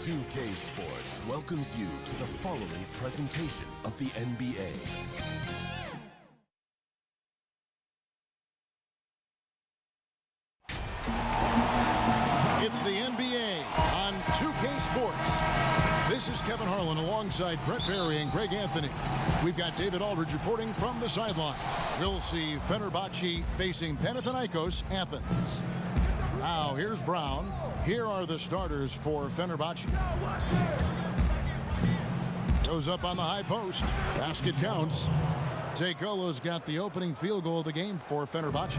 2K Sports welcomes you to the following presentation of the NBA. It's the NBA on 2K Sports. This is Kevin Harlan alongside Brett Barry and Greg Anthony. We've got David Aldridge reporting from the sideline. We'll see Fenerbahce facing Panathinaikos Athens. Now here's Brown. Here are the starters for Fenerbahce. Goes up on the high post. Basket counts. Tekolo's got the opening field goal of the game for Fenerbahce.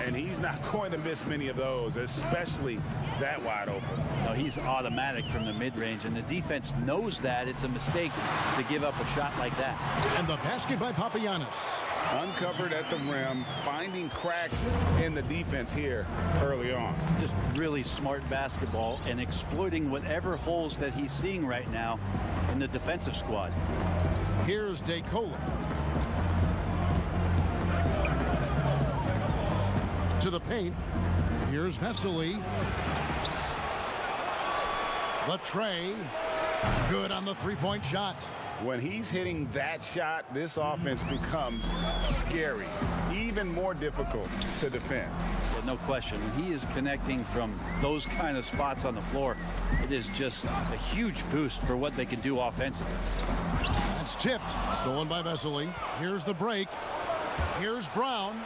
And he's not going to miss many of those, especially that wide open. No, he's automatic from the mid-range, and the defense knows that it's a mistake to give up a shot like that. And the basket by Papagiannis. Uncovered at the rim, finding cracks in the defense here early on. Just really smart basketball and exploiting whatever holes that he's seeing right now in the defensive squad. Here's Tekolo. To the paint. Here's Vesely. The tray. Good on the three-point shot. When he's hitting that shot, this offense becomes scary, even more difficult to defend. Yeah, no question. When he is connecting from those kind of spots on the floor, it is just a huge boost for what they can do offensively. That's tipped. Stolen by Vesely. Here's the break. Here's Brown.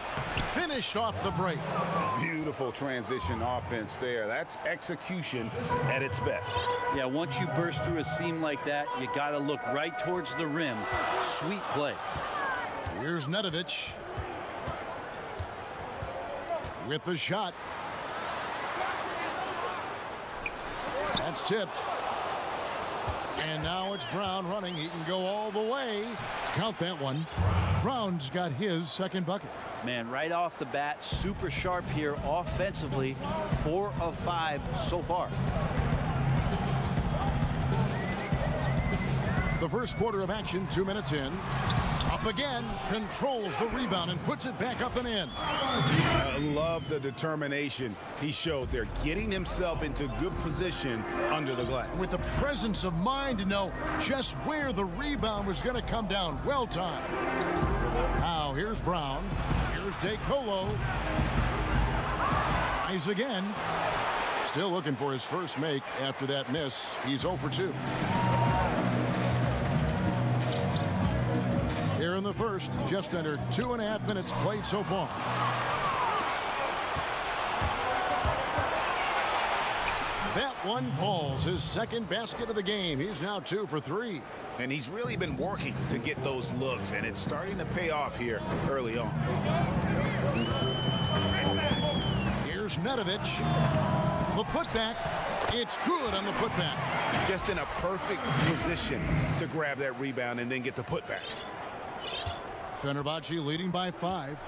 Finished off the break. Beautiful transition offense there. That's execution at its best. Yeah, once you burst through a seam like that, you got to look right towards the rim. Sweet play. Here's Nedovic. With the shot. That's tipped. And now it's Brown running. He can go all the way. Count that one. Brown's got his second bucket. Man, right off the bat, super sharp here offensively. 4 of 5 so far. The first quarter of action, 2 minutes in. Up again, controls the rebound and puts it back up and in. I love the determination he showed there, getting himself into good position under the glass. With the presence of mind to know just where the rebound was going to come down. Well timed. Now here's Brown. Here's Tekolo. Tries again. Still looking for his first make after that miss. He's 0 for 2. Here in the first, just under 2.5 minutes played so far. That one falls, his second basket of the game. He's now 2 for 3. And he's really been working to get those looks, and it's starting to pay off here early on. Here's Nedovic. The putback. It's good on the putback. Just in a perfect position to grab that rebound and then get the putback. Fenerbahce leading by 5.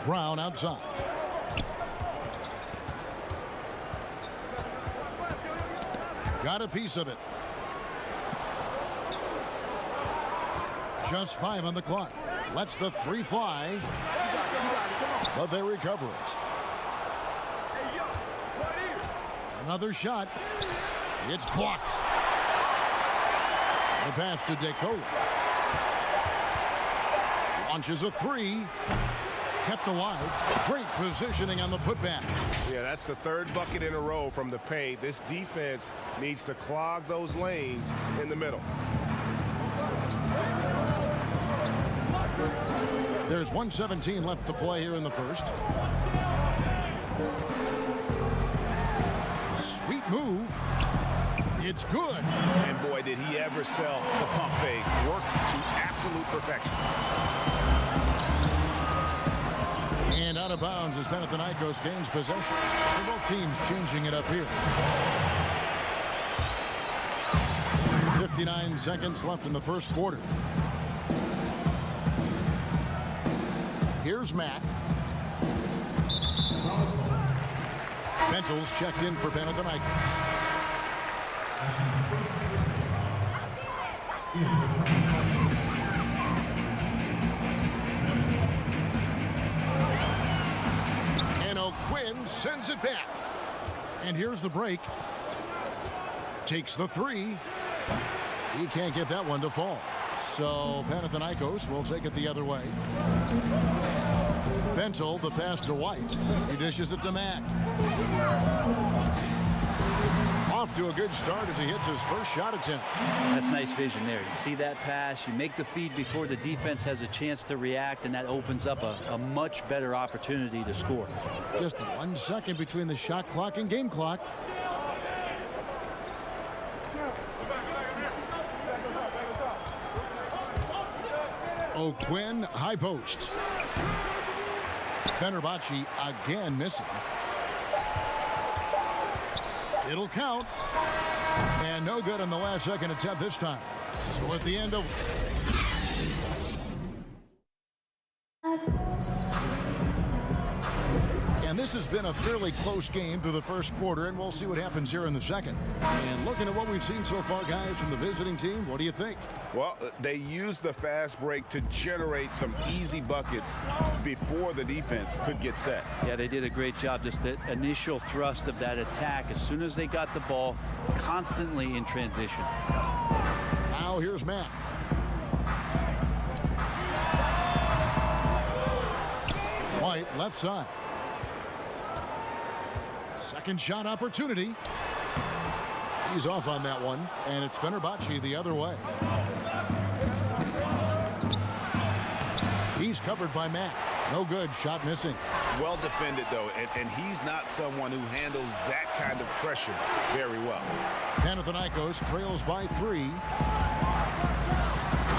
Brown outside. Got a piece of it. Just 5 on the clock. Lets the 3 fly. But they recover it. Another shot. It's blocked. The pass to Tekolo. Launches a 3. Kept alive. Great positioning on the putback. Yeah, that's the third bucket in a row from the paint. This defense needs to clog those lanes in the middle. There's 1:17 left to play here in the first. Sweet move. It's good. And boy, did he ever sell the pump fake. Worked to absolute perfection. And out of bounds as Panathinaikos gains possession. So both teams changing it up here. 59 seconds left in the first quarter. Here's Mack. Bentles checked in for Panathinaikos. And O'Quinn sends it back. And here's the break. Takes the three. He can't get that one to fall. So Panathinaikos will take it the other way. Bentel, the pass to White. He dishes it to Mack. Off to a good start as he hits his first shot attempt. That's nice vision there. You see that pass, you make the feed before the defense has a chance to react, and that opens up a much better opportunity to score. Just 1 second between the shot clock and game clock. O'Quinn, high post. Fenerbahce again missing. It'll count. And no good on the last second attempt this time. So at the end of... And this has been a fairly close game through the first quarter, and we'll see what happens here in the second. And looking at what we've seen so far, guys, from the visiting team, what do you think? Well, they used the fast break to generate some easy buckets before the defense could get set. Yeah, they did a great job. Just the initial thrust of that attack, as soon as they got the ball, constantly in transition. Now here's Matt. White, left side. Second shot opportunity. He's off on that one, and it's Fenerbahce the other way. He's covered by Mack. No good. Shot missing. Well defended, though, and he's not someone who handles that kind of pressure very well. Panathinaikos trails by 3.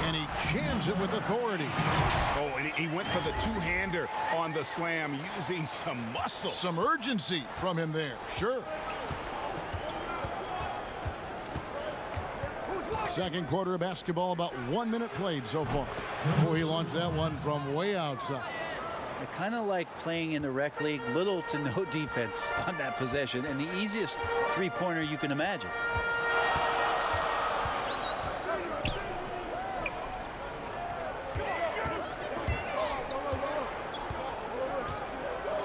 And he jams it with authority. Oh, and he went for the two-hander on the slam, using some muscle. Some urgency from him there. Sure. Second quarter of basketball, about 1 minute played so far. Oh, he launched that one from way outside. I kind of like playing in the rec league, little to no defense on that possession, and the easiest three-pointer you can imagine.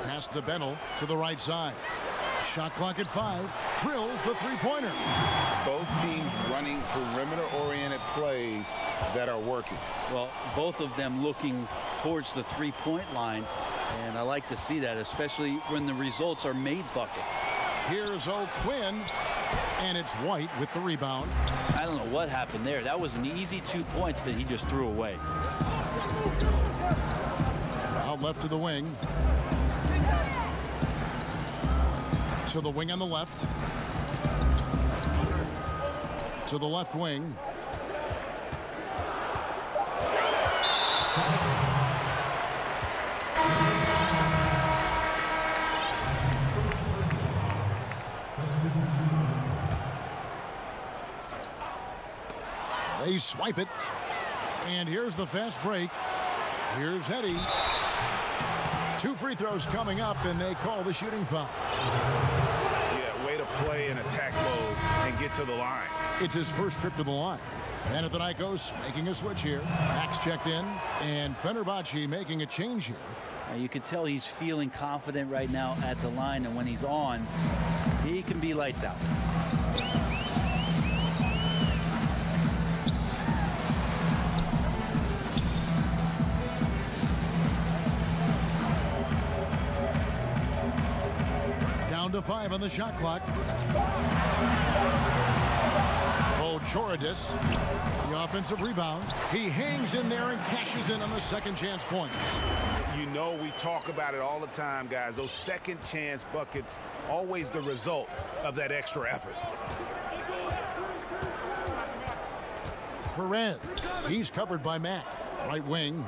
Pass to Bentel to the right side. Shot clock at 5. Drills the three-pointer. Both teams running perimeter-oriented plays that are working. Well, both of them looking towards the three-point line, and I like to see that, especially when the results are made buckets. Here's O'Quinn, and it's White with the rebound. I don't know what happened there. That was an easy 2 points that he just threw away. Out left to the wing. To the wing on the left. To the left wing. They swipe it. And here's the fast break. Here's Hetty. 2 free throws coming up, and they call the shooting foul. Yeah, way to play in attack mode and get to the line. It's his first trip to the line. Panathinaikos making a switch here. Max checked in, and Fenerbahce making a change here. Now you can tell he's feeling confident right now at the line, and when he's on, he can be lights out. Down to 5 on the shot clock. Choradis, the offensive rebound. He hangs in there and cashes in on the second chance points. You know, we talk about it all the time, guys. Those second chance buckets, always the result of that extra effort. Perez, he's covered by Mack. Right wing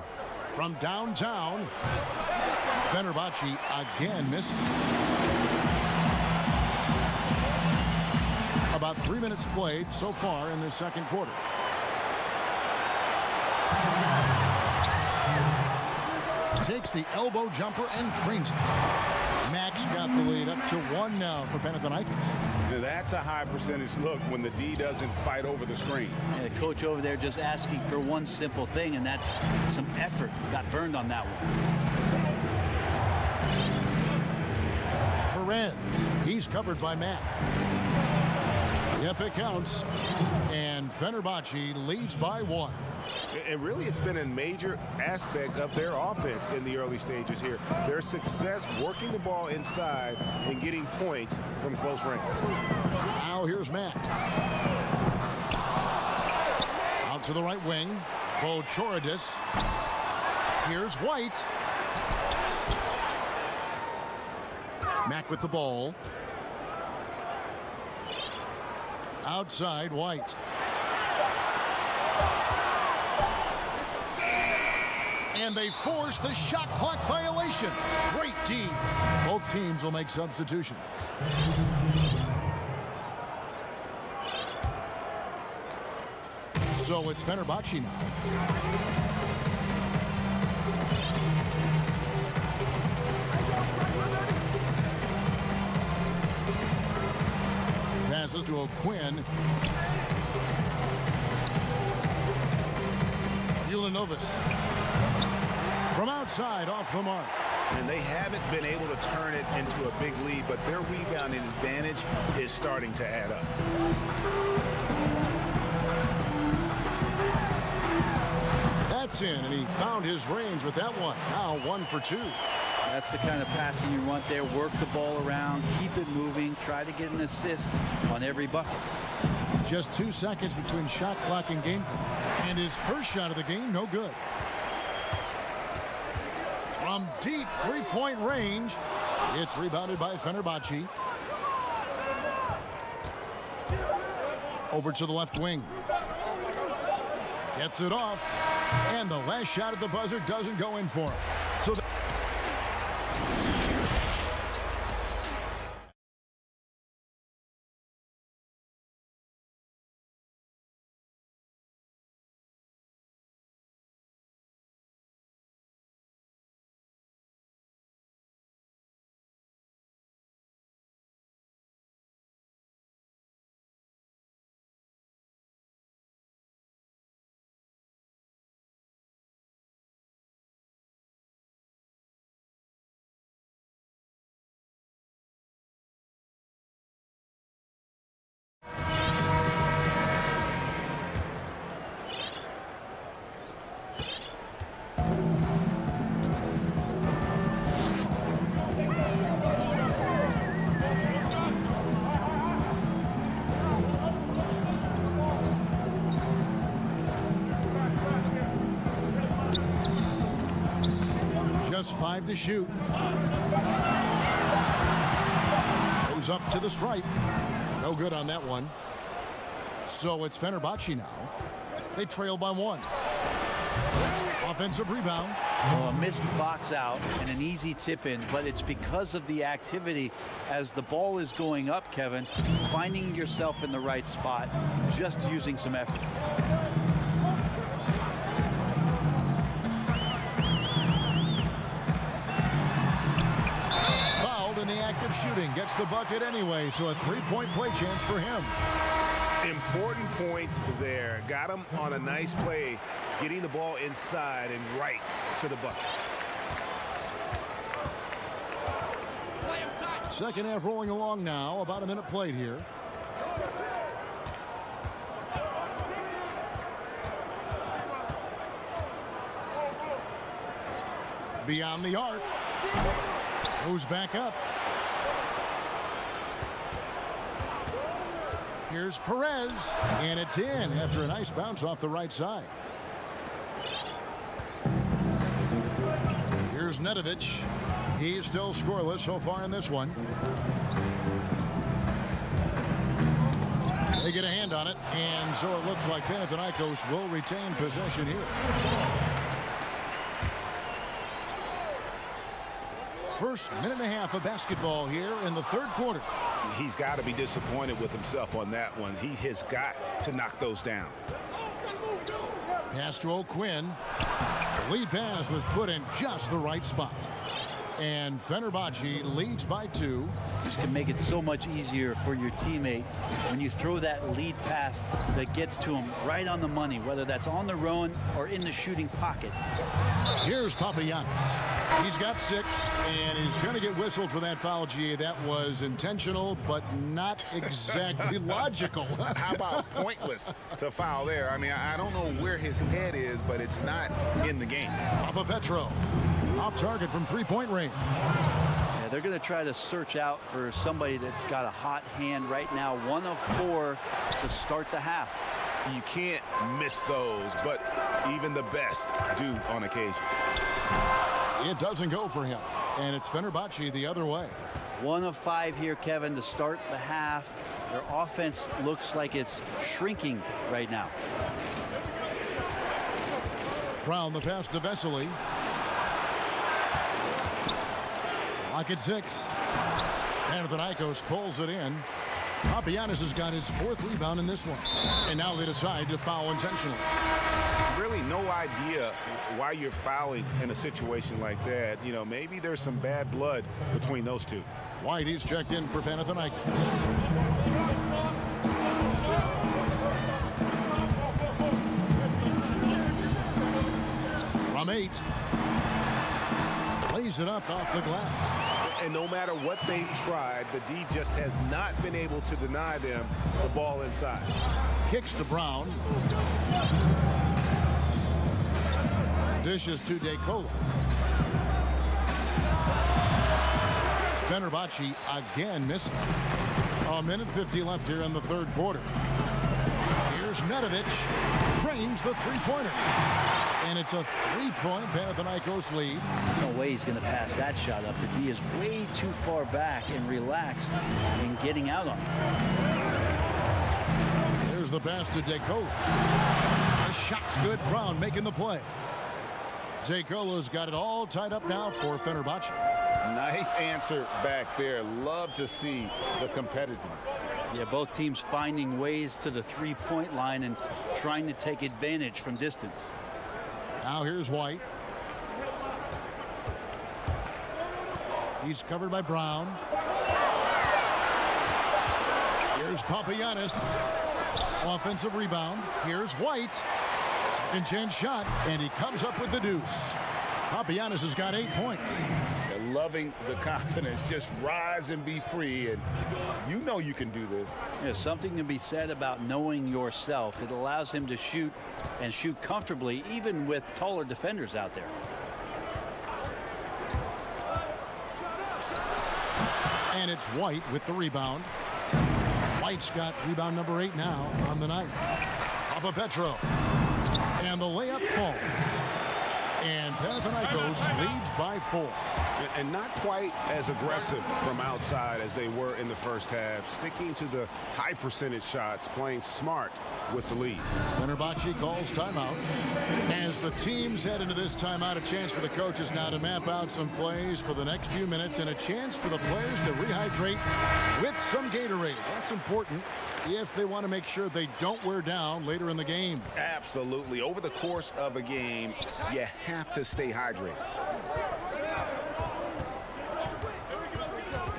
from downtown. Fenerbahce again missing. About 3 minutes played so far in this second quarter. Takes the elbow jumper and drains it. Max got the lead up to 1 now for Panathinaikos. Now that's a high percentage look when the D doesn't fight over the screen. And the coach over there just asking for one simple thing, and that's some effort. Got burned on that one. Perez, he He's covered by Mack. Yep, it counts. And Fenerbahce leads by 1. And really, it's been a major aspect of their offense in the early stages here. Their success working the ball inside and getting points from close range. Now here's Mack. Out to the right wing. Bochoridis. Here's White. Mack with the ball. Outside White. And they force the shot clock violation. Great D. Both teams will make substitutions. So it's Fenerbahce now. Passes to O'Quinn. Ulanovis. From outside, off the mark. And they haven't been able to turn it into a big lead, but their rebounding advantage is starting to add up. That's in, and he found his range with that one. Now 1 for 2. That's the kind of passing you want there. Work the ball around, keep it moving, try to get an assist on every bucket. Just 2 seconds between shot clock and game clock. And his first shot of the game, no good. From deep three-point range, it's rebounded by Fenerbahce. Over to the left wing. Gets it off. And the last shot at the buzzer doesn't go in for him. So just 5 to shoot. Goes up to the stripe. No good on that one. So it's Fenerbahce now. They trail by 1. Offensive rebound. Well, a missed box out and an easy tip in, but it's because of the activity as the ball is going up, Kevin, finding yourself in the right spot, just using some effort. Active shooting, gets the bucket anyway, so a 3-point play chance for him. Important points there. Got him on a nice play, getting the ball inside and right to the bucket. Second half rolling along now, about a minute played here. Beyond the arc. Goes back up. Here's Perez, and it's in after a nice bounce off the right side. Here's Nedovic. He's still scoreless so far in this one. They get a hand on it, and so it looks like Panathinaikos will retain possession here. First minute and a half of basketball here in the third quarter. He's got to be disappointed with himself on that one. He has got to knock those down. Pass to O'Quinn. The lead pass was put in just the right spot. And Fenerbahce leads by 2. This can make it so much easier for your teammate when you throw that lead pass that gets to him right on the money, whether that's on the run or in the shooting pocket. Here's Papagiannis. He's got 6, and he's going to get whistled for that foul, GA. That was intentional, but not exactly logical. How about pointless to foul there? I mean, I don't know where his head is, but it's not in the game. Papa Petro off target from 3-point range. Yeah, they're going to try to search out for somebody that's got a hot hand right now. 1 of 4 to start the half. You can't miss those, but even the best do on occasion. It doesn't go for him, and it's Fenerbahce the other way. 1 of 5 here, Kevin, to start the half. Their offense looks like it's shrinking right now. Brown the pass to Vesely. Lock at 6. Panathinaikos pulls it in. Papagiannis has got his 4th rebound in this one. And now they decide to foul intentionally. Really no idea why you're fouling in a situation like that. You know, maybe there's some bad blood between those two. White, he's checked in for Panathinaikos. From 8. Lays it up off the glass. And no matter what they've tried, the D just has not been able to deny them the ball inside. Kicks to Brown. Dishes to DeColo. Fenerbahce again missing. 1:50 left here in the 3rd quarter. Here's Nedovic. Trains the 3-pointer. And it's a 3-point Panathinaikos lead. No way he's going to pass that shot up. The D is way too far back and relaxed in getting out on it. Here's the pass to DeColo. The shot's good. Brown making the play. DeColo's got it all tied up now for Fenerbahce. Nice answer back there. Love to see the competitiveness. Yeah, both teams finding ways to the 3-point line and trying to take advantage from distance. Now here's White. He's covered by Brown. Here's Papagiannis. Offensive rebound. Here's White. Second chance shot, and he comes up with the deuce. Papagiannis has got 8 points. They're loving the confidence. Just rise and be free, and you know you can do this. There's something to be said about knowing yourself. It allows him to shoot and shoot comfortably, even with taller defenders out there. And it's White with the rebound. White's got rebound number 8 now on the night. Papa Petro. And the layup falls. And Panathinaikos leads by 4. And not quite as aggressive from outside as they were in the first half. Sticking to the high percentage shots, playing smart with the lead. Fenerbahce calls timeout. As the teams head into this timeout, a chance for the coaches now to map out some plays for the next few minutes and a chance for the players to rehydrate with some Gatorade. That's important if they want to make sure they don't wear down later in the game. Absolutely. Over the course of a game, you have to stay hydrated.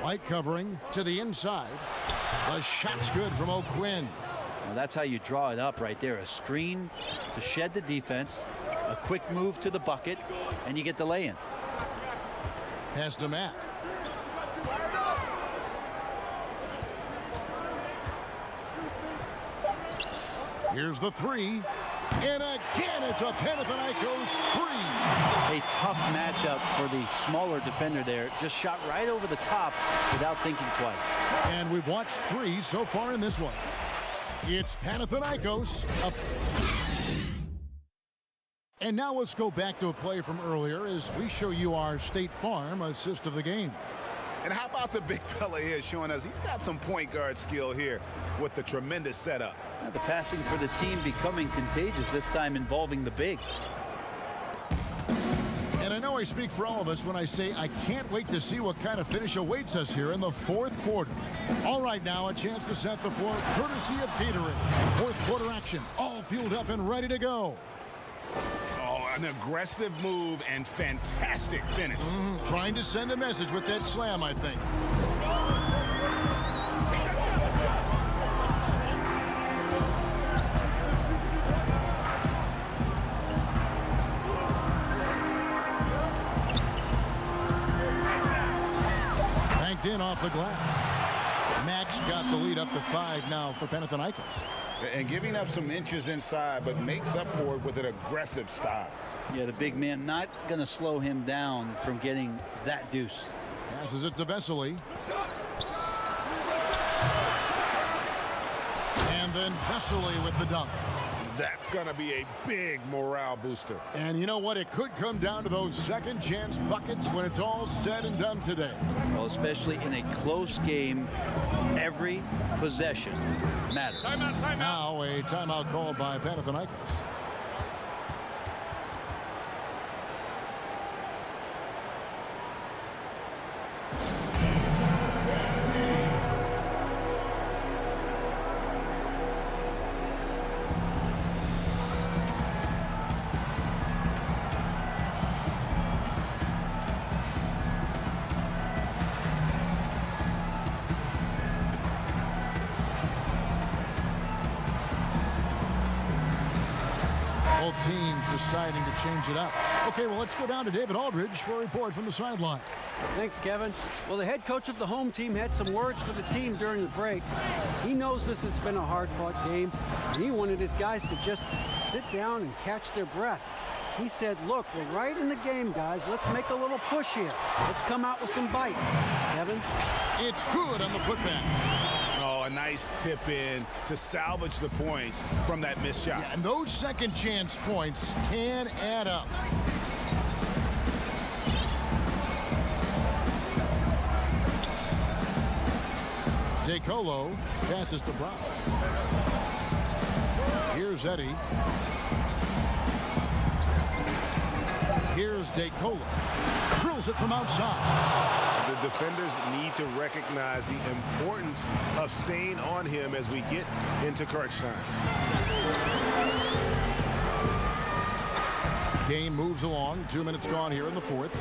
White covering to the inside. The shot's good from O'Quinn. Well, that's how you draw it up right there. A screen to shed the defense, a quick move to the bucket, and you get the lay-in. Pass to Matt. Here's the 3. And again, it's a Panathinaikos 3. A tough matchup for the smaller defender there. Just shot right over the top without thinking twice. And we've watched 3 so far in this one. It's Panathinaikos up. And now let's go back to a play from earlier as we show you our State Farm assist of the game. And how about the big fella here showing us he's got some point guard skill here with the tremendous setup. The passing for the team becoming contagious, this time involving the big. And I know I speak for all of us when I say I can't wait to see what kind of finish awaits us here in the 4th quarter. All right, now a chance to set the floor courtesy of Gatorade. 4th quarter action, all fueled up and ready to go. Oh, an aggressive move and fantastic finish. Trying to send a message with that slam, I think. in off the glass. Max got the lead up to 5 now for Panathinaikos. And giving up some inches inside, but makes up for it with an aggressive stop. Yeah, the big man not going to slow him down from getting that deuce. Passes it to Vesely. And then Vesely with the dunk. That's going to be a big morale booster. And you know what? It could come down to those second chance buckets when it's all said and done today. Well, especially in a close game, every possession matters. Timeout. Now a timeout called by Panathinaikos. Both teams deciding to change it up. Okay, well, let's go down to David Aldridge for a report from the sideline. Thanks, Kevin. Well, the head coach of the home team had some words for the team during the break. He knows this has been a hard-fought game, and he wanted his guys to just sit down and catch their breath. He said, look, we're right in the game, guys. Let's make a little push here. Let's come out with some bites. Kevin? It's good on the putback. Oh, a nice tip in to salvage the points from that missed shot. Yeah, and those second chance points can add up. DeColo passes to Brown. Here's Eddie. Here's DeColo. Drills it from outside. The defenders need to recognize the importance of staying on him as we get into crunch time. Game moves along. 2 minutes gone here in the fourth.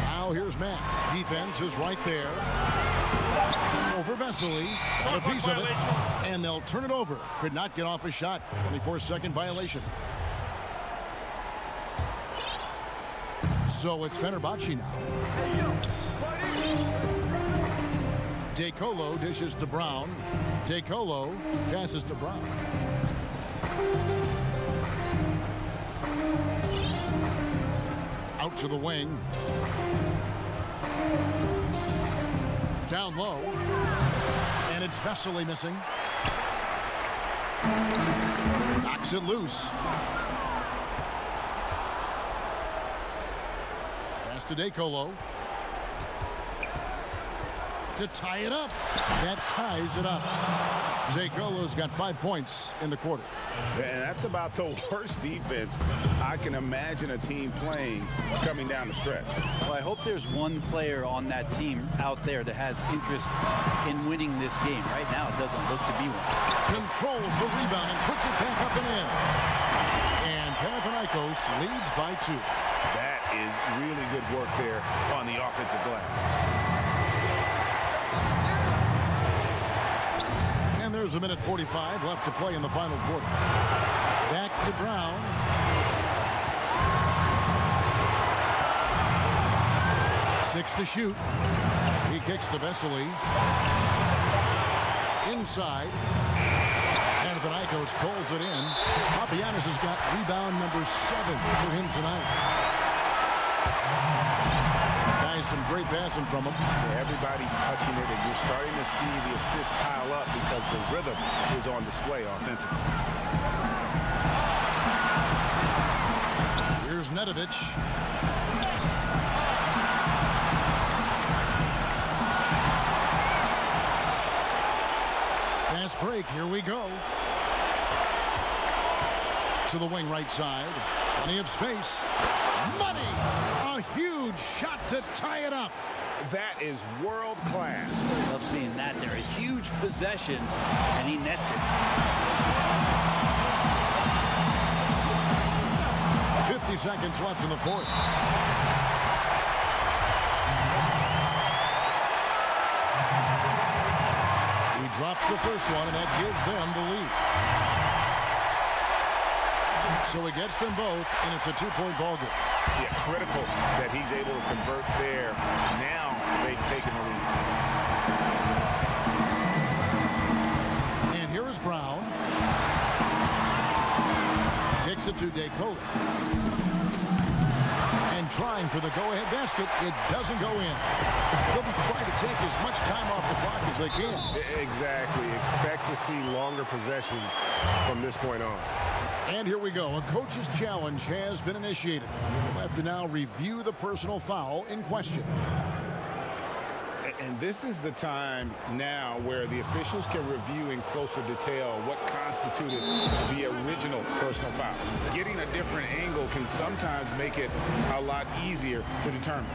Now here's Matt. Defense is right there. Over Vesely. Got a piece of it. And they'll turn it over. Could not get off a shot. 24-second violation. So it's Fenerbahce now. DeColo dishes to Brown. DeColo passes to Brown. Out to the wing. Down low. And it's Vesely missing. Knocks it loose. Pass to DeColo. To tie it up. That ties it up. DeColo's got 5 points in the quarter. And that's about the worst defense I can imagine a team playing coming down the stretch. Well, I hope there's one player on that team out there that has interest in winning this game. Right now, it doesn't look to be one. Controls the rebound and puts it back up and in. And Panathinaikos leads by 2. That is really good work there on the offensive glass. And there's a minute 45 left to play in the final quarter. Back to Brown. Six to shoot. He kicks to Vesely. Inside. Panathinaikos pulls it in. Papagiannis has got rebound number 7 for him tonight. Guys, some great passing from him. Yeah, everybody's touching it, and you're starting to see the assists pile up because the rhythm is on display offensively. Here's Nedovic. Fast break. Here we go. To the wing right side. Plenty of space. Money! A huge shot to tie it up. That is world class. Love seeing that there. A huge possession, and he nets it. 50 seconds left in the fourth. He drops the first one, and that gives them the lead. So he gets them both, and it's a 2-point ball game. Yeah, critical that he's able to convert there. Now they've taken the lead. And here is Brown. Kicks it to DeCola. And trying for the go-ahead basket. It doesn't go in. They'll be trying to take as much time off the clock as they can. Exactly. Expect to see longer possessions from this point on. And here we go. A coach's challenge has been initiated. We'll have to now review the personal foul in question. And this is the time now where the officials can review in closer detail what constituted the original personal foul. Getting a different angle can sometimes make it a lot easier to determine.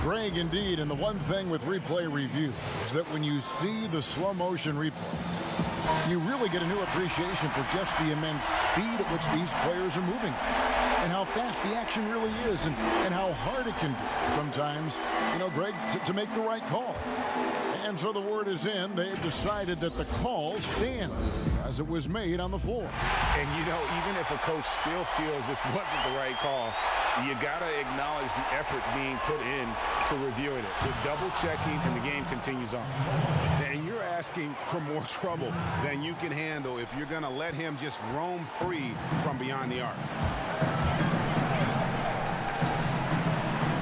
Greg, indeed, and the one thing with replay review is that when you see the slow motion replay, you really get a new appreciation for just the immense speed at which these players are moving and how fast the action really is and how hard it can be sometimes, you know, Greg, to make the right call. And so the word is in. They've decided that the call stands as it was made on the floor. And, you know, even if a coach still feels this wasn't the right call, you got to acknowledge the effort being put in to reviewing it. The double-checking, and the game continues on. And you're asking for more trouble than you can handle if you're going to let him just roam free from beyond the arc.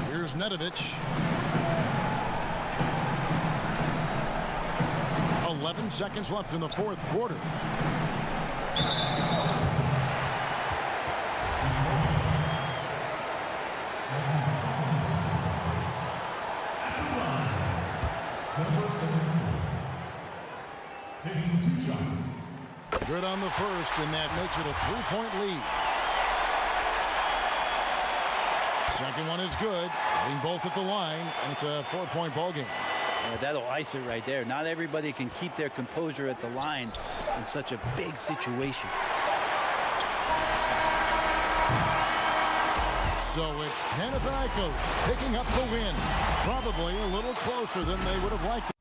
Here's Nedovic. 11 seconds left in the fourth quarter. Taking 2 shots. Good on the first, and that makes it a 3-point lead. Second one is good. Hitting both at the line, and it's a 4-point ball game. That'll ice it right there. Not everybody can keep their composure at the line in such a big situation. So it's Panathinaikos picking up the win. Probably a little closer than they would have liked.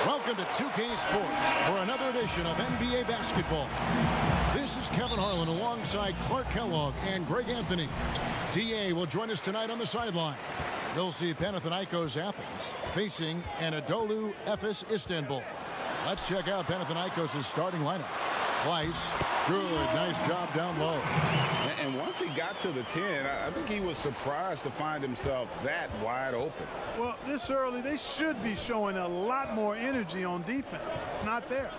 Welcome to 2K Sports for another edition of NBA basketball. This is Kevin Harlan alongside Clark Kellogg and Greg Anthony. DA will join us tonight on the sideline. You'll see Panathinaikos Athens facing Anadolu Efes Istanbul. Let's check out Panathinaikos' starting lineup. Weiss, good, nice job down low. And once he got to the 10, I think he was surprised to find himself that wide open. Well, this early, they should be showing a lot more energy on defense. It's not there.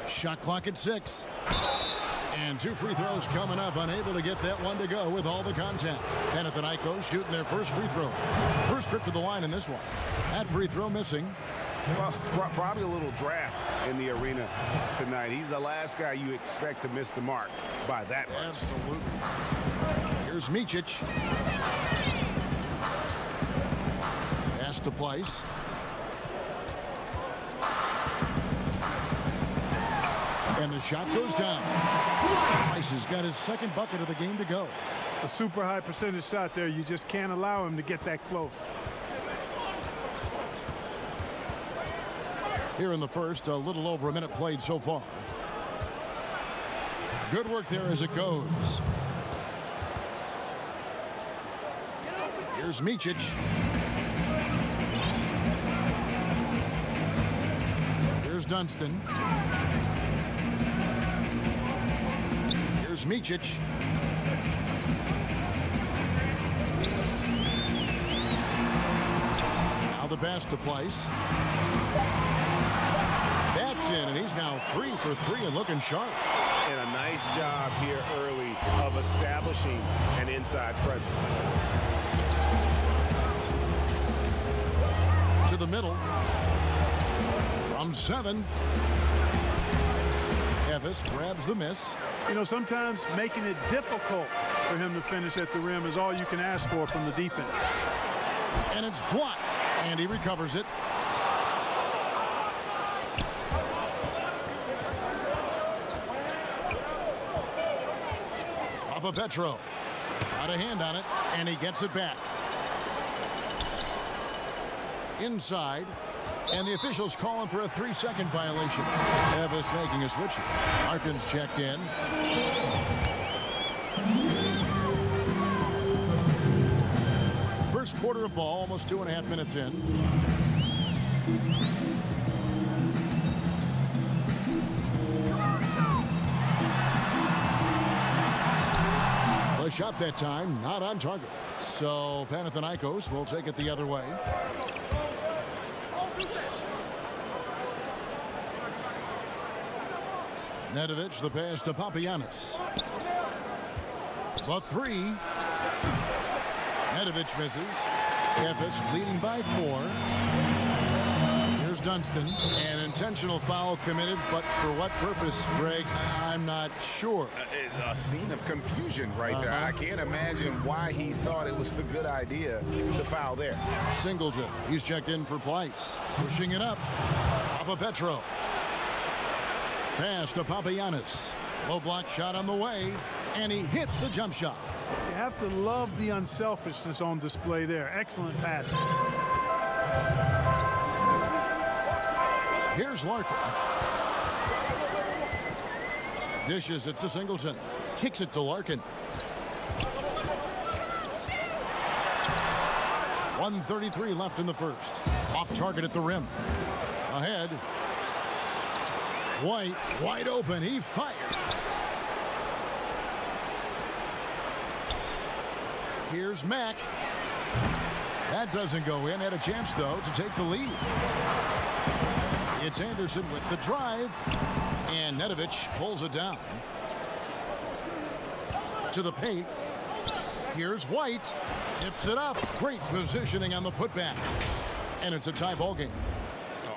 Shot clock at 6. And 2 free throws coming up, unable to get that one to go with all the contact. Panathinaikos shooting their first free throw. First trip to the line in this one. That free throw missing. Well, probably a little draft in the arena tonight. He's the last guy you expect to miss the mark by that much. Absolutely. Here's Micic. Pass to Place. And the shot goes down. Price has got his second bucket of the game to go. A super high percentage shot there. You just can't allow him to get that close. Here in the first, a little over a minute played so far. Good work there as it goes. Here's Micic. Here's Dunston. Here's Micic. Now the pass to Place. That's in, and he's now 3 for 3 and looking sharp. And a nice job here early of establishing an inside presence. To the middle. From 7. Efes grabs the miss. You know, sometimes making it difficult for him to finish at the rim is all you can ask for from the defense. And it's blocked, and he recovers it. Papa Petro got a hand on it, and he gets it back. Inside, and the officials calling for a 3-second violation. Efes making a switch. Harkins checked in. First quarter of ball, almost 2.5 minutes in. The shot that time, not on target. So Panathinaikos will take it the other way. Nedovic, the pass to Papagiannis. The three. Nedovic misses. Efes leading by 4. Here's Dunston. An intentional foul committed, but for what purpose, Greg? I'm not sure. A scene of confusion right there. I can't imagine why he thought it was a good idea to foul there. Singleton. He's checked in for Pleiss. Pushing it up. Papapetro. Pass to Papagiannis. Low block shot on the way, and he hits the jump shot. You have to love the unselfishness on display there. Excellent pass. Here's Larkin. Dishes it to Singleton. Kicks it to Larkin. 1:33 left in the first. Off target at the rim. Ahead. White, wide open. He fires. Here's Mack. That doesn't go in. Had a chance, though, to take the lead. It's Anderson with the drive. And Nedovic pulls it down. To the paint. Here's White. Tips it up. Great positioning on the putback. And it's a tie ball game.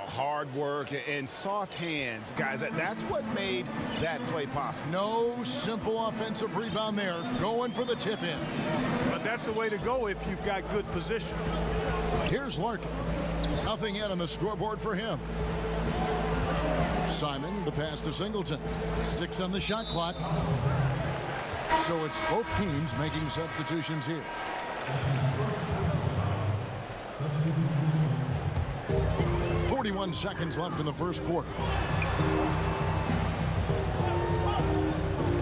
Hard work and soft hands, guys. That's what made that play possible. No simple offensive rebound there. Going for the tip in. But that's the way to go if you've got good position. Here's Larkin. Nothing yet on the scoreboard for him. Simon, the pass to Singleton. 6 on the shot clock. So it's both teams making substitutions here. 41 seconds left in the first quarter.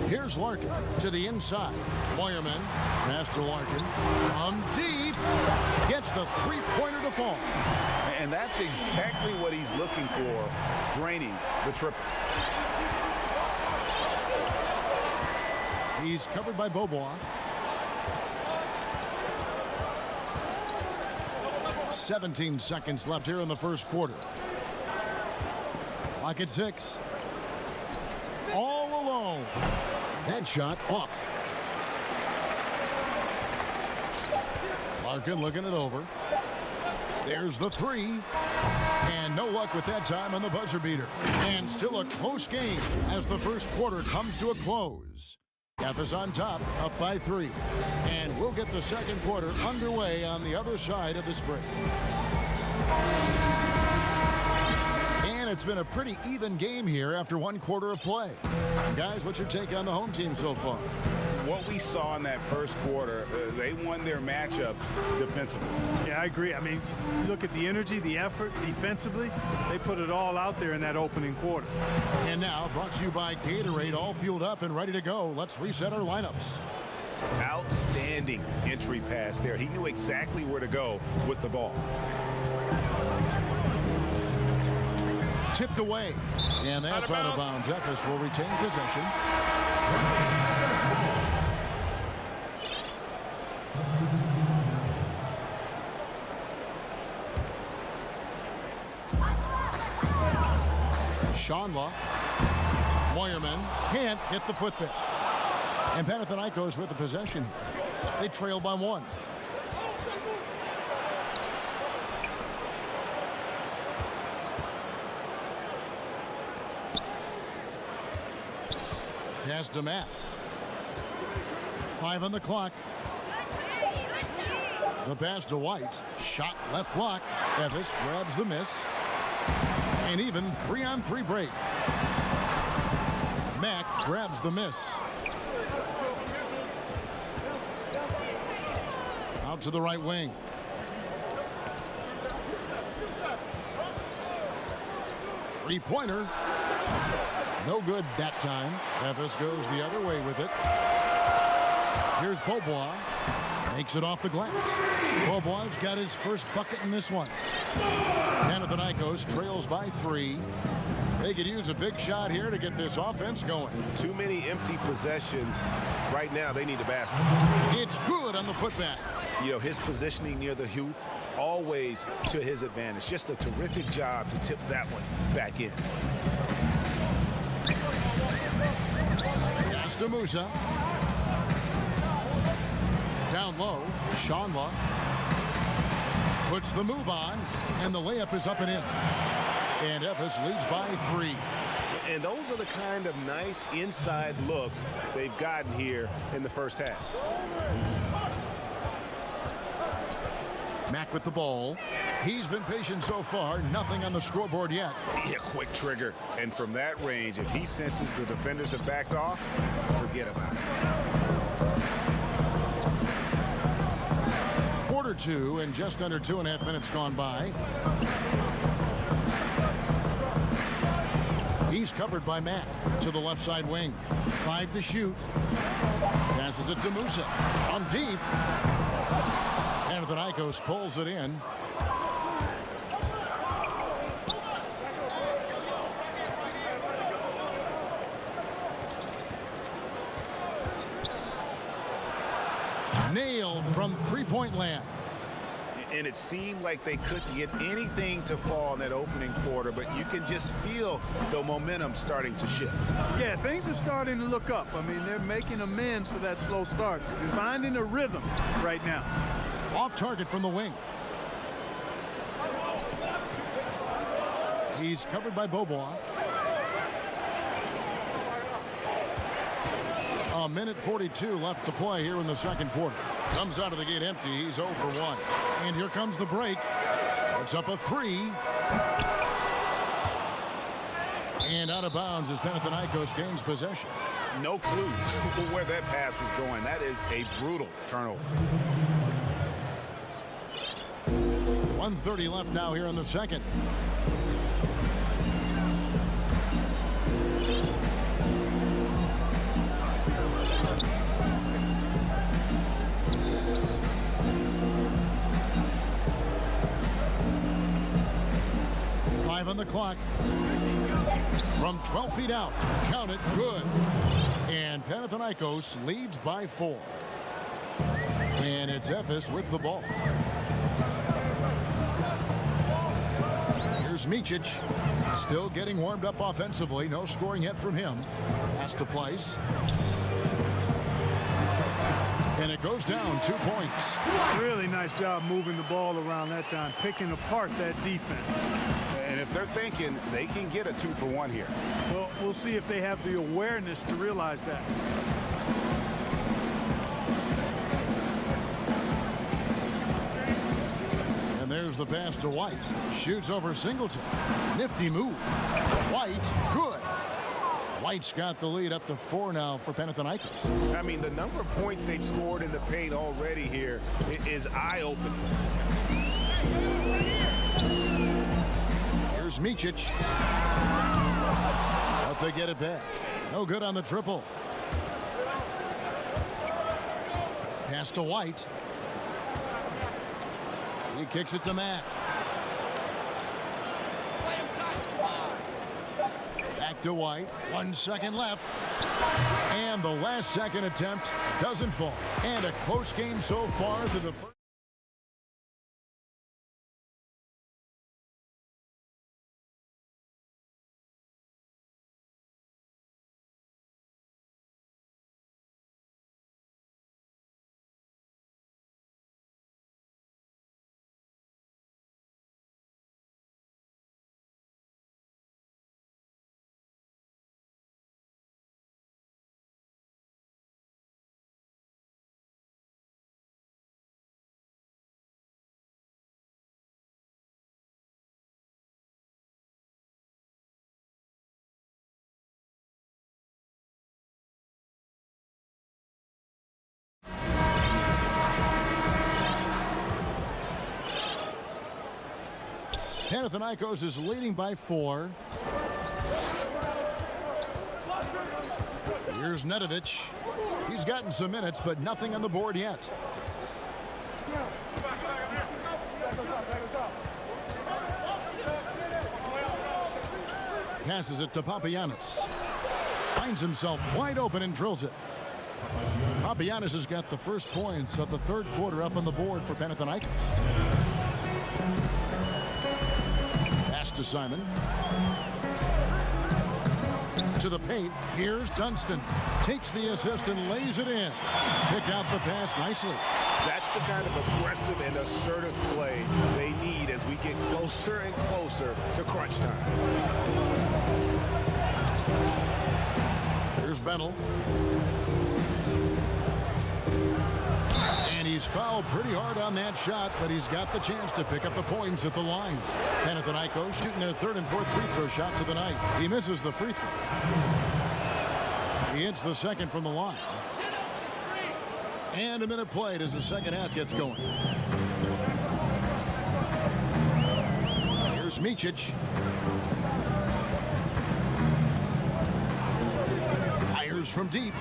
Here's Larkin to the inside. Moyerman, pass to Larkin. Deep. Gets the three-pointer to fall. And that's exactly what he's looking for, draining the triple. He's covered by Beaubois. 17 seconds left here in the first quarter. Clock at 6. All alone. That shot off. Larkin looking it over. There's the three. And no luck with that time on the buzzer beater. And still a close game as the first quarter comes to a close. Efes on top, up by 3. And we'll get the second quarter underway on the other side of this break. And it's been a pretty even game here after one quarter of play. Guys, what's your take on the home team so far? What we saw in that first quarter, they won their matchups defensively. Yeah, I agree. I mean, you look at the energy, the effort defensively, they put it all out there in that opening quarter. And now, brought to you by Gatorade, all fueled up and ready to go. Let's reset our lineups. Outstanding entry pass there. He knew exactly where to go with the ball. Tipped away. And that's out of bounds. Efes will retain possession. Shanla. Moyerman can't hit the putback. And Panathinaikos with the possession here. They trail by 1. Pass to Matt. 5 on the clock. The pass to White. Shot left block. Efes grabs the miss. And even 3-on-3 break. Mack grabs the miss. Out to the right wing. Three-pointer. No good that time. Efes goes the other way with it. Here's Beaubois. Makes it off the glass. Beaubois got his first bucket in this one. Panathinaikos trails by 3. They could use a big shot here to get this offense going. Too many empty possessions. Right now, they need a basket. It's good on the putback. You know, his positioning near the hoop, always to his advantage. Just a terrific job to tip that one back in. Pass to Musa. Down low, Shanla puts the move on, and the layup is up and in. And Ephes leads by 3. And those are the kind of nice inside looks they've gotten here in the first half. Mack with the ball. He's been patient so far. Nothing on the scoreboard yet. Yeah, quick trigger. And from that range, if he senses the defenders have backed off, forget about it. Quarter 2 and just under 2.5 minutes gone by. He's covered by Mack to the left side wing. 5 to shoot. Passes it to Musa. On deep. Panathinaikos pulls it in. Nailed from three-point land. And it seemed like they couldn't get anything to fall in that opening quarter, but you can just feel the momentum starting to shift. Yeah, things are starting to look up. I mean, they're making amends for that slow start. They're finding a rhythm right now. Off target from the wing. He's covered by Beaubois. A minute 42 left to play here in the second quarter. Comes out of the gate empty. He's 0 for 1. And here comes the break. It's up a 3. And out of bounds as Panathinaikos gains possession. No clue where that pass was going. That is a brutal turnover. 1:30 left now here in the second. On the clock from 12 feet out. Count it. Good. And Panathinaikos leads by 4. And it's Ephes with the ball. Here's Micic. Still getting warmed up offensively. No scoring yet from him. Pass to Place. And it goes down 2 points. Really nice job moving the ball around that time, picking apart that defense. And if they're thinking they can get a 2 for 1 here. Well, we'll see if they have the awareness to realize that. And there's the pass to White. Shoots over Singleton. Nifty move. White, good. White's got the lead up to 4 now for Panathinaikos. I mean, the number of points they've scored in the paint already here is eye-opening. Here's Micic. But they get it back. No good on the triple. Pass to White. He kicks it to Mack. Back to White. 1 second left. And the last second attempt doesn't fall. And a close game so far to the first. Panathinaikos is leading by 4. Here's Nedovic. He's gotten some minutes, but nothing on the board yet. Passes it to Papagiannis. Finds himself wide open and drills it. Papagiannis has got the first points of the third quarter up on the board for Panathinaikos. Pass to Simon. To the paint. Here's Dunston. Takes the assist and lays it in. Pick out the pass nicely. That's the kind of aggressive and assertive play they need as we get closer and closer to crunch time. Here's Bennell. And he's fouled pretty hard on that shot, but he's got the chance to pick up the points at the line. Panathinaikos shooting their third and fourth free throw shots of the night. He misses the free throw. He hits the second from the line. And a minute played as the second half gets going. Here's Micic. Fires from deep.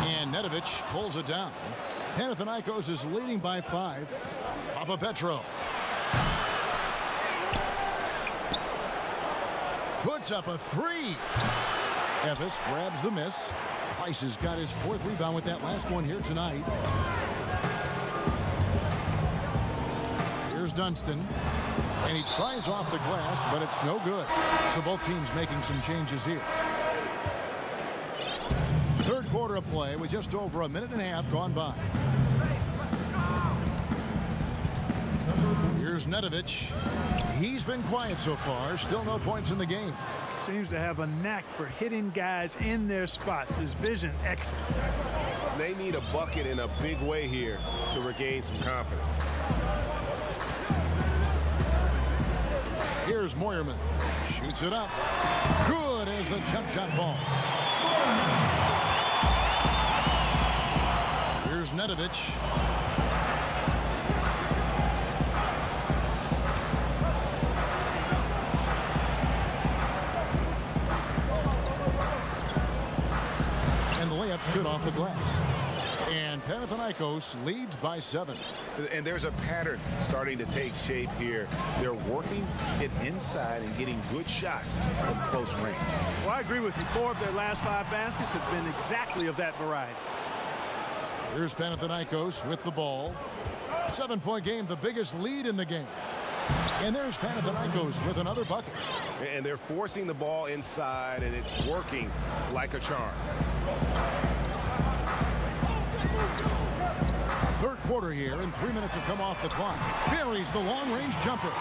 And Nedovic pulls it down. Panathinaikos is leading by 5. Papapetro puts up a 3. Efes grabs the miss. Price has got his 4th rebound with that last one here tonight. Here's Dunston. And he tries off the glass, but it's no good. So both teams making some changes here. Third quarter of play with just over a minute and a half gone by. Here's Nedovic. He's been quiet so far. Still no points in the game. Seems to have a knack for hitting guys in their spots. His vision excellent. They need a bucket in a big way here to regain some confidence. Here's Moyerman. Shoots it up. Good as the jump shot falls. Here's Nedovic. Good off the glass. And Panathinaikos leads by 7. And there's a pattern starting to take shape here. They're working it inside and getting good shots from close range. Well, I agree with you. 4 of their last 5 baskets have been exactly of that variety. Here's Panathinaikos with the ball. 7-point game, the biggest lead in the game. And there's Panathinaikos with another bucket. And they're forcing the ball inside, and it's working like a charm. Third quarter here, and 3 minutes have come off the clock. Buries the long-range jumper.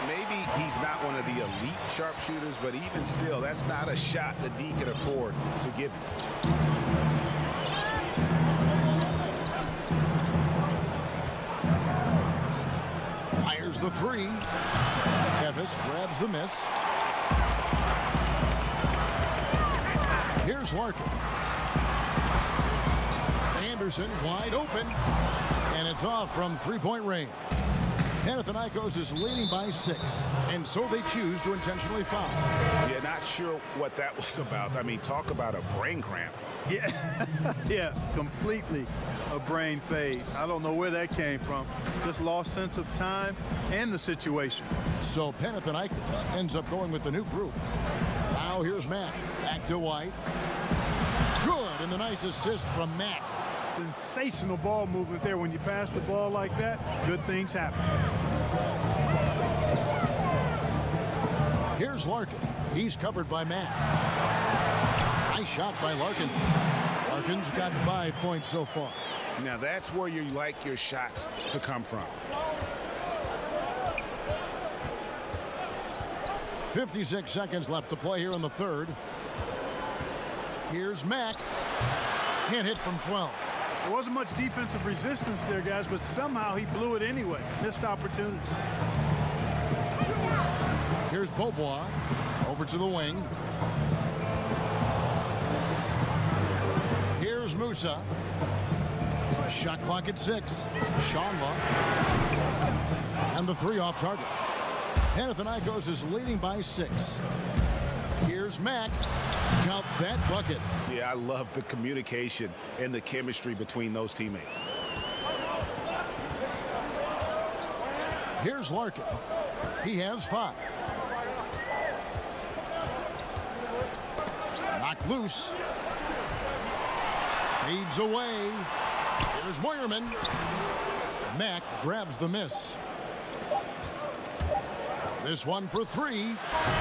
Maybe he's not one of the elite sharpshooters, but even still, that's not a shot that D can afford to give him. Fires the 3. Efes grabs the miss. Here's Larkin. Anderson wide open, and it's off from 3-point range. Panathinaikos is leading by 6, and so they choose to intentionally foul. Yeah, not sure what that was about. I mean, talk about a brain cramp. Yeah, yeah, completely a brain fade. I don't know where that came from. Just lost sense of time and the situation. So Panathinaikos ends up going with the new group. Now here's Mack. Back to White. Good, and the nice assist from Mack. Sensational ball movement there. When you pass the ball like that, good things happen. Here's Larkin. He's covered by Mack. Nice shot by Larkin. Larkin's got 5 points so far. Now that's where you like your shots to come from. 56 seconds left to play here in the third. Here's Mack. Can't hit from 12. There wasn't much defensive resistance there, guys, but somehow he blew it anyway. Missed opportunity. Here's Beaubois. Over to the wing. Here's Musa. Shot clock at 6. Shanla. And the 3 off target. Panathinaikos is leading by 6. Here's Mack. Count that bucket. Yeah, I love the communication and the chemistry between those teammates. Here's Larkin. He has 5. Knocked loose. Fades away. Here's Moyerman. Mack grabs the miss. This one for three,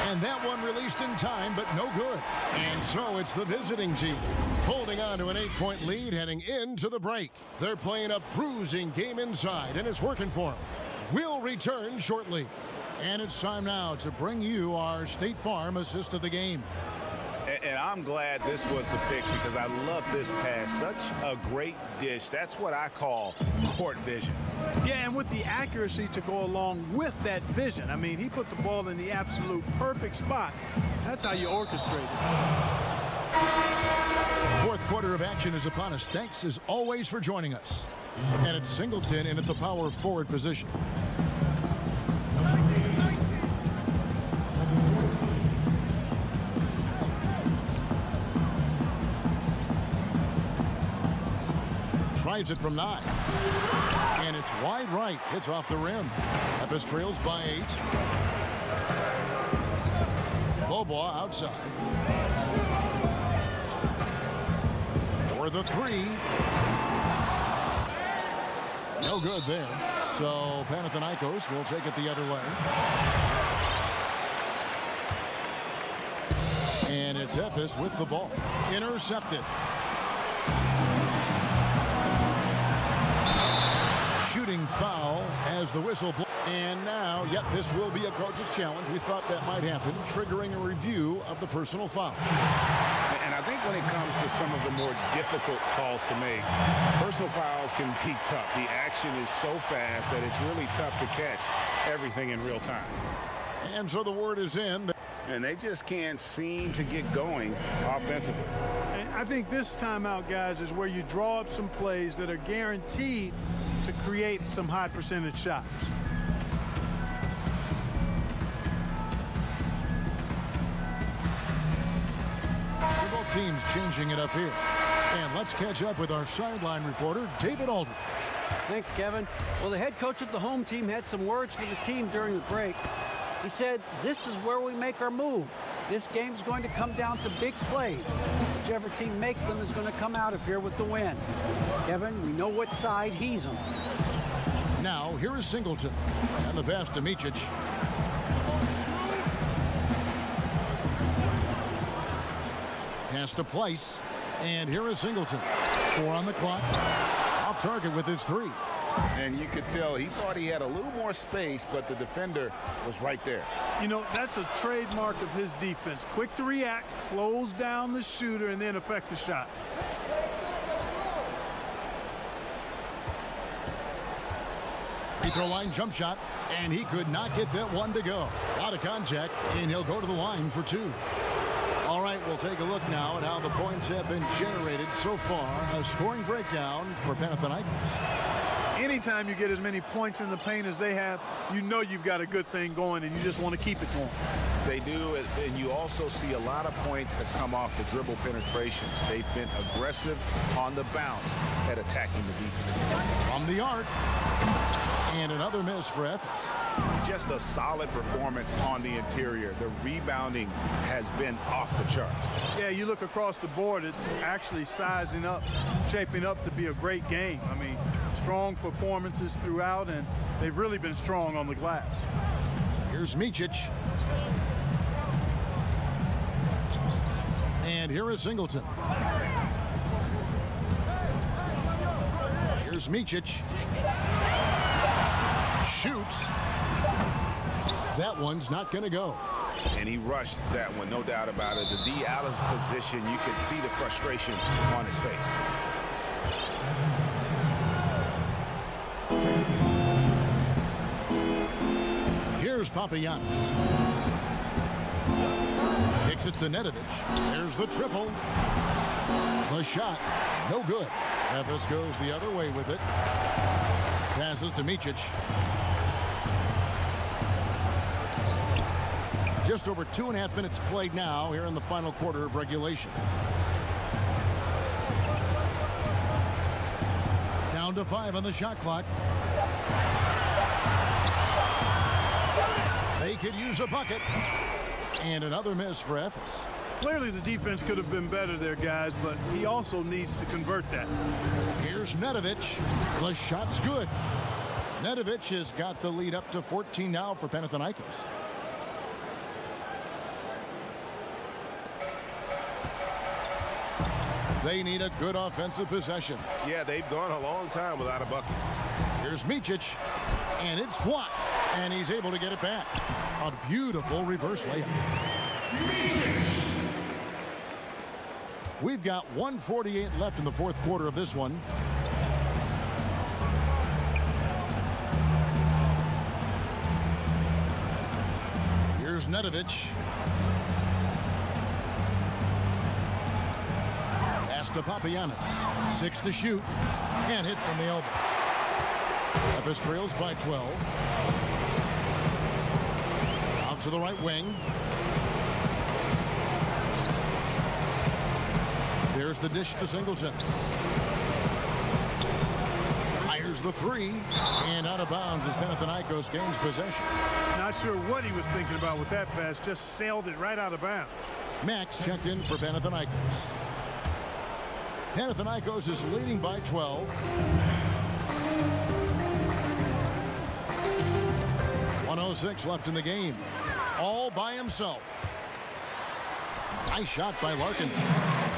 and that one released in time, but no good. And so it's the visiting team holding on to an 8-point lead heading into the break. They're playing a bruising game inside, and it's working for them. We'll return shortly. And it's time now to bring you our State Farm assist of the game. And I'm glad this was the pick because I love this pass. Such a great dish. That's what I call court vision. Yeah, and with the accuracy to go along with that vision. I mean, he put the ball in the absolute perfect spot. That's how you orchestrate it. Fourth quarter of action is upon us. Thanks as always for joining us. And it's Singleton in at the power forward position. Tries it from 9. And it's wide right. Hits off the rim. Memphis trails by 8. Bobois outside. For the 3. No good there. So Panathinaikos will take it the other way. And it's Memphis with the ball. Intercepted. Shooting foul as the whistle blows. And now, yep, this will be a coach's challenge. We thought that might happen, triggering a review of the personal foul. And I think when it comes to some of the more difficult calls to make, personal fouls can be tough. The action is so fast that it's really tough to catch everything in real time. And so the word is in. And they just can't seem to get going offensively. And I think this timeout, guys, is where you draw up some plays that are guaranteed to create some high percentage shots. Several teams changing it up here. And let's catch up with our sideline reporter, David Aldridge. Thanks, Kevin. Well, the head coach of the home team had some words for the team during the break. He said, this is where we make our move. This game's going to come down to big plays. Whichever team makes them is going to come out of here with the win. Kevin, we know what side he's on. Now, here is Singleton. And the pass to Micic. Pass to Place. And here is Singleton. 4 on the clock. Off target with his 3. And you could tell he thought he had a little more space, but the defender was right there. You know, that's a trademark of his defense. Quick to react, close down the shooter, and then affect the shot. Free throw line jump shot, and he could not get that one to go. Out of contact, and he'll go to the line for 2. All right, we'll take a look now at how the points have been generated so far. A scoring breakdown for Panathinaikos. Anytime you get as many points in the paint as they have, you know you've got a good thing going, and you just want to keep it going. They do, and you also see a lot of points have come off the dribble penetration. They've been aggressive on the bounce at attacking the defense. From the arc, and another miss for Memphis. Just a solid performance on the interior. The rebounding has been off the charts. Yeah, you look across the board, it's actually sizing up, shaping up to be a great game. I mean, strong performances throughout, and they've really been strong on the glass. Here's Micic. And here is Singleton. Here's Micic. Shoots. That one's not going to go. And he rushed that one, no doubt about it. The D out of position, you can see the frustration on his face. Here's Papagiannis. Kicks it to Nedovic. There's the triple. The shot, no good. Memphis goes the other way with it. Passes to Micic. Just over 2.5 minutes played now here in the final quarter of regulation. Down to 5 on the shot clock. They could use a bucket. And another miss for Memphis. Clearly the defense could have been better there, guys, but he also needs to convert that. Here's Nedovic. The shot's good. Nedovic has got the lead up to 14 now for Panathinaikos. They need a good offensive possession. Yeah, they've gone a long time without a bucket. Here's Micic, and it's blocked, and he's able to get it back. A beautiful reverse layup. We've got 1:48 left in the fourth quarter of this one. Here's Nedovic. Pass to Papagiannis. 6 to shoot. Can't hit from the elbow. Memphis trails by 12. Out to the right wing. There's the dish to Singleton. Fires the three. And out of bounds as Panathinaikos gains possession. Not sure what he was thinking about with that pass. Just sailed it right out of bounds. Max checked in for Panathinaikos. Panathinaikos is leading by 12. 1:06 left in the game. All by himself. Nice shot by Larkin.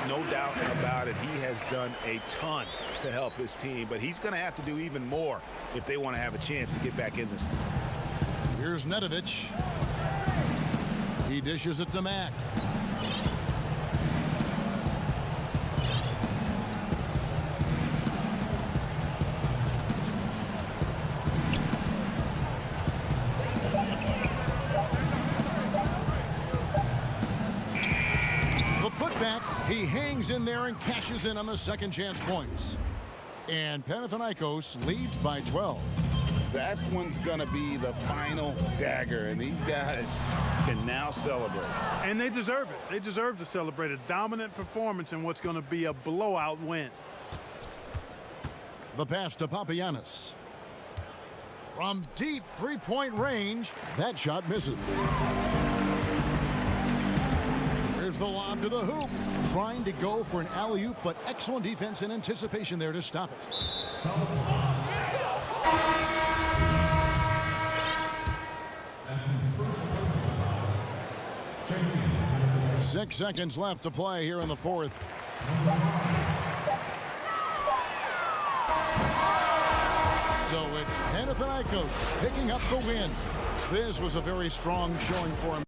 No doubt about it. He has done a ton to help his team, but he's going to have to do even more if they want to have a chance to get back in this. Here's Nedovic. He dishes it to Mack. He hangs in there and cashes in on the second chance points. And Panathinaikos leads by 12. That one's going to be the final dagger, and these guys can now celebrate. And they deserve it. They deserve to celebrate a dominant performance in what's going to be a blowout win. The pass to Papagiannis. From deep three-point range, that shot misses. Here's the lob to the hoop. Trying to go for an alley-oop, but excellent defense and anticipation there to stop it. 6 seconds left to play here in the fourth. So it's Panathinaikos picking up the win. This was a very strong showing for him.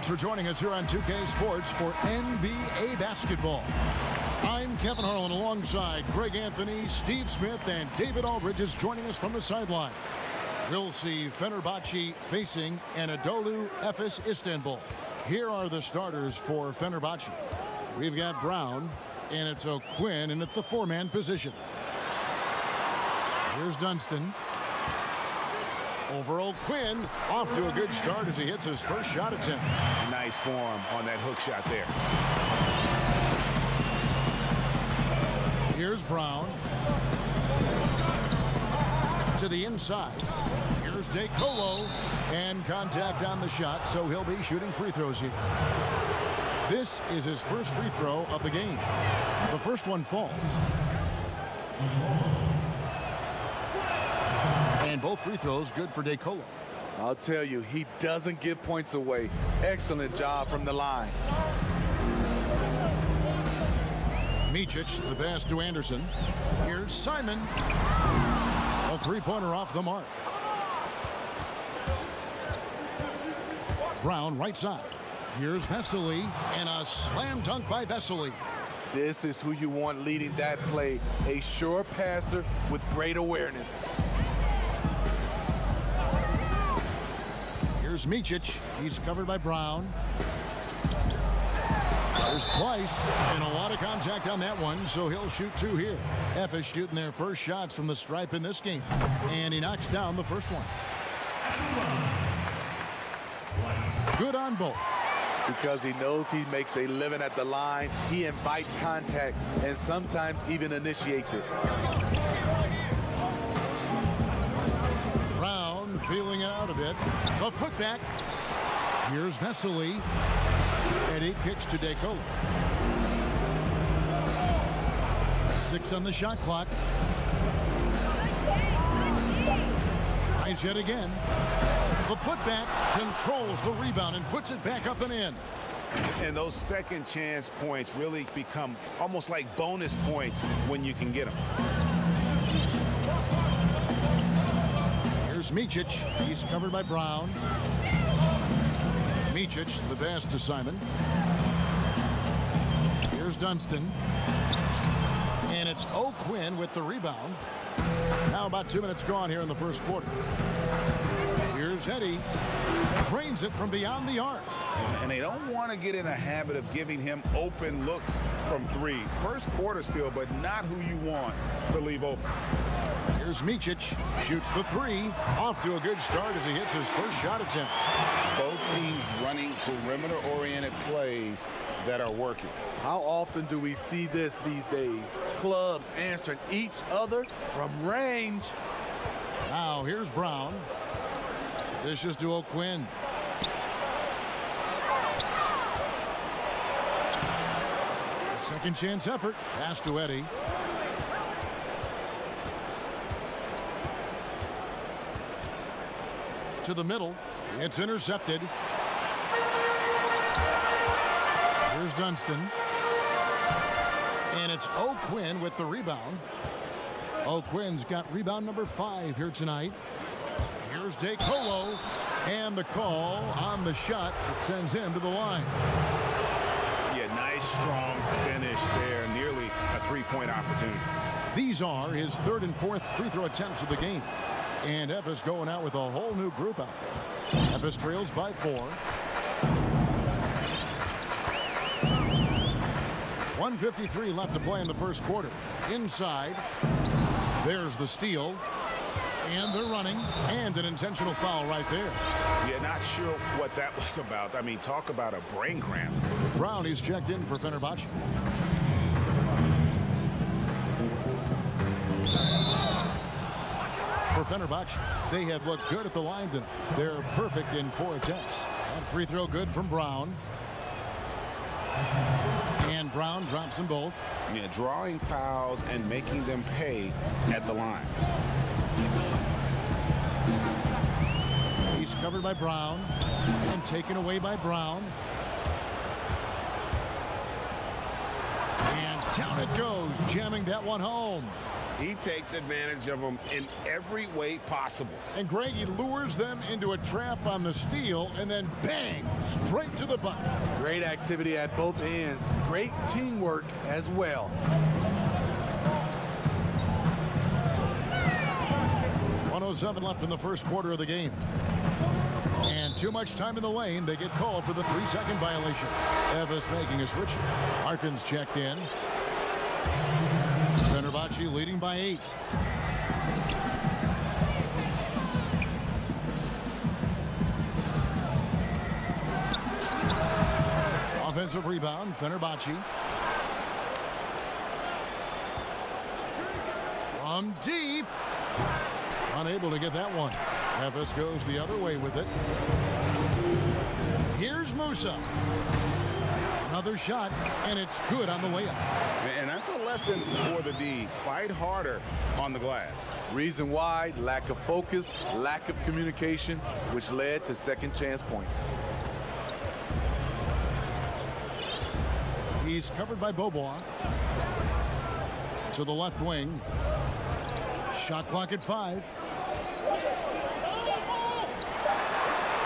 For joining us here on 2K Sports for NBA basketball. I'm Kevin Harlan alongside Greg Anthony, Steve Smith, and David Aldridge is joining us from the sideline. We'll see Fenerbahce facing Anadolu Efes Istanbul. Here are the starters for Fenerbahce. We've got Brown, and it's O'Quinn in at the four-man position. Here's Dunston. Over O'Quinn, off to a good start as he hits his first shot attempt. Nice form on that hook shot there. Here's Brown. To the inside. Here's DeColo. And contact on the shot, so he'll be shooting free throws here. This is his first free throw of the game. The first one falls. And both free throws good for DeColo. I'll tell you, he doesn't give points away. Excellent job from the line. Micic, the pass to Anderson. Here's Simon. A three-pointer off the mark. Brown, right side. Here's Vesely, and a slam dunk by Vesely. This is who you want leading that play. A sure passer with great awareness. Here's Micic. He's covered by Brown. There's Price, and a lot of contact on that one, so he'll shoot two here. Efes shooting their first shots from the stripe in this game, and he knocks down the first one. Good on both. Because he knows he makes a living at the line, he invites contact and sometimes even initiates it. Brown feeling it out a bit. The putback. Here's Vesely. And he kicks to DeColo. 6 on the shot clock. Tries yet again. The putback controls the rebound and puts it back up and in. And those second chance points really become almost like bonus points when you can get them. Here's Micic. He's covered by Brown. Micic, the pass to Simon. Here's Dunston. And it's O'Quinn with the rebound. Now about 2 minutes gone here in the first quarter. Here's Eddie. Drains it from beyond the arc. And they don't want to get in a habit of giving him open looks from three. First quarter still, but not who you want to leave open. Here's Micic. Shoots the three. Off to a good start as he hits his first shot attempt. Both teams running perimeter-oriented plays that are working. How often do we see this these days? Clubs answering each other from range. Now here's Brown. Dishes to O'Quinn. Second chance effort. Pass to Eddie. To the middle. It's intercepted. Here's Dunston. And it's O'Quinn with the rebound. O'Quinn's got rebound number 5 here tonight. Here's DeColo, and the call on the shot that sends him to the line. Yeah, nice, strong finish there. Nearly a three-point opportunity. These are his 3rd and 4th free throw attempts of the game. And Efes going out with a whole new group out there. Efes trails by 4. 1:53 left to play in the first quarter. Inside. There's the steal. And they're running. And an intentional foul right there. Yeah, not sure what that was about. I mean, talk about a brain cramp. Brown is checked in for Fenerbahce. For Fenerbahce, they have looked good at the line tonight. They're perfect in 4 attempts. That free throw good from Brown. And Brown drops them both. Yeah, drawing fouls and making them pay at the line. He's covered by Brown and taken away by Brown. And down it goes, jamming that one home. He takes advantage of them in every way possible. And Greg, he lures them into a trap on the steal, and then bang, straight to the bucket. Great activity at both ends. Great teamwork as well. 1:07 left in the first quarter of the game. And too much time in the lane. They get called for the 3-second violation. Efes making a switch. Harkins checked in. Fenerbahce leading by 8. Offensive rebound, Fenerbahce. From deep. Unable to get that one. Efes goes the other way with it. Here's Musa. Another shot, and it's good on the layup. And that's a lesson for the D. Fight harder on the glass. Reason why, lack of focus, lack of communication, which led to second chance points. He's covered by Bobois. To the left wing. Shot clock at 5.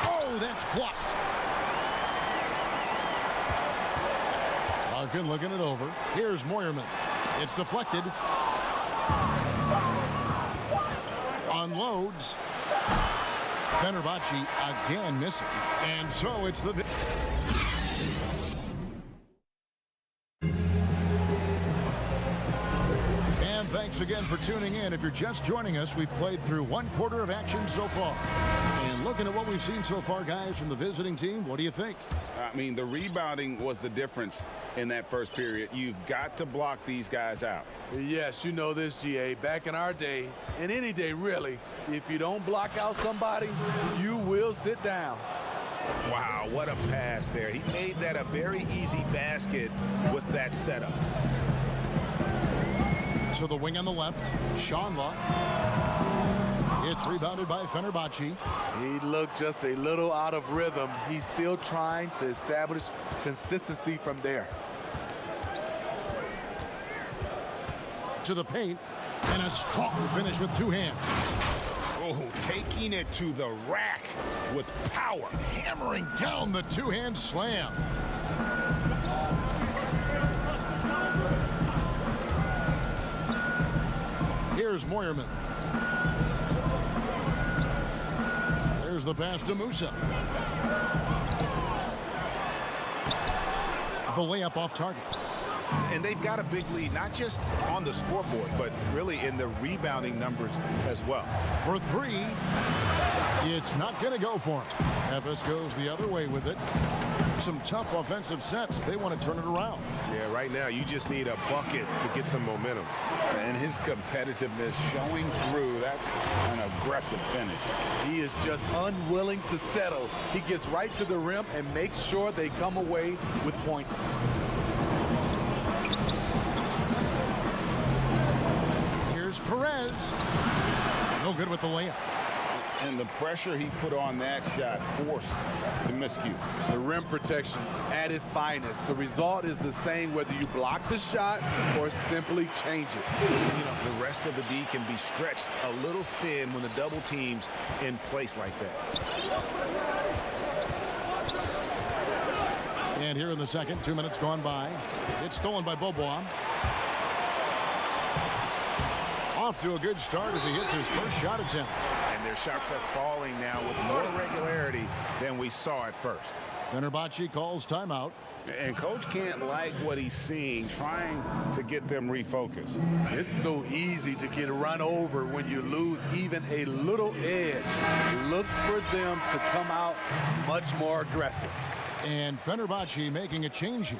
Oh, that's blocked. Larkin looking it over. Here's Moyerman. It's deflected. Unloads. Fenerbahce again missing. And so it's the... And thanks again for tuning in. If you're just joining us, we've played through 1 quarter of action so far. And looking at what we've seen so far, guys, from the visiting team, what do you think? I mean, the rebounding was the difference in that first period. You've got to block these guys out. Yes, you know this, GA. Back in our day, and any day really, if you don't block out somebody, you will sit down. Wow, what a pass there. He made that a very easy basket with that setup. To the wing on the left, Shanla. It's rebounded by Fenerbahce. He looked just a little out of rhythm. He's still trying to establish consistency from there. To the paint, and a strong finish with 2 hands. Oh, taking it to the rack with power. Hammering down the 2-hand slam. Here's Moyerman. There's the pass to Musa. The layup off target. And they've got a big lead, not just on the scoreboard, but really in the rebounding numbers as well. For 3, it's not going to go for him. Efes goes the other way with it. Some tough offensive sets. They want to turn it around. Yeah, right now you just need a bucket to get some momentum. And his competitiveness showing through. That's an aggressive finish. He is just unwilling to settle. He gets right to the rim and makes sure they come away with points. Here's Perez. No good with the layup. And the pressure he put on that shot forced the miscue. The rim protection at its finest. The result is the same whether you block the shot or simply change it. You know, the rest of the D can be stretched a little thin when the double team's in place like that. And here in the second, 2 minutes gone by. It's stolen by Bobois. Off to a good start as he hits his first shot attempt. And their shots are falling now with more regularity than we saw at first. Fenerbahce calls timeout. And coach can't like what he's seeing, trying to get them refocused. It's so easy to get run over when you lose even a little edge. Look for them to come out much more aggressive. And Fenerbahce making a change here.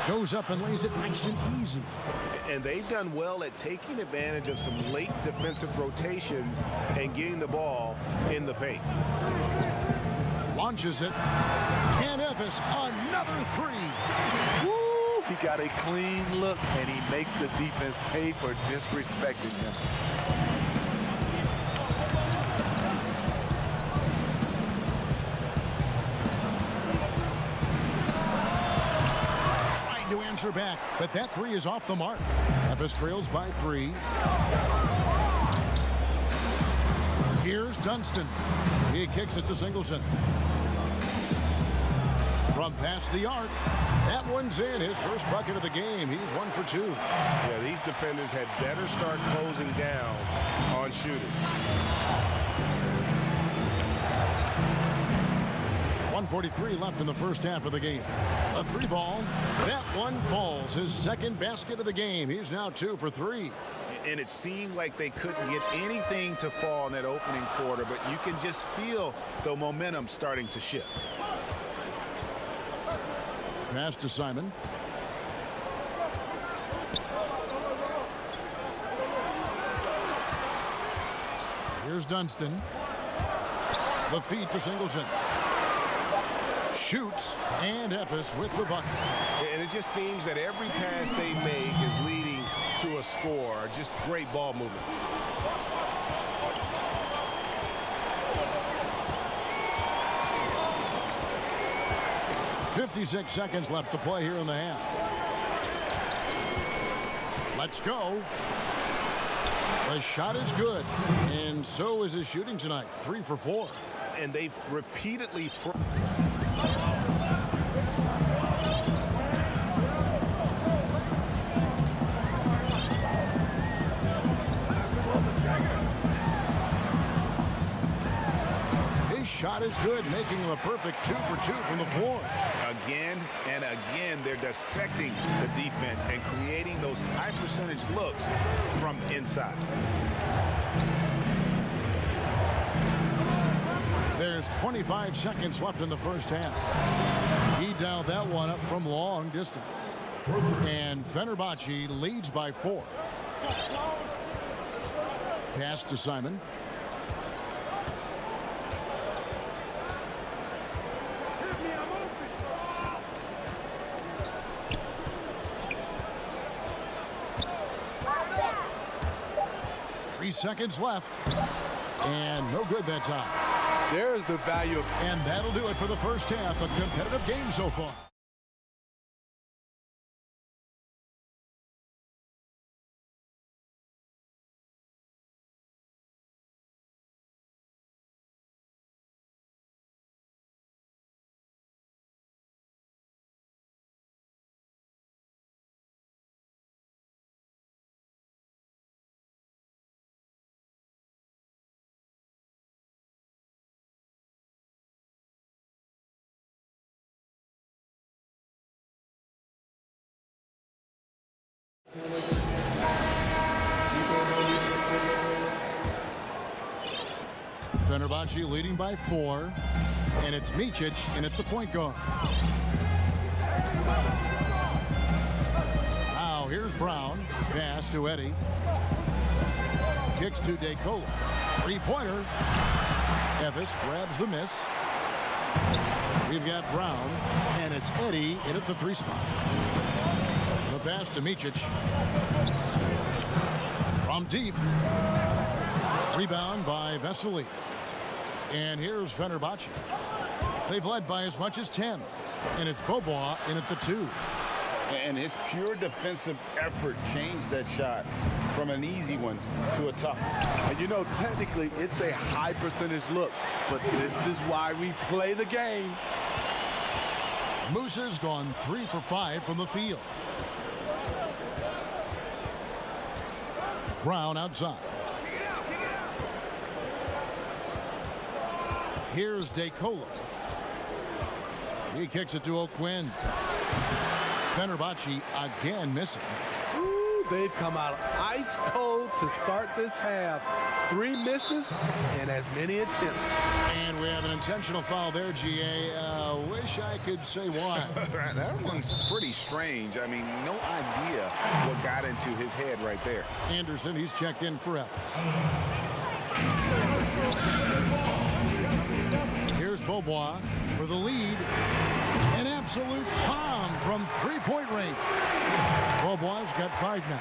Goes up and lays it nice and easy. And they've done well at taking advantage of some late defensive rotations and getting the ball in the paint. Launches it. And Efes, another three. Woo! He got a clean look, and he makes the defense pay for disrespecting him. To answer back, but that three is off the mark. Efes trails by 3. Here's Dunston. He kicks it to Singleton. From past the arc, that one's in. His first bucket of the game. He's 1 for 2. Yeah, these defenders had better start closing down on shooting. 1:43 left in the first half of the game. A 3 ball. That one falls. His second basket of the game. He's now 2 for 3. And it seemed like they couldn't get anything to fall in that opening quarter, but you can just feel the momentum starting to shift. Pass to Simon. Here's Dunston. The feed to Singleton. Shoots, and Efes with the bucket. And it just seems that every pass they make is leading to a score. Just great ball movement. .56 seconds left to play here in the half. Let's go. The shot is good, and so is his shooting tonight. 3 for 4. And they've repeatedly... Shot is good, making him a perfect 2 for 2 from the floor. Again and again, they're dissecting the defense and creating those high percentage looks from inside. There's 25 seconds left in the first half. He dialed that one up from long distance. And Fenerbahce leads by 4. Pass to Simon. Seconds left, and no good that time. There's the value of... And that'll do it for the first half. A competitive game so far. Fenerbahce leading by 4, and it's Micic in at the point guard. Now here's Brown. Pass to Eddie. Kicks to DeCola. 3-pointer. Efes grabs the miss. We've got Brown, and it's Eddie in at the 3 spot. The pass to Micic. From deep. Rebound by Vesely. And here's Fenerbahce. They've led by as much as 10. And it's Bobois in at the 2. And his pure defensive effort changed that shot from an easy one to a tough one. And you know, technically, it's a high percentage look, but this is why we play the game. Musa's gone 3 for 5 from the field. Brown outside. Here's DeColo. He kicks it to O'Quinn. Fenerbahce again missing. Ooh, they've come out ice cold to start this half. 3 misses and as many attempts. And we have an intentional foul there, GA. Wish I could say why. That one's pretty strange. I mean, no idea what got into his head right there. Anderson, he's checked in for Evans. Here's Bobois for the lead. An absolute bomb from 3-point range. Bobois got 5 now.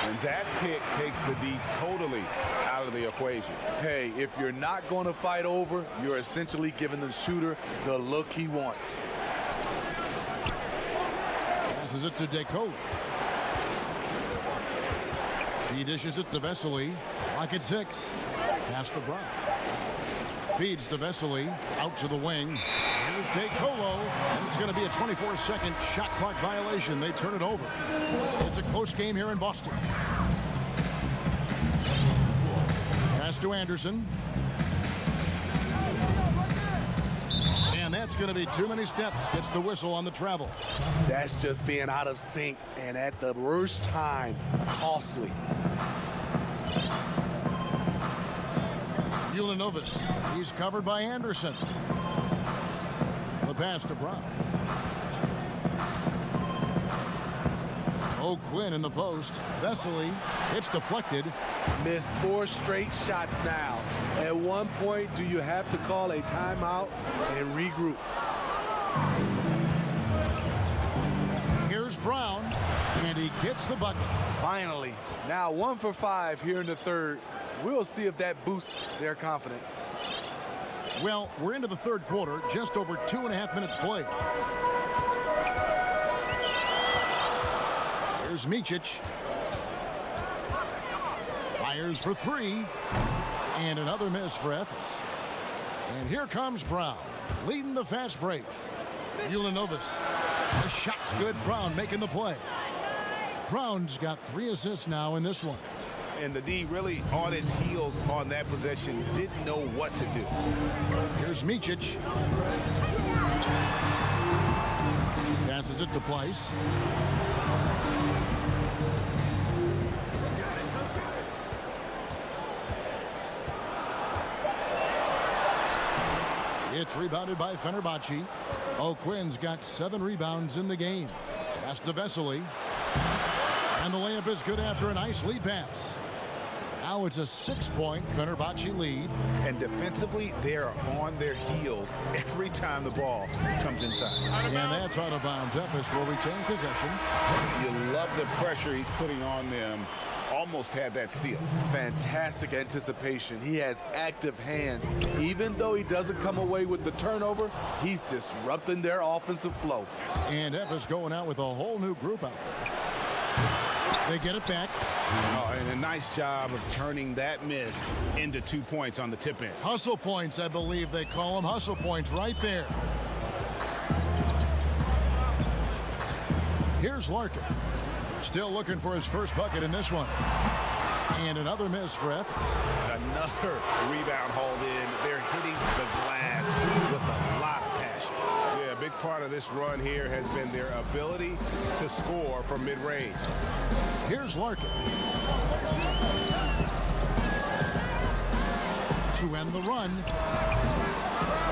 And that pick takes the D totally out of the equation. Hey, if you're not going to fight over, you're essentially giving the shooter the look he wants. Passes it to DeColo. He dishes it to Vesely. Lock at 6. Pass to Brown. Feeds to Vesely. Out to the wing. Here's DeColo. And it's going to be a 24-second shot clock violation. They turn it over. It's a close game here in Boston. Pass to Anderson. And that's going to be too many steps. Gets the whistle on the travel. That's just being out of sync and at the worst time, costly. Ulanovas. He's covered by Anderson. The pass to Brown. O'Quinn in the post. Vesely. It's deflected. Missed 4 straight shots now. At one point, do you have to call a timeout and regroup? Here's Brown, and he gets the bucket. Finally. Now 1 for 5 here in the third. We'll see if that boosts their confidence. Well, we're into the third quarter, just over 2.5 minutes played. Here's Micic. Fires for 3. And another miss for Efes. And here comes Brown, leading the fast break. Ulanovas. The shot's good. Brown making the play. Brown's got 3 assists now in this one. And the D really on its heels on that possession, didn't know what to do. Here's Micic. Passes it to Pleiss. It's rebounded by Fenerbahce. O'Quinn's got 7 rebounds in the game. Pass to Vesely. And the layup is good after a nice lead pass. Now it's a 6-point Fenerbahce lead. And defensively, they are on their heels every time the ball comes inside. And that's out of bounds. Efes will retain possession. You love the pressure he's putting on them. Almost had that steal. Fantastic anticipation. He has active hands. Even though he doesn't come away with the turnover, he's disrupting their offensive flow. And Efes going out with a whole new group out there. They get it back. Oh, and a nice job of turning that miss into 2 points on the tip in. Hustle points, I believe they call them. Hustle points right there. Here's Larkin. Still looking for his first bucket in this one. And another miss for Efes. Another rebound hauled in. They're hitting the glass with a lot of passion. Yeah, a big part of this run here has been their ability to score from mid-range. Here's Larkin. To end the run.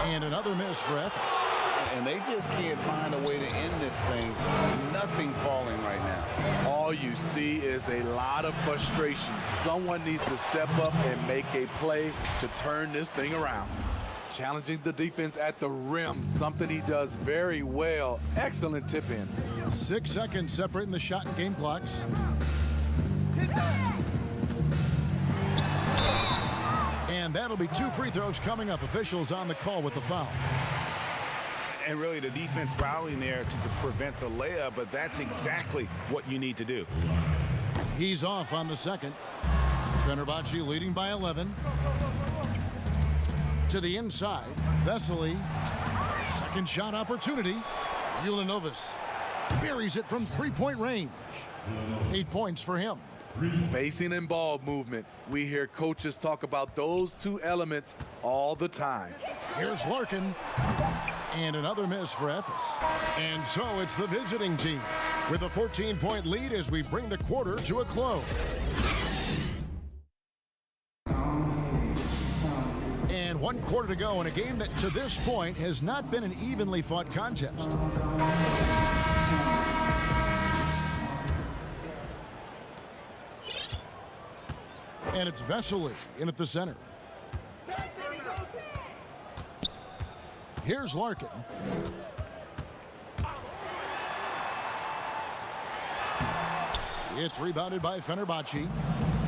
And another miss for Efes. And they just can't find a way to end this thing. Nothing falling right now. All you see is a lot of frustration. Someone needs to step up and make a play to turn this thing around. challenging the defense at the rim, something he does very well. Excellent tip in. 6 seconds separating the shot and game clocks. And that'll be 2 free throws coming up. Officials on the call with the foul. And really the defense fouling there to prevent the layup, but that's exactly what you need to do. He's off on the second. Fenerbahce leading by 11. To the inside, Vesely. Second shot opportunity. Ulanovas buries it from 3-point range. 8 points for him. Spacing and ball movement. We hear coaches talk about those 2 elements all the time. Here's Larkin. And another miss for Ephes. And so it's the visiting team with a 14-point lead as we bring the quarter to a close. And 1 quarter to go in a game that to this point has not been an evenly fought contest. And it's Vesely in at the center. Here's Larkin. It's rebounded by Fenerbahce.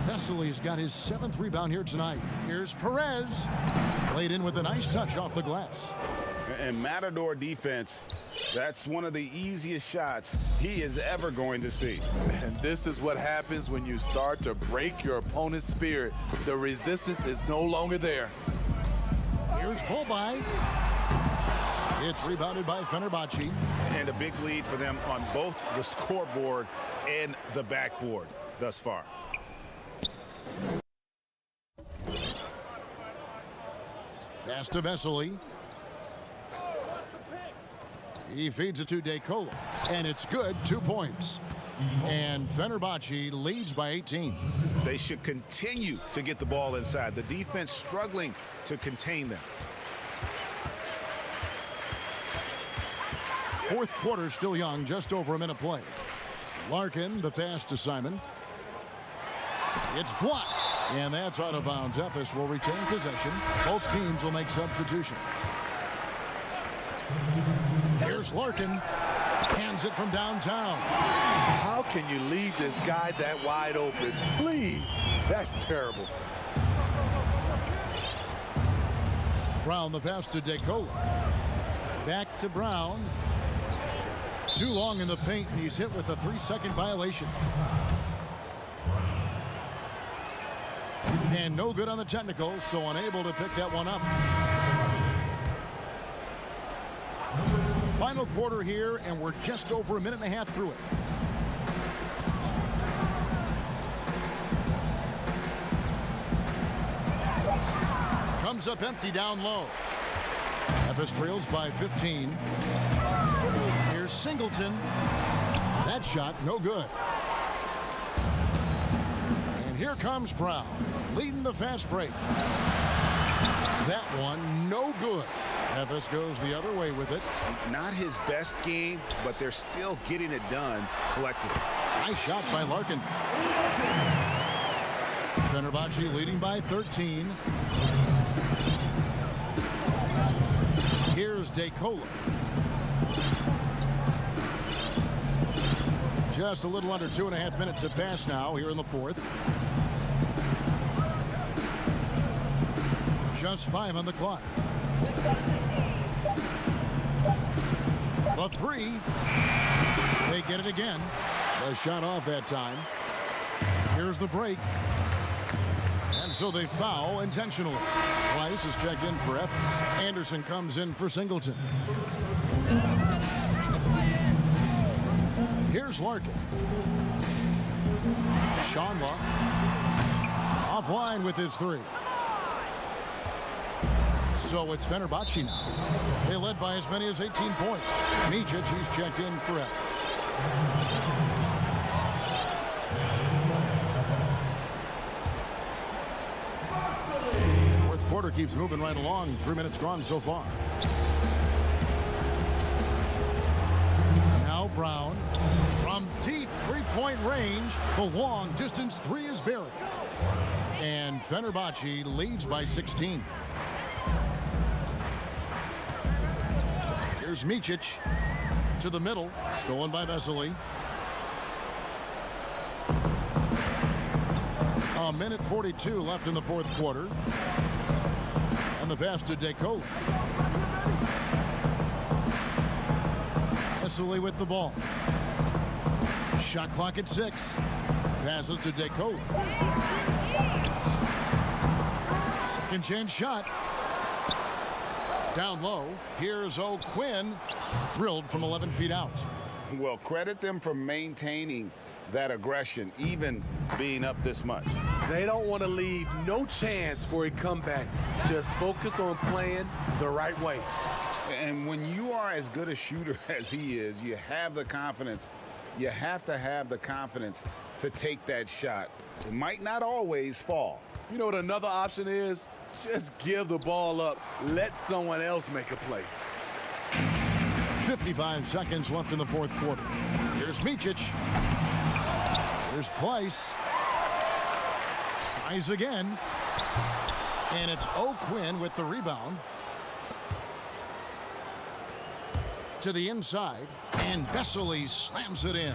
Vesely's got his 7th rebound here tonight. Here's Perez. Played in with a nice touch off the glass. And Matador defense, that's one of the easiest shots he is ever going to see. And this is what happens when you start to break your opponent's spirit. The resistance is no longer there. Here's Bolby. It's rebounded by Fenerbahce. And a big lead for them on both the scoreboard and the backboard thus far. Pass to Vesely. He feeds it to DeColo. And it's good, 2 points. And Fenerbahce leads by 18. They should continue to get the ball inside. The defense struggling to contain them. 4th quarter still young, just over a minute play. Larkin, the pass to Simon. It's blocked. And that's out of bounds. Ephes will retain possession. Both teams will make substitutions. Here's Larkin. Hands it from downtown. How can you leave this guy that wide open? Please. That's terrible. Brown, the pass to DeColo. Back to Brown. Too long in the paint, and he's hit with a 3-second violation. And no good on the technicals, so unable to pick that one up. Final quarter here, and we're just over a minute and a half through it. Comes up empty down low. Ephes trails by 15. Here's Singleton. That shot, no good. And here comes Brown, leading the fast break. That one, no good. Ephes goes the other way with it. Not his best game, but they're still getting it done collectively. Nice shot by Larkin. Fenerbahce leading by 13. Here's DeColo. Just a little under 2.5 minutes have passed now here in the 4th. Just 5 on the clock. The 3. They get it again. The shot off that time. Here's the break. And so they foul intentionally. Weiss is checked in for Ephes. Anderson comes in for Singleton. Here's Larkin. Schonla offline with his 3. So it's Fenerbahce now. They led by as many as 18 points. Micic, he's checked in for Ephes. Fourth quarter keeps moving right along. 3 minutes gone so far. Now Brown from deep 3-point range. The long distance 3 is buried. And Fenerbahce leads by 16. Here's Micic to the middle. Stolen by Vesely. A minute 42 left in the fourth quarter. And the pass to DeCola. Vesely with the ball. Shot clock at 6. Passes to DeCola. Second chance shot. Down low. Here's O'Quinn. Drilled from 11 feet out. Well, credit them for maintaining that aggression, even being up this much. They don't want to leave no chance for a comeback. Just focus on playing the right way. And when you are as good a shooter as he is, you have the confidence. You have to have the confidence to take that shot. It might not always fall. You know what another option is? Just give the ball up. Let someone else make a play. 55 seconds left in the fourth quarter. Here's Micic. Here's Place. Tries again. And it's O'Quinn with the rebound. To the inside. And Vesely slams it in.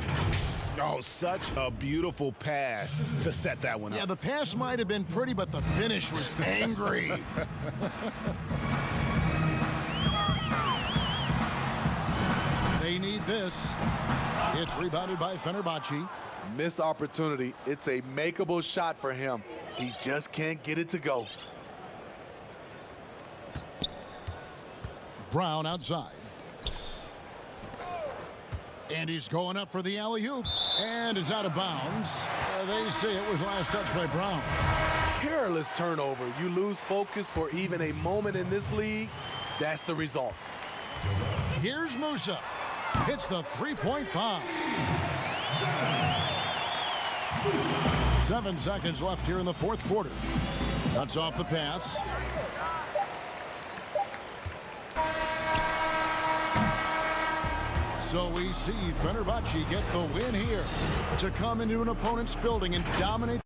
Oh, such a beautiful pass to set that one up. Yeah, the pass might have been pretty, but the finish was angry. They need this. It's rebounded by Fenerbahce. Missed opportunity. It's a makeable shot for him. He just can't get it to go. Brown outside. And he's going up for the alley-oop. And it's out of bounds. They say it was last touched by Brown. Careless turnover. You lose focus for even a moment in this league. That's the result. Here's Musa. Hits the three-point bomb. 7 seconds left here in the fourth quarter. Cuts off the pass. So we see Fenerbahce get the win here to come into an opponent's building and dominate.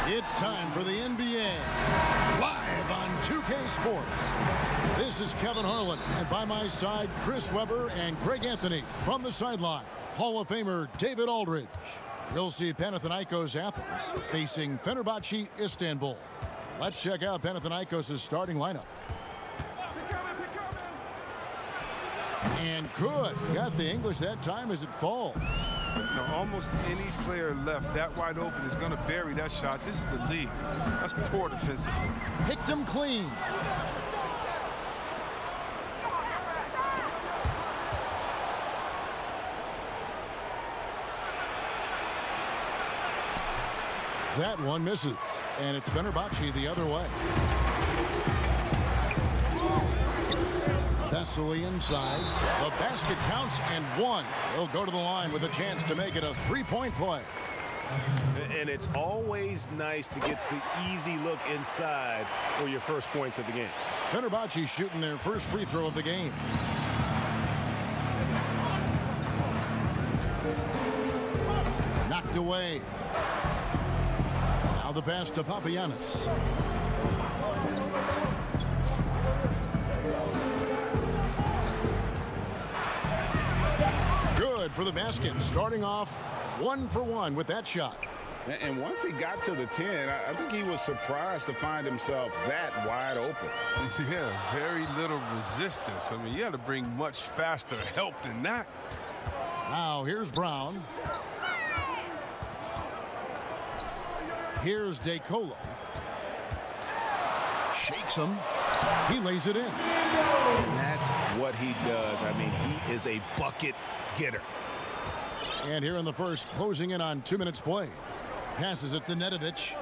It's time for the NBA, live on 2K Sports. This is Kevin Harlan, and by my side, Chris Webber and Greg Anthony. From the sideline, Hall of Famer David Aldridge. We'll see Panathinaikos Athens facing Fenerbahce Istanbul. Let's check out Panathinaikos' starting lineup. And good. Got the English that time as it falls. Now, almost any player left that wide open is going to bury that shot. This is the league. That's poor defensively. Picked him clean. That one misses, and it's Fenerbahce the other way. Thessaly inside. The basket counts and one. They'll go to the line with a chance to make it a three-point play. And it's always nice to get the easy look inside for your first points of the game. Fenerbahce shooting their first free throw of the game. Knocked away. Now the pass to Papagiannis. Good for the basket. Starting off 1 for 1 with that shot. And once he got to the 10, I think he was surprised to find himself that wide open. Yeah, very little resistance. I mean, you got to bring much faster help than that. Now here's Brown. Here's DeColo. Shakes him. He lays it in. And that's what he does. I mean, he is a bucket getter. And here in the first, closing in on 2 minutes play. Passes it to Nedovic.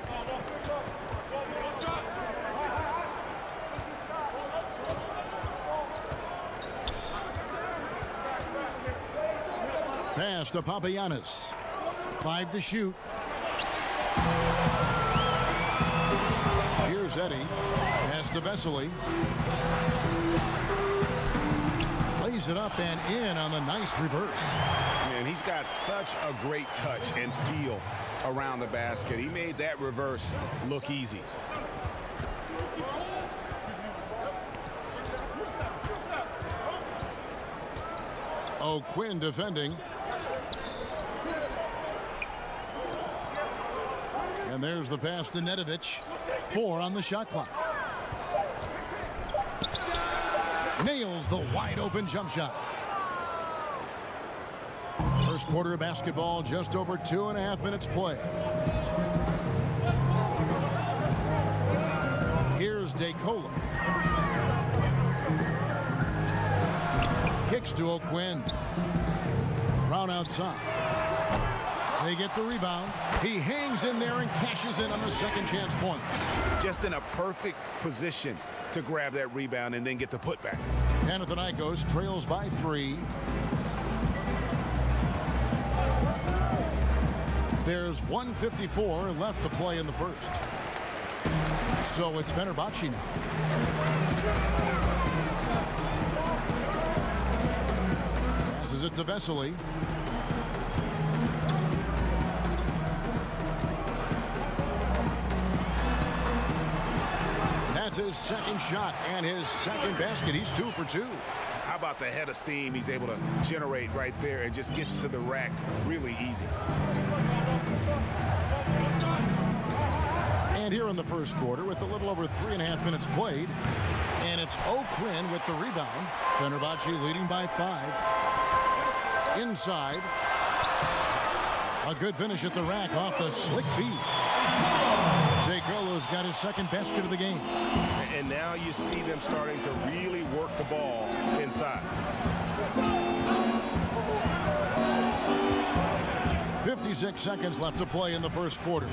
Pass to Papagiannis. 5 to shoot. Here's Eddie. Pass to Vesely. Lays it up and in on the nice reverse. And he's got such a great touch and feel around the basket. He made that reverse look easy. O'Quinn defending. And there's the pass to Nedovic. 4 on the shot clock. Nails the wide open jump shot. First quarter of basketball, just over 2.5 minutes play. Here's DeColo. Kicks to O'Quinn. Brown outside. They get the rebound. He hangs in there and cashes in on the second chance points. Just in a perfect position to grab that rebound and then get the putback. Panathinaikos trails by 3. There's 1:54 left to play in the first. So it's Fenerbahce now. Passes it to Vesely. That's his second shot and his second basket. He's 2 for 2. How about the head of steam he's able to generate right there and just gets to the rack really easy. And here in the first quarter with a little over 3.5 minutes played. And it's O'Quinn with the rebound. Fenerbahce leading by 5. Inside. A good finish at the rack off the slick feed. DeColo's got his second basket of the game. And now you see them starting to really work the ball inside. 56 seconds left to play in the first quarter.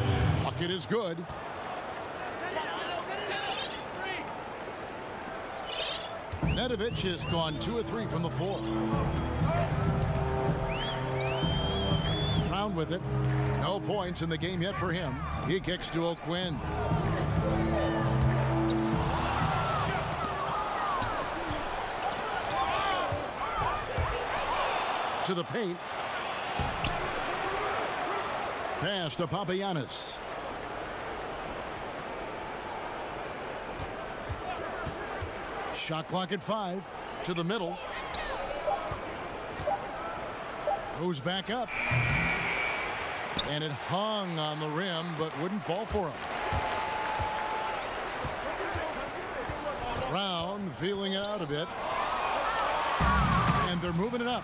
Bucket is good. Nedovic has gone 2 of 3 from the floor. Brown with it. No points in the game yet for him. He kicks to O'Quinn. To the paint. Pass to Papagiannis. Shot clock at 5. To the middle. Goes back up. And it hung on the rim, but wouldn't fall for him. Brown feeling it out a bit. And they're moving it up.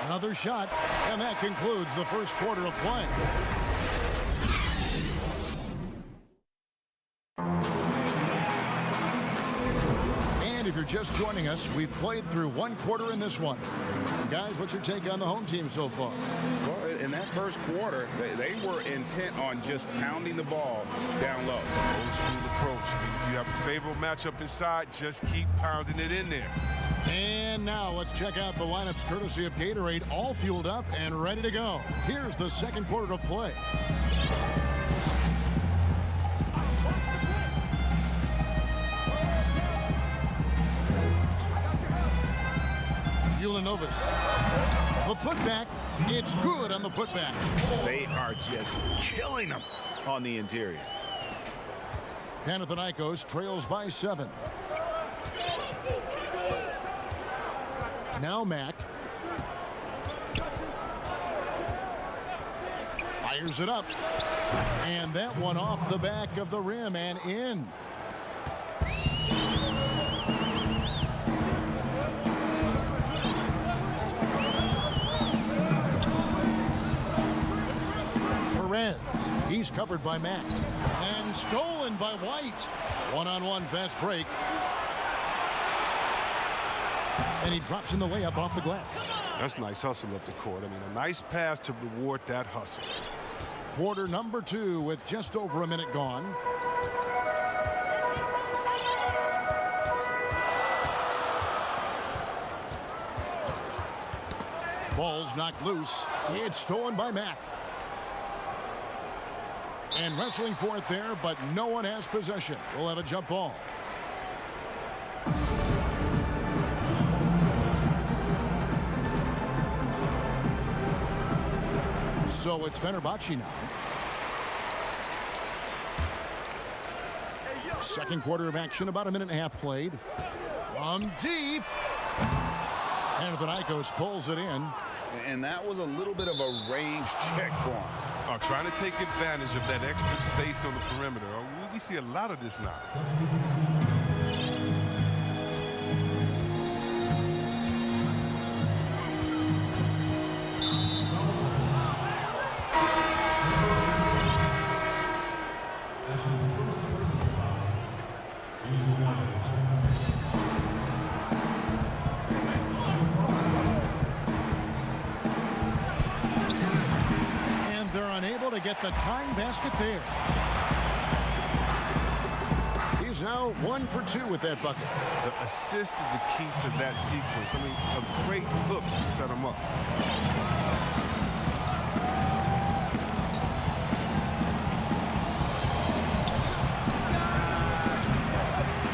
Another shot, and that concludes the first quarter of play. And if you're just joining us, we've played through 1 quarter in this one. Guys, what's your take on the home team so far? Well, in that first quarter, they were intent on just pounding the ball down low. Old school approach. If you have a favorable matchup inside, just keep pounding it in there. And now let's check out the lineups courtesy of Gatorade, all fueled up and ready to go. Here's the second quarter of play. Ulanovas. The putback, it's good on the putback. They are just killing them on the interior. Panathinaikos trails by 7. Now Mack. Fires it up. And that one off the back of the rim and in. covered by Mack. And stolen by White. One-on-one fast break. And he drops in the layup off the glass. That's nice hustle up the court. I mean, a nice pass to reward that hustle. Quarter number 2 with just over a minute gone. Ball's knocked loose. It's stolen by Mack. And wrestling for it there, but no one has possession. We'll have a jump ball. So it's Fenerbahce now. Second quarter of action, about a minute and a half played. From deep. Panathinaikos pulls it in. And that was a little bit of a range check for him. Trying to take advantage of that extra space on the perimeter. We see a lot of this now. To get the tying basket there. He's now 1 for 2 with that bucket. The assist is the key to that sequence. I mean, a great look to set him up.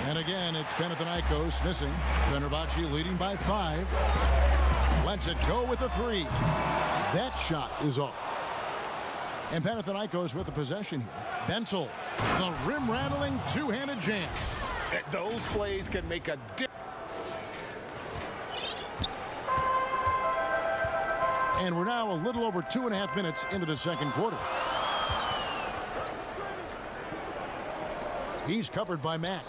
And again, it's Panathinaikos missing. Fenerbahce leading by 5. Lets it go with a 3. That shot is off. And Panathinaikos with the possession here. Bentel, the rim-rattling two-handed jam. Those plays can make a difference. And we're now a little over 2.5 minutes into the second quarter. He's covered by Mack.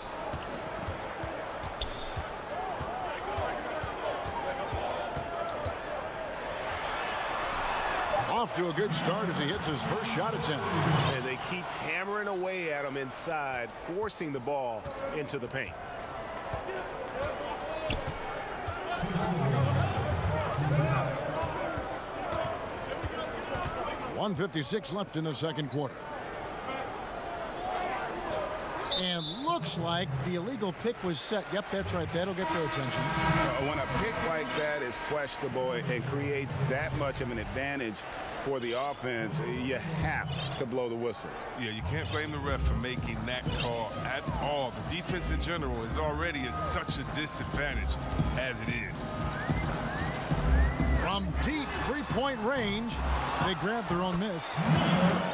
Off to a good start as he hits his first shot attempt. And they keep hammering away at him inside, forcing the ball into the paint. .156 left in the second quarter. And looks like the illegal pick was set. Yep, that's right. That'll get their attention. When a pick like that is questionable and creates that much of an advantage for the offense, you have to blow the whistle. Yeah, you can't blame the ref for making that call at all. The defense in general is already at such a disadvantage as it is. From deep three-point range, they grab their own miss.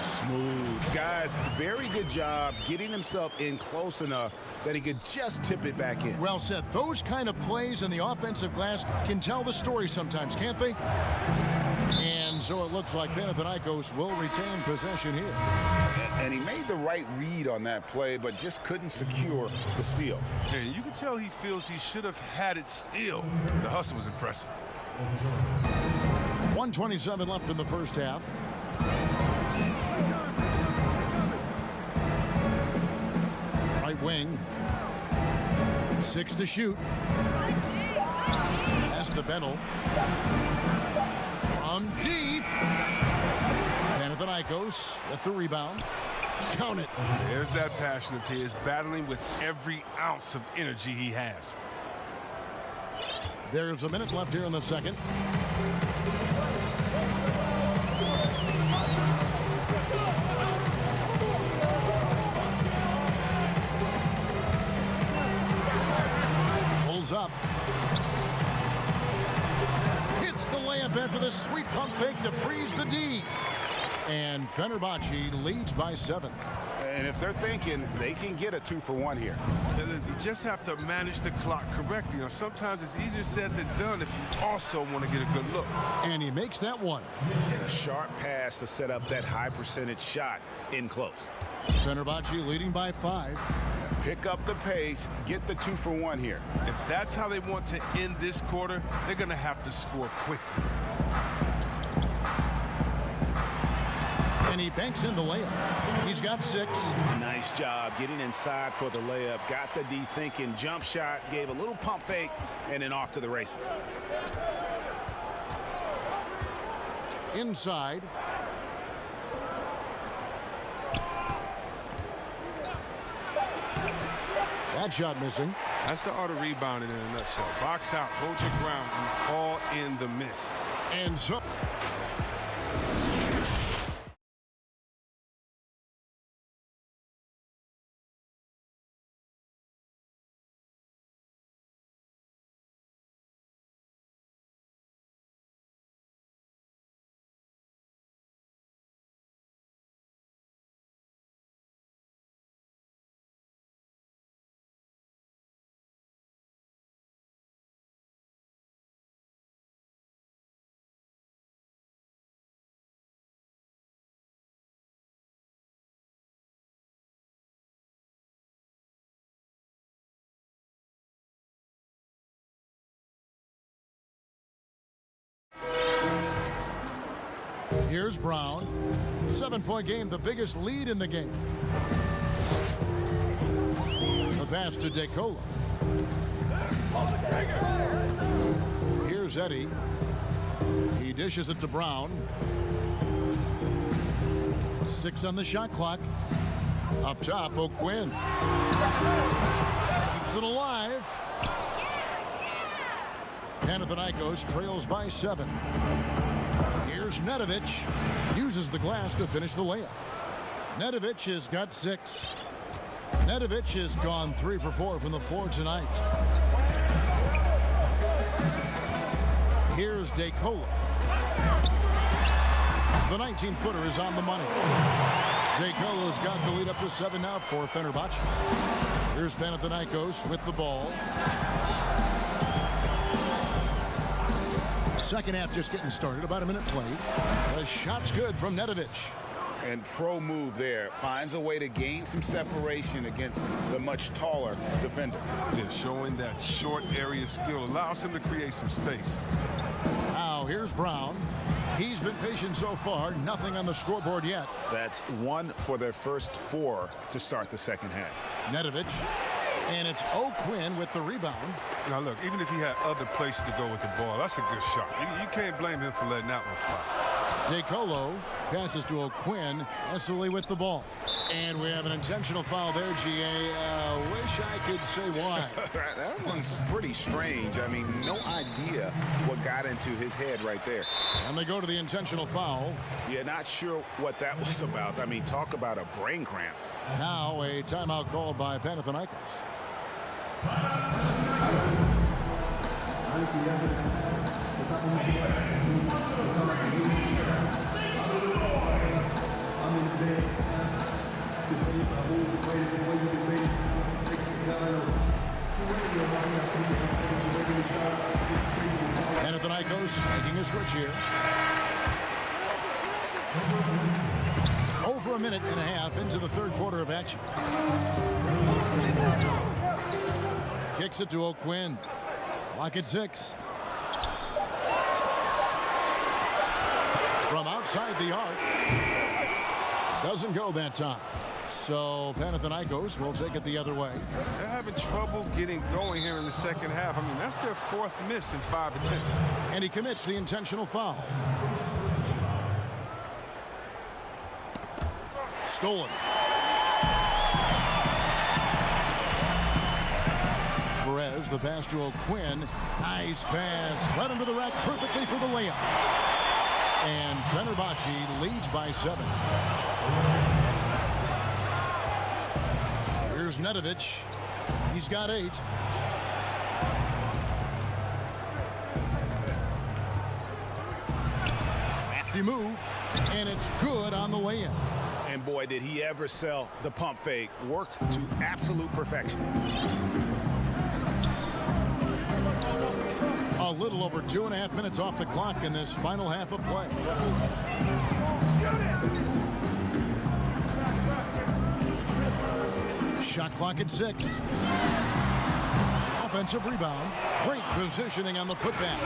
Smooth. Guys, very good job getting himself in close enough that he could just tip it back in. Well said. Those kind of plays in the offensive glass can tell the story sometimes, can't they? And so it looks like Panathinaikos will retain possession here. And he made the right read on that play, but just couldn't secure the steal. And you can tell he feels he should have had it still. The hustle was impressive. 1:27 left in the first half. Right wing. 6 to shoot. Pass to Bentel. From deep. Panathinaikos with the rebound. Count it. There's that passion of his, battling with every ounce of energy he has. There's a minute left here in the second. Pulls up. Hits the layup after the sweet pump fake to freeze the D. And Fenerbahce leads by 7. And if they're thinking they can get a 2-for-1 here. You just have to manage the clock correctly. You know, sometimes it's easier said than done if you also want to get a good look. And he makes that one. And a sharp pass to set up that high percentage shot in close. Fenerbahce leading by 5. Pick up the pace, get the 2-for-1 here. If that's how they want to end this quarter, they're going to have to score quickly. And he banks in the layup. He's got 6. Nice job getting inside for the layup. Got the D thinking. Jump shot. Gave a little pump fake. And then off to the races. Inside. That shot missing. That's the art of rebounding in a nutshell. Box out, hold your ground, and haul in the miss. And so... Here's Brown. 7-point game, the biggest lead in the game. The pass to DeColo. Here's Eddie. He dishes it to Brown. 6 on the shot clock. Up top, O'Quinn. Keeps it alive. Panathinaikos trails by 7. Here's Nedovic. Uses the glass to finish the layup. Nedovic has got 6. Nedovic has gone 3 for 4 from the floor tonight. Here's DeColo. The 19-footer is on the money. DeColo's got the lead up to 7 now for Fenerbahce. Here's Panathinaikos with the ball. Second half just getting started. About a minute played. The shot's good from Nedovic. And pro move there. Finds a way to gain some separation against the much taller defender. Yeah, showing that short area skill allows him to create some space. Now here's Brown. He's been patient so far. Nothing on the scoreboard yet. That's 1 for their first 4 to start the second half. Nedovic. And it's O'Quinn with the rebound. Now, look, even if he had other places to go with the ball, that's a good shot. You can't blame him for letting that one fly. DeColo passes to O'Quinn. Esseley with the ball. And we have an intentional foul there, GA. Wish I could say why. That one's pretty strange. I mean, no idea what got into his head right there. And they go to the intentional foul. Yeah, not sure what that was about. I mean, talk about a brain cramp. Now a timeout called by Panathinaikos. Panathinaikos making a switch here. Over a minute and a half into the third quarter of action. Kicks it to O'Quinn. Clock at 6. From outside the arc. Doesn't go that time. So Panathinaikos will take it the other way. They're having trouble getting going here in the second half. I mean, that's their 4th miss in 5 attempts. And he commits the intentional foul. Stolen. Perez, the pass to O'Quinn. Nice pass. Led him to the rack perfectly for the layup. And Fenerbahce leads by 7. Here's Nedovic. He's got 8. Crafty move. And it's good on the way in. And boy, did he ever sell the pump fake. Worked to absolute perfection. A little over 2.5 minutes off the clock in this final half of play. Shot clock at 6. Offensive rebound. Great positioning on the putback.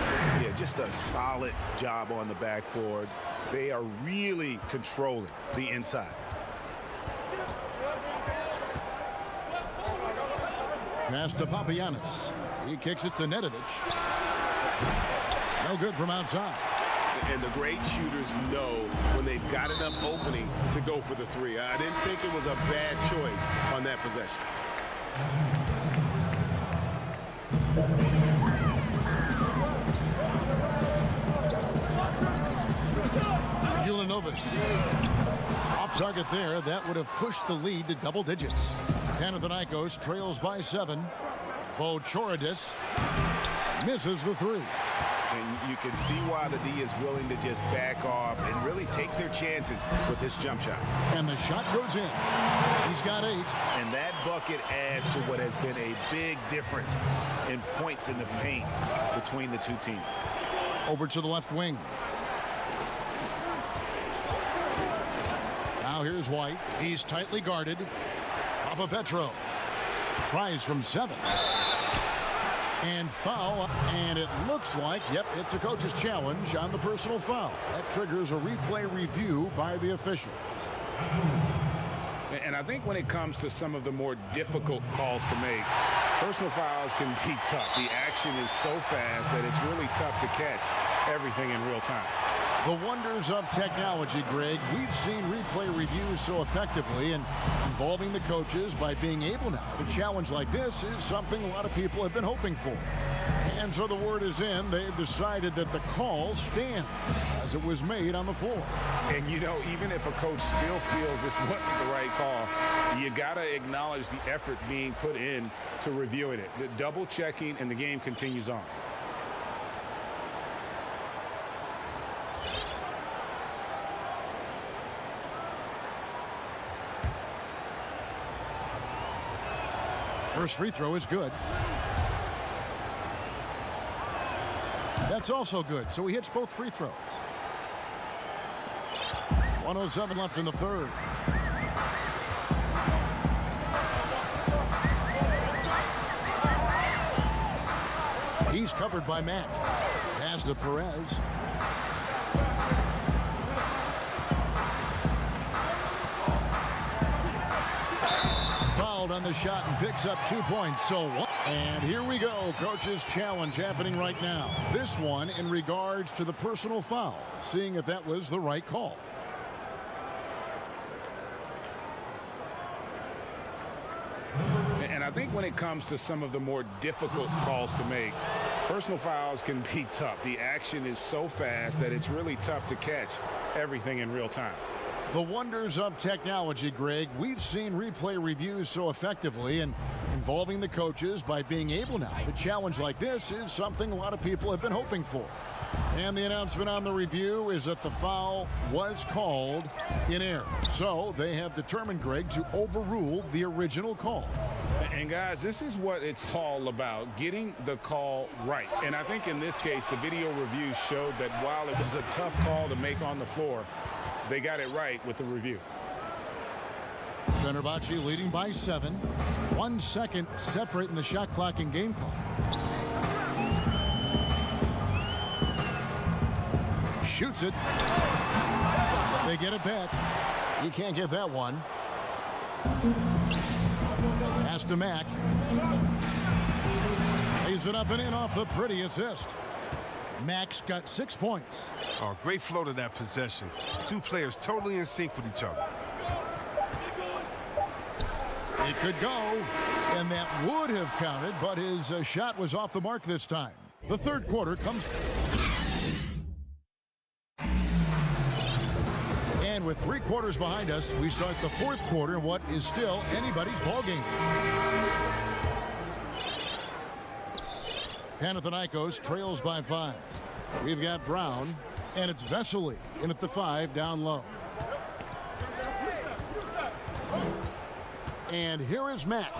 Yeah, just a solid job on the backboard. They are really controlling the inside. Pass to Papagiannis. He kicks it to Nedovic. No good from outside. And the great shooters know when they've got enough opening to go for the three. I didn't think it was a bad choice on that possession. Off target there. That would have pushed the lead to double digits. Panathinaikos trails by 7. Bochoridis misses the three. And you can see why the D is willing to just back off and really take their chances with this jump shot. And the shot goes in. He's got 8. And that bucket adds to what has been a big difference in points in the paint between the two teams. Over to the left wing. Now here's White. He's tightly guarded. Papapetro tries from 7. And foul, and it looks like, yep, it's a coach's challenge on the personal foul. That triggers a replay review by the officials. And I think when it comes to some of the more difficult calls to make, personal fouls can be tough. The action is so fast that it's really tough to catch everything in real time. The wonders of technology, Greg. We've seen replay reviews so effectively, and involving the coaches by being able now to challenge like this is something a lot of people have been hoping for. And so the word is in. They've decided that the call stands as it was made on the floor. And, you know, even if a coach still feels this wasn't the right call, you got to acknowledge the effort being put in to reviewing it. The double checking, and the game continues on. First free throw is good. That's also good, so he hits both free throws. 1:07 left in the third. He's covered by Mack. Pass to Perez. Fouled on the shot and picks up 2 points. So what? And here we go. Coach's challenge happening right now. This one in regards to the personal foul, seeing if that was the right call. And I think when it comes to some of the more difficult calls to make, personal fouls can be tough. The action is so fast that it's really tough to catch everything in real time. The wonders of technology, Greg. We've seen replay reviews so effectively, and involving the coaches by being able now to challenge like this is something a lot of people have been hoping for. And the announcement on the review is that the foul was called in error. So they have determined, Greg, to overrule the original call. And guys, this is what it's all about, getting the call right. And I think in this case, the video review showed that while it was a tough call to make on the floor, they got it right with the review. Fenerbahce leading by 7. 1 second separating the shot clock and game clock. Shoots it. They get it back. He can't get that one. Pass to Mack. Lays it up and in off the pretty assist. Mack's got 6 points. Oh, great flow to that possession. Two players totally in sync with each other. It could go, and that would have counted, but his shot was off the mark this time. The third quarter comes. And with 3 quarters behind us, we start the fourth quarter in what is still anybody's ballgame. Panathinaikos trails by 5. We've got Brown, and it's Vesely in at the 5 down low. And here is Mack.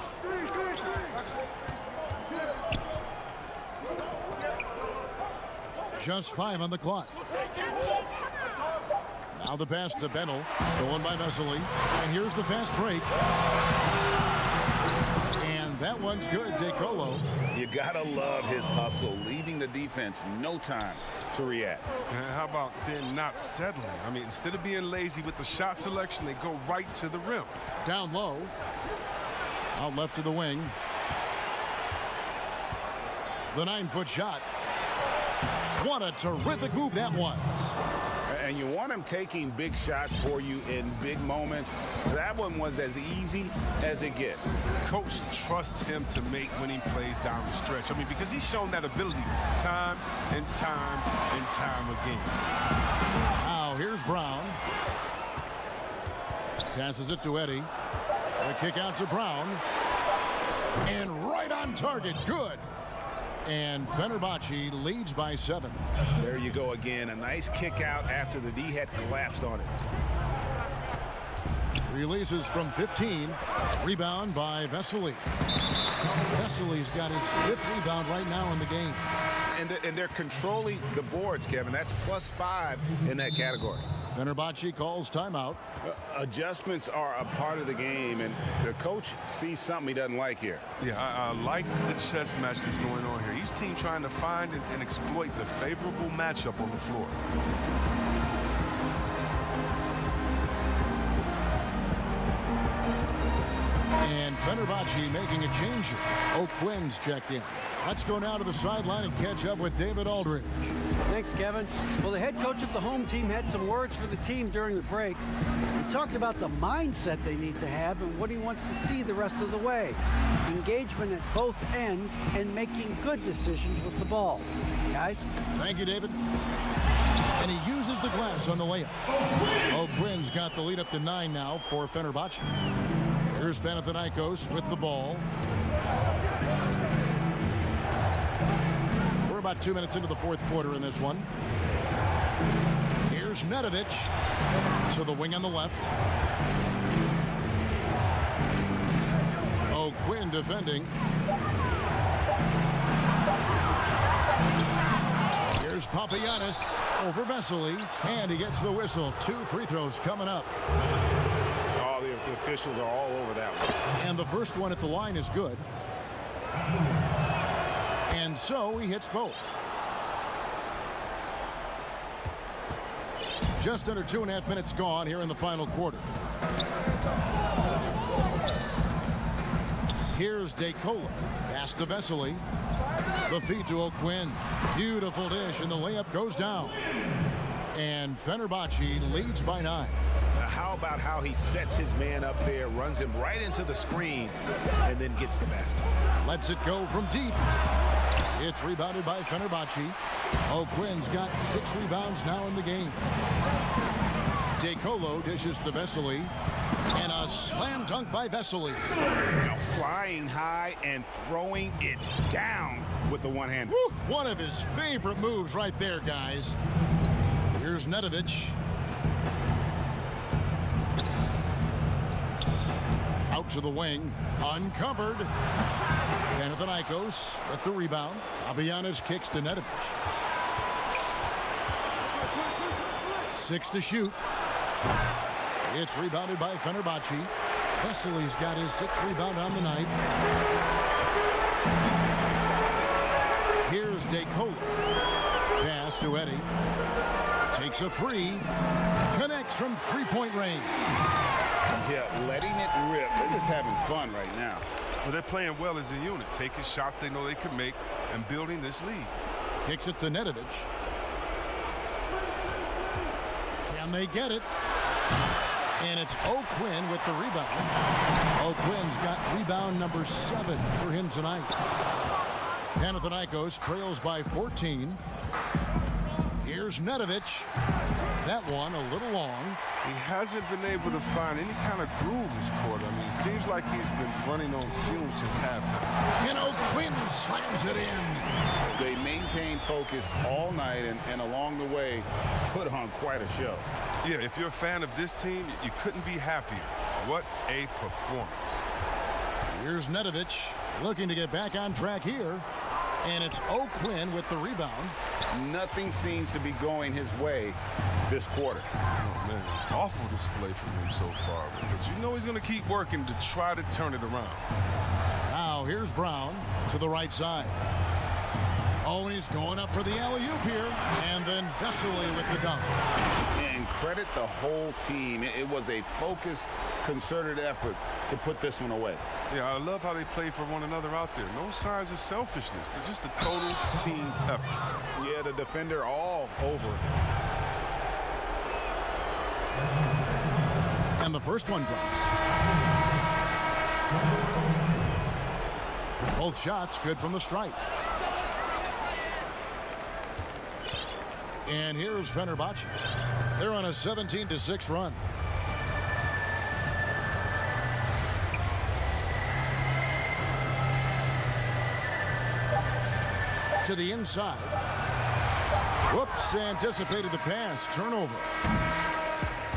Just 5 on the clock. Now the pass to Bennell, stolen by Vesely. And here's the fast break. And that one's good. DeColo. You gotta love his hustle, leaving the defense no time to react. And how about then not settling? I mean, instead of being lazy with the shot selection, they go right to the rim. Down low. Out left to the wing. The 9-foot shot. What a terrific move that was. And you want him taking big shots for you in big moments. That one was as easy as it gets. Coach trusts him to make winning plays down the stretch. I mean, because he's shown that ability time and time and time again. Now here's Brown. Passes it to Eddie. The kick out to Brown. And right on target. Good. And Fenerbahce leads by 7. There you go again. A nice kick out after the D had collapsed on it. Releases from 15. Rebound by Vesely. Vesely's got his 5th rebound right now in the game. And they're controlling the boards, Kevin. That's +5 in that category. Fenerbahce calls timeout. Adjustments are a part of the game, and the coach sees something he doesn't like here. Yeah, I like the chess match that's going on here. Each team trying to find and exploit the favorable matchup on the floor. And Fenerbahce making a change here. O'Quinn's checked in. Let's go now to the sideline and catch up with David Aldridge. Thanks, Kevin. Well, the head coach of the home team had some words for the team during the break. He talked about the mindset they need to have and what he wants to see the rest of the way. Engagement at both ends and making good decisions with the ball. Guys? Thank you, David. And he uses the glass on the layup. O'Quinn's got the lead up to 9 now for Fenerbahce. Here's Panathinaikos with the ball. We're about 2 minutes into the 4th quarter in this one. Here's Nedovic to the wing on the left. O'Quinn defending. Here's Papagiannis over Vesely, and he gets the whistle. 2 free throws coming up. All the officials are all over that one. And the first one at the line is good. And so he hits both. Just under 2.5 minutes gone here in the final quarter. Here's DeColo. Pass to Vesely. The feed to O'Quinn. Beautiful dish, and the layup goes down. And Fenerbahce leads by 9. How about how he sets his man up there, runs him right into the screen, and then gets the basket. Lets it go from deep. It's rebounded by Fenerbahce. O'Quinn's got 6 rebounds now in the game. DeColo dishes to Vesely. And a slam dunk by Vesely. Now flying high and throwing it down with the one-hand. One of his favorite moves right there, guys. Here's Nedovic. Out to the wing. Uncovered. Panathinaikos with the rebound. Papagiannis kicks to Nedovic. 6 to shoot. It's rebounded by Fenerbahce. Vesely's got his 6th rebound on the night. Here's DeColo. Pass to Eddie. Takes a 3. Connects from 3-point range. Yeah, letting it rip. They're just having fun right now. Well, they're playing well as a unit, taking shots they know they can make and building this lead. Kicks it to Nedovic. Can they get it? And it's O'Quinn with the rebound. O'Quinn's got rebound number 7 for him tonight. Panathinaikos trails by 14. Here's Nedovic. That one a little long. He hasn't been able to find any kind of groove this quarter. I mean, it seems like he's been running on fumes since halftime. And O'Quinn slams it in. They maintain focus all night and along the way put on quite a show. Yeah, if you're a fan of this team, you couldn't be happier. What a performance. Here's Nedovic looking to get back on track here. And it's O'Quinn with the rebound. Nothing seems to be going his way this quarter. Oh, man. Awful display from him so far. But you know he's going to keep working to try to turn it around. Now Now here's Brown to the right side. Oh, and he's going up for the alley-oop here. And then Vesely with the dunk. And credit the whole team. It was a focused, concerted effort to put this one away. Yeah, I love how they play for one another out there. No signs of selfishness. They're just a total team effort. Yeah, the defender all over. And the first one drops. Both shots good from the stripe. And here's Fenerbahce. They're on a 17-6 run. To the inside. Whoops, anticipated the pass. Turnover.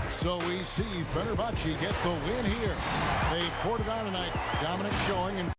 So we see Fenerbahce get the win here. They poured it on tonight. Dominant showing. And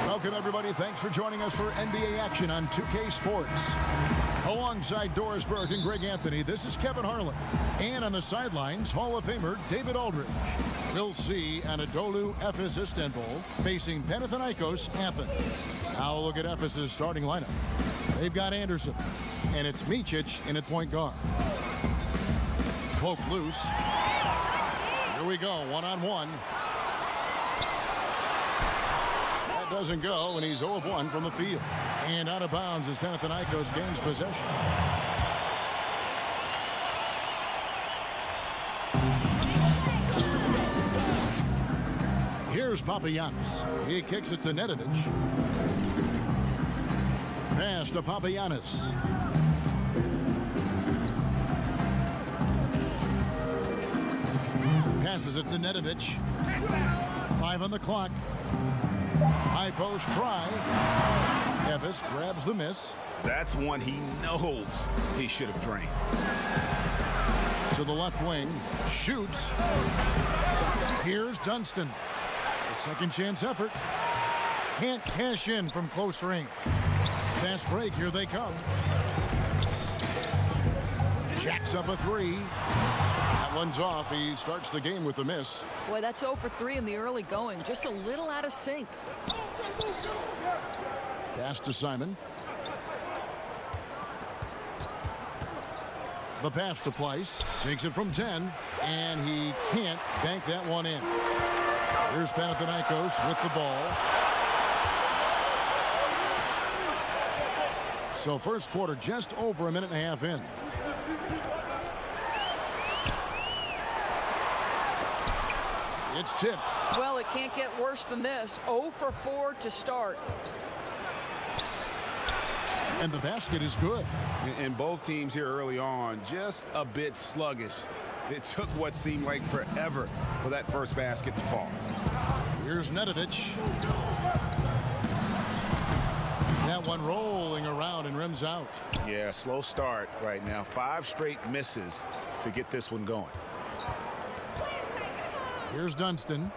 Welcome, everybody. Thanks for joining us for NBA action on 2K Sports. Alongside Doris Burke and Greg Anthony, this is Kevin Harlan. And on the sidelines, Hall of Famer David Aldridge. We'll see Anadolu Efes Istanbul facing Panathinaikos Athens. Now look at Efes' starting lineup. They've got Anderson, and it's Micic in at point guard. Poke loose. Here we go, one-on-one. That doesn't go, and he's 0 of 1 from the field. And out of bounds as Panathinaikos gains possession. Here's Papagiannis. He kicks it to Nedovic. Pass to Papagiannis. Passes it to Nedovic. 5 on the clock. High post try. Efes grabs the miss. That's one he knows he should have drained. To the left wing. Shoots. Here's Dunston. A second chance effort. Can't cash in from close range. Fast break. Here they come. Jacks up a 3. That one's off. He starts the game with a miss. Boy, that's 0 for 3 in the early going. Just a little out of sync. Pass to Simon. The pass to Pleiss. Takes it from 10. And he can't bank that one in. Here's Panathinaikos with the ball. So first quarter just over a minute and a half in. It's tipped. Well, it can't get worse than this. 0 for 4 to start. And the basket is good. And both teams here early on just a bit sluggish. It took what seemed like forever for that first basket to fall. Here's Nedovic. That one rolling around and rims out. Yeah, slow start right now. 5 straight misses to get this one going. Here's Dunston.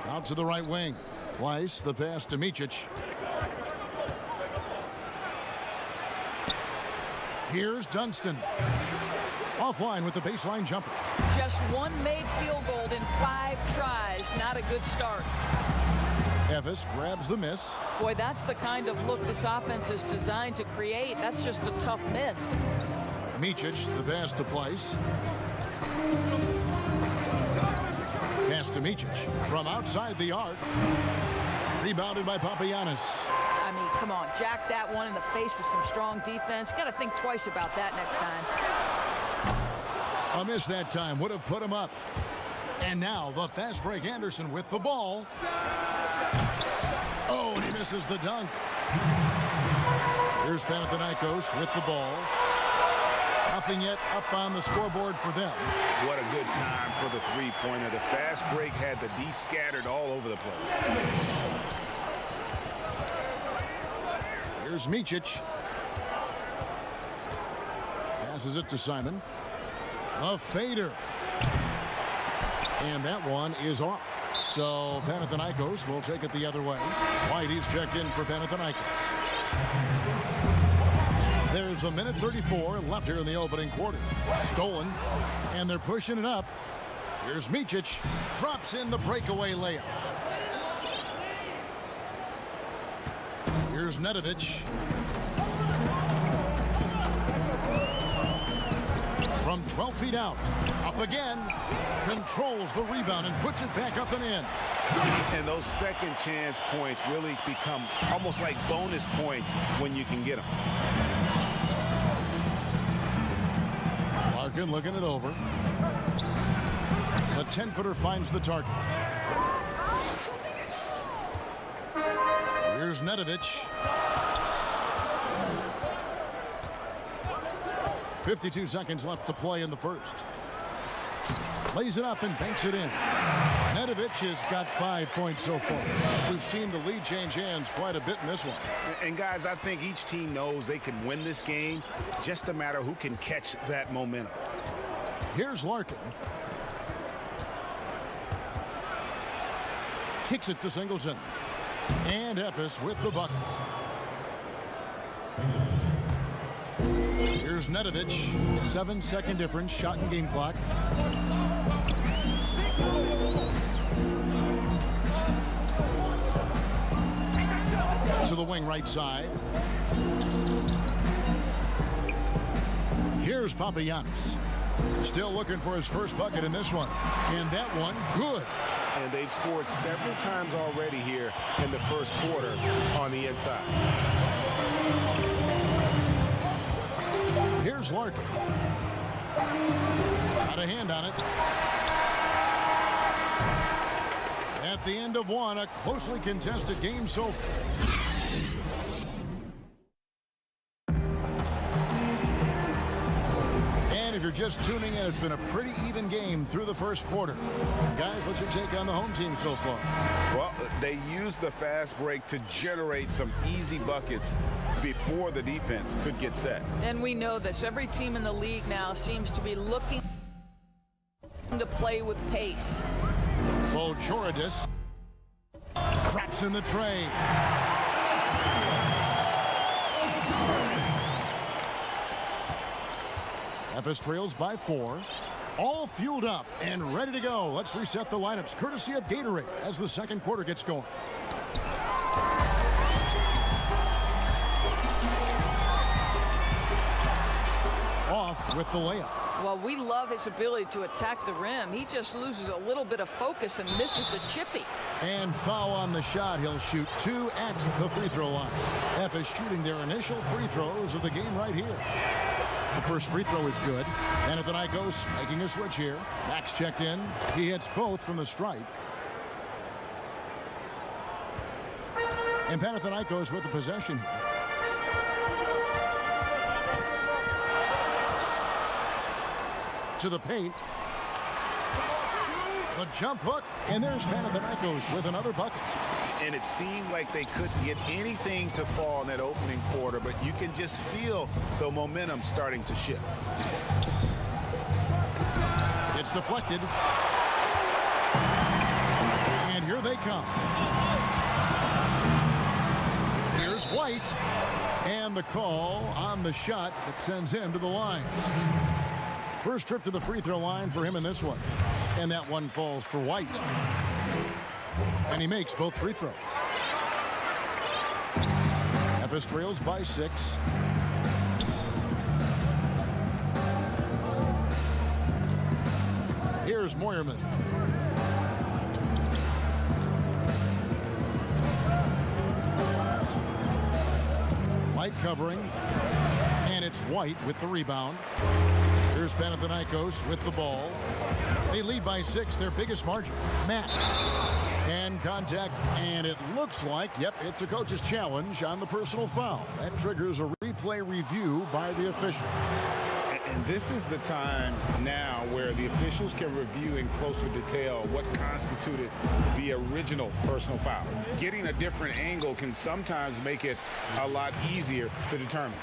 Out to the right wing. Pleiss, the pass to Micic. Here's Dunston. Offline with the baseline jumper. Just one made field goal in 5 tries. Not a good start. Efes grabs the miss. Boy, that's the kind of look this offense is designed to create. That's just a tough miss. Micic, the pass to Pleiss. Pass to Micic from outside the arc. Rebounded by Papagiannis. I mean, come on, jack that one in the face of some strong defense. Got to think twice about that next time. A miss that time would have put him up. And now the fast break. Anderson with the ball. Oh, and he misses the dunk. Here's Panathinaikos with the ball. Nothing yet up on the scoreboard for them. What a good time for the three-pointer. The fast break had the D scattered all over the place. Here's Micic. Passes it to Simon. A fader. And that one is off. So Panathinaikos will take it the other way. Whitey's checked in for Panathinaikos. There's a minute 34 left here in the opening quarter. Stolen, and they're pushing it up. Here's Micic. Drops in the breakaway layup. Here's Nedovic. From 12 feet out. Up again. Controls the rebound and puts it back up and in. And those second chance points really become almost like bonus points when you can get them. Larkin looking it over. The 10-footer finds the target. Here's Nedovic. 52 seconds left to play in the first. Lays it up and banks it in. Nedovic has got 5 points so far. We've seen the lead change hands quite a bit in this one. And guys, I think each team knows they can win this game. Just a matter who can catch that momentum. Here's Larkin. kicks it to Singleton. And Efes with the bucket. Here's Nedovic. 7-second difference. Shot and game clock. To the wing right side. Here's Papagiannis. Still looking for his first bucket in this one. And that one, good. And they've scored several times already here in the first quarter on the inside. Here's Larkin. Got a hand on it. At the end of one, a closely contested game so far. If you're just tuning in, it's been a pretty even game through the first quarter. Guys, what's your take on the home team so far? Well, they used the fast break to generate some easy buckets before the defense could get set. And we know this. Every team in the league now seems to be looking to play with pace. Choradis traps in the tray. Efes trails by 4. All fueled up and ready to go. Let's reset the lineups courtesy of Gatorade as the second quarter gets going. Off with the layup. Well, we love his ability to attack the rim. He just loses a little bit of focus and misses the chippy. And foul on the shot. He'll shoot 2 at the free throw line. Efes shooting their initial free throws of the game right here. The first free throw is good. Panathinaikos making a switch here. Max checked in. He hits both from the stripe. And Panathinaikos with the possession here. To the paint. The jump hook. And there's Panathinaikos with another bucket. And it seemed like they couldn't get anything to fall in that opening quarter, but you can just feel the momentum starting to shift. It's deflected. And here they come. Here's White. And the call on the shot that sends him to the line. First trip to the free throw line for him in this one. And that one falls for White. And he makes both free throws. Efes trails by 6. Here's Moyerman. White covering. And it's White with the rebound. Here's Panathinaikos with the ball. They lead by 6, their biggest margin. Matt. And contact, and it looks like, yep, it's a coach's challenge on the personal foul. That triggers a replay review by the official. And this is the time now where the officials can review in closer detail what constituted the original personal foul. Getting a different angle can sometimes make it a lot easier to determine.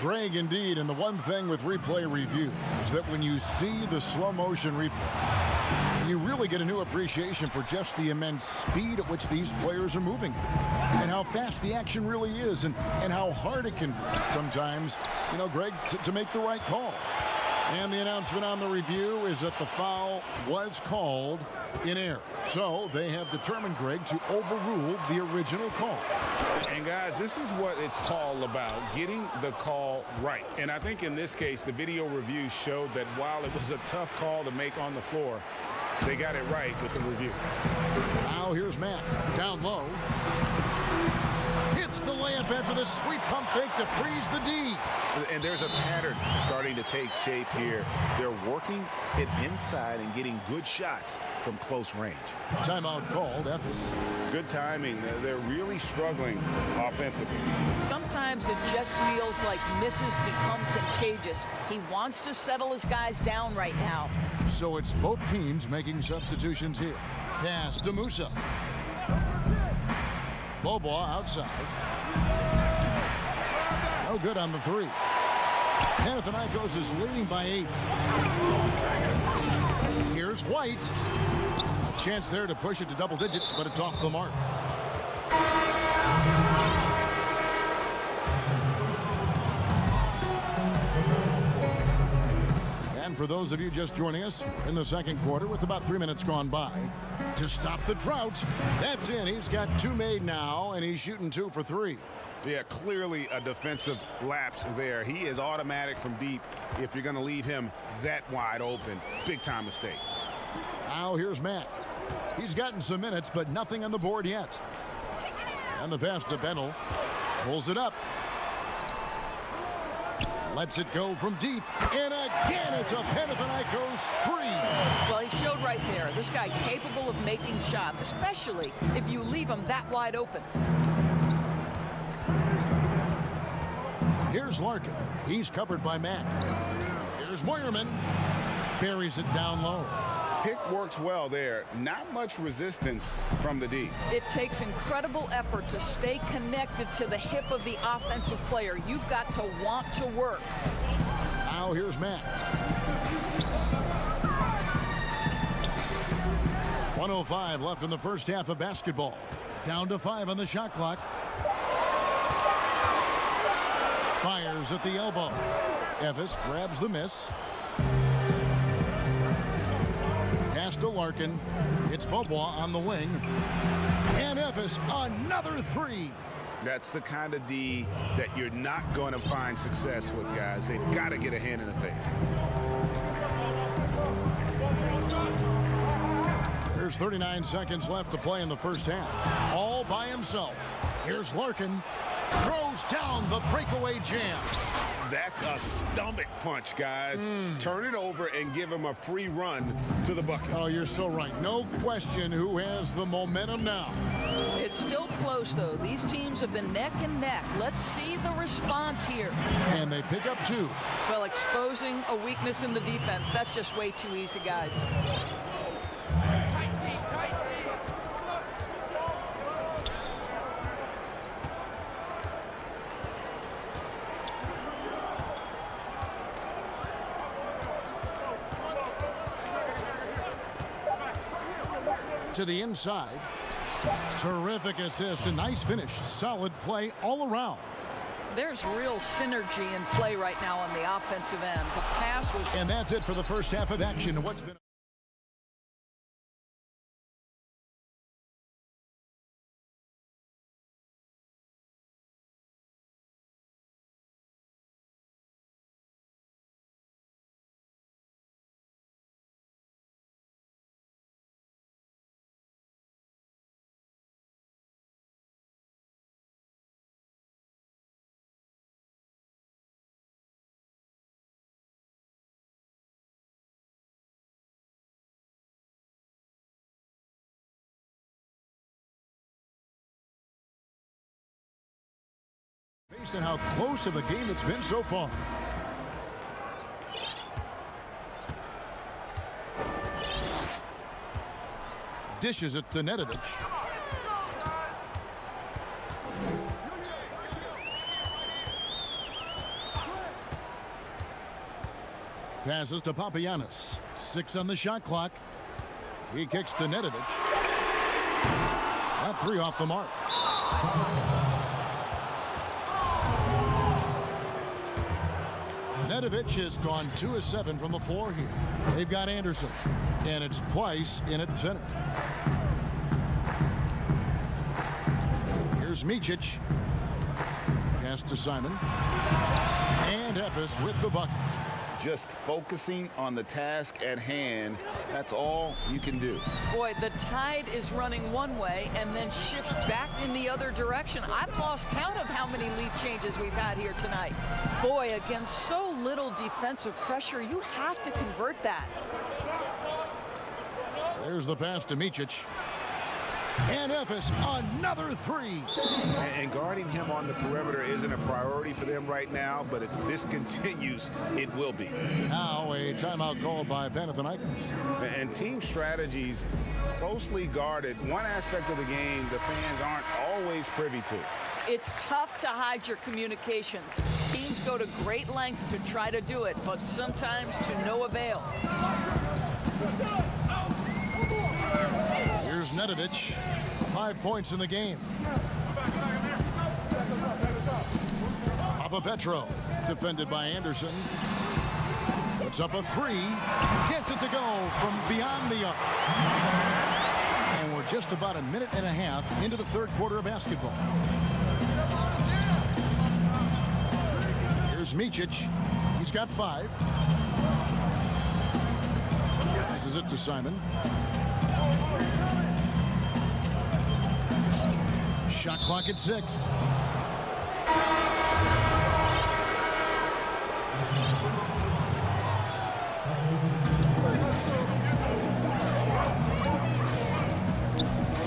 Greg, indeed, and the one thing with replay review is that when you see the slow motion replay, you really get a new appreciation for just the immense speed at which these players are moving and how fast the action really is and how hard it can be sometimes, you know, Greg, to make the right call. And the announcement on the review is that the foul was called in error. So they have determined, Greg, to overrule the original call. And guys, this is what it's all about, getting the call right. And I think in this case, the video review showed that while it was a tough call to make on the floor, they got it right with the review. Now here's Matt down low. Hits the layup after the sweet pump fake to freeze the D. And there's a pattern starting to take shape here. They're working it inside and getting good shots from close range. Timeout called. Efes. Good timing. They're really struggling offensively. Sometimes it just feels like misses become contagious. He wants to settle his guys down right now. So it's both teams making substitutions here. Pass to Musa. Bobois outside. No good on the 3. Panathinaikos is leading by 8. Here's White. Chance there to push it to double digits, but it's off the mark. And for those of you just joining us, in the second quarter with about 3 minutes gone by, to stop the drought, that's in. He's got 2 made now, and he's shooting 2 for 3. Yeah, clearly a defensive lapse there. He is automatic from deep if you're going to leave him that wide open. Big time mistake. Now here's Matt. He's gotten some minutes, but nothing on the board yet. And the pass to Bentel. Pulls it up. Lets it go from deep. And again, it's a Panathinaikos 3. Well, he showed right there. This guy capable of making shots, especially if you leave him that wide open. Here's Larkin. He's covered by Mack. Here's Moyerman. Buries it down low. Pick works well there. Not much resistance from the D. It takes incredible effort to stay connected to the hip of the offensive player. You've got to want to work. Now here's Mack. 1:05 left in the first half of basketball. Down to 5 on the shot clock. Fires at the elbow. Evis grabs the miss. Pass to Larkin. It's Bobois on the wing. And Evis, another 3. That's the kind of D that you're not going to find success with, guys. They've got to get a hand in the face. There's 39 seconds left to play in the first half. All by himself. Here's Larkin. Throws down the breakaway jam. That's a stomach punch, guys. Turn it over and give him a free run to the bucket. Oh, you're so right. No question who has the momentum now. It's still close, though. These teams have been neck and neck. Let's see the response here. And they pick up 2. Well, exposing a weakness in the defense. That's just way too easy, guys. To the inside. Terrific assist. A nice finish. Solid play all around. There's real synergy in play right now on the offensive end. The pass was... And that's it for the first half of action. What's been... Based on how close of a game it's been so far. Dishes it to Nedovic. Passes to Papagiannis. 6 on the shot clock. He kicks to Nedovic. That 3 off the mark. Nedovic has gone 2 of 7 from the floor here. They've got Anderson, and it's Price in at center. Here's Micic. Pass to Simon. And Evis with the bucket. Just focusing on the task at hand. That's all you can do. Boy, the tide is running one way and then shifts back in the other direction. I've lost count of how many lead changes we've had here tonight. Boy, against so little defensive pressure, you have to convert that. There's the pass to Micic. And Evis, another 3. And guarding him on the perimeter isn't a priority for them right now, but if this continues, it will be. Now a timeout called by Panathinaikos. And team strategies closely guarded. One aspect of the game the fans aren't always privy to. It's tough to hide your communications. Teams go to great lengths to try to do it, but sometimes to no avail. Nedovic, 5 points in the game. Petro, defended by Anderson. Puts up a three. Gets it to go from beyond the arc. And we're just about a minute and a half into the third quarter of basketball. Here's Micic. He's got 5. Passes it to Simon. Shot clock at 6.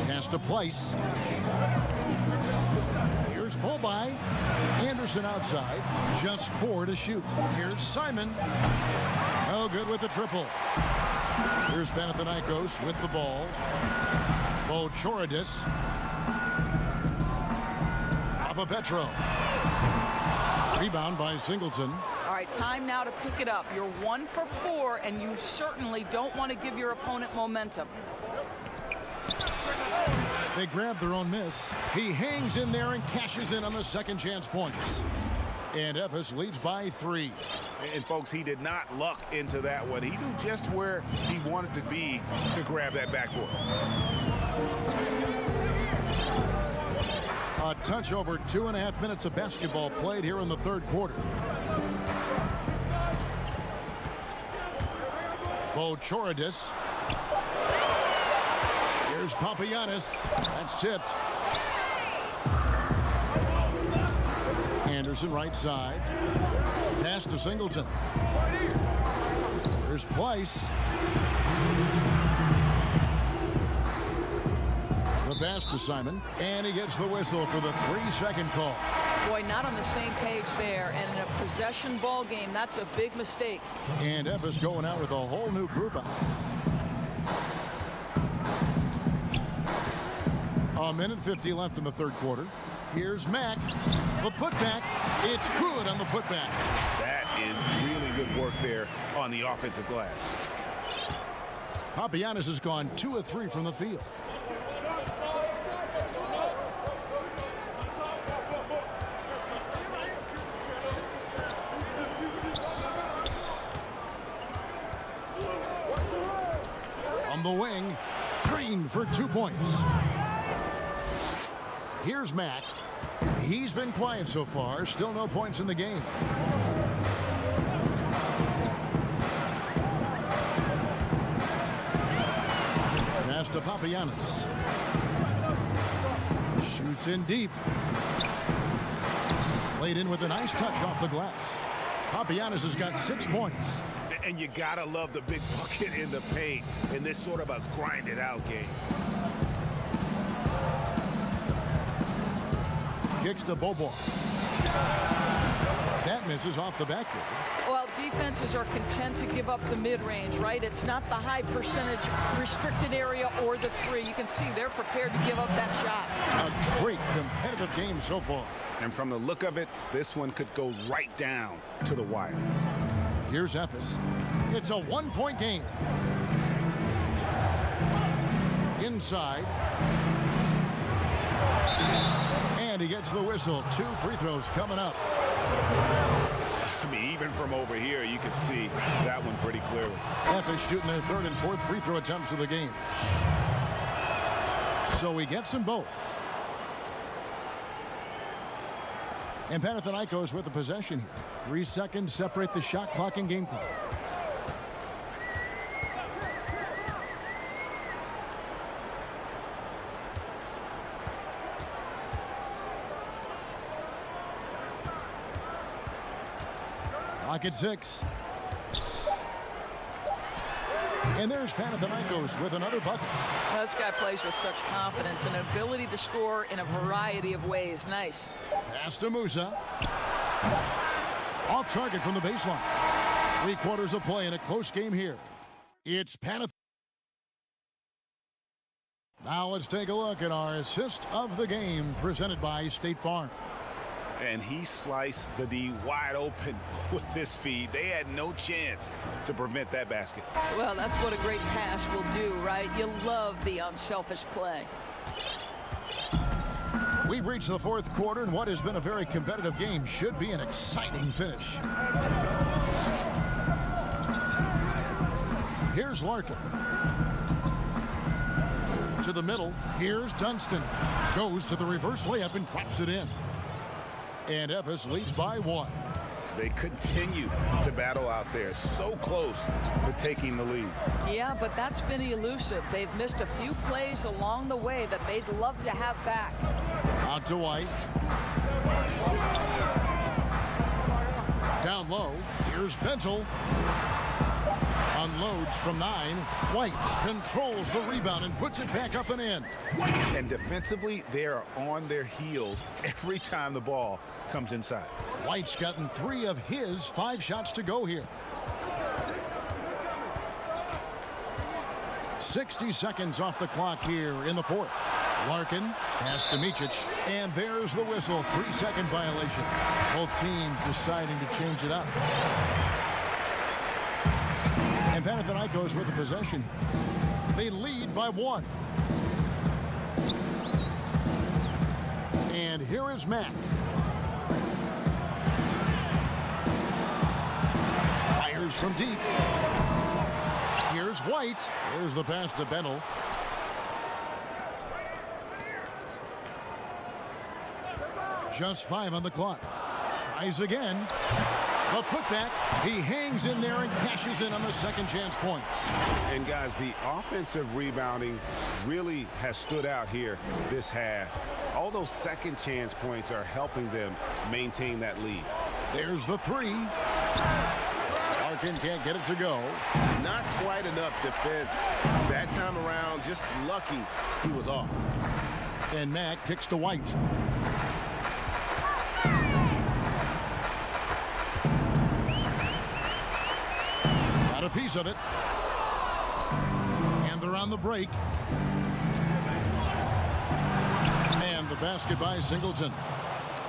Pass to Place. Here's pull by. Anderson outside. Just 4 to shoot. Here's Simon. No good with the triple. Here's Panathinaikos with the ball. Bochoridis. Petro. Rebound by Singleton. All right, time now to pick it up. You're 1 for 4, and you certainly don't want to give your opponent momentum. They grab their own miss. He hangs in there and cashes in on the second chance points. And Efes leads by 3. And folks, he did not luck into that one. He knew just where he wanted to be to grab that backboard. A touch over 2.5 minutes of basketball played here in the third quarter. Bochoridis. Here's Papagiannis. That's tipped. Anderson right side. Pass to Singleton. Here's Place. The pass to Simon, and he gets the whistle for the 3-second call. Boy, not on the same page there, and in a possession ball game, that's a big mistake. And Efes going out with a whole new group out. A minute 50 left in the third quarter. Here's Mack. The putback. It's good on the putback. That is really good work there on the offensive glass. Papagiannis has gone 2 of 3 from the field. From the wing, Green for 2 points. Here's Mack. He's been quiet so far. Still no points in the game. Pass to Papagiannis. Shoots in deep. Laid in with a nice touch off the glass. Papagiannis has got 6 points. And you gotta love the big bucket in the paint in this sort of a grinded out game. Kicks to Bobo. That misses off the backboard. Well, defenses are content to give up the mid-range, right? It's not the high percentage restricted area or the 3. You can see they're prepared to give up that shot. A great competitive game so far. And from the look of it, this one could go right down to the wire. Here's Efes. It's a 1-point game. Inside. And he gets the whistle. 2 free throws coming up. I mean, even from over here, you can see that one pretty clearly. Efes shooting their 3rd and 4th free throw attempts of the game. So he gets them both. And Panathinaikos with the possession here. 3 seconds separate the shot clock and game clock. Clock at 6. And there's Panathinaikos with another bucket. Well, this guy plays with such confidence and ability to score in a variety of ways. Nice. Pass to Musa. Off target from the baseline. 3 quarters of play in a close game here. It's Panathinaikos. Now let's take a look at our assist of the game presented by State Farm. And he sliced the D wide open with this feed. They had no chance to prevent that basket. Well, that's what a great pass will do, right? You love the unselfish play. We've reached the fourth quarter, and what has been a very competitive game should be an exciting finish. Here's Larkin. To the middle. Here's Dunston. Goes to the reverse layup and drops it in. And Efes leads by 1. They continue to battle out there, so close to taking the lead. Yeah, but that's been elusive. They've missed a few plays along the way that they'd love to have back. Out to White. Down low. Here's Bentel. Unloads from 9. White controls the rebound and puts it back up and in. And defensively, they are on their heels every time the ball comes inside. White's gotten 3 of his 5 shots to go here. 60 seconds off the clock here in the fourth. Larkin pass to Micic, and there's the whistle. 3-second violation. Both teams deciding to change it up. And Panathinaikos with the possession. They lead by 1. And here is Mack. Fires from deep. Here's White. Here's the pass to Bentel. Just 5 on the clock. Tries again. The putback. He hangs in there and cashes in on the second chance points. And guys, the offensive rebounding really has stood out here this half. All those second chance points are helping them maintain that lead. There's the 3. Larkin can't get it to go. Not quite enough defense. That time around, just lucky he was off. And Mack kicks to White. Got a piece of it. And they're on the break. And the basket by Singleton.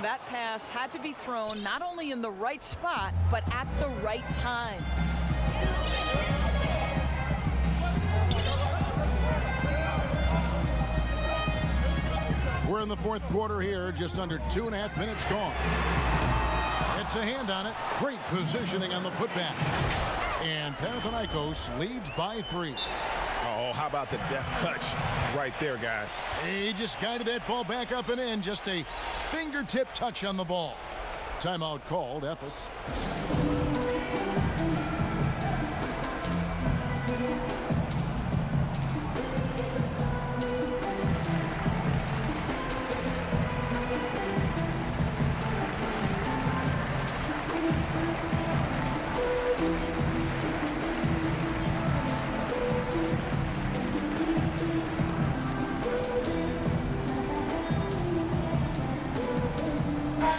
That pass had to be thrown not only in the right spot, but at the right time. We're in the fourth quarter here, just under 2.5 minutes gone. It's a hand on it. Great positioning on the putback. And Panathinaikos leads by 3. Oh, how about the deft touch right there, guys? He just guided that ball back up and in. Just a fingertip touch on the ball. Timeout called, Efes.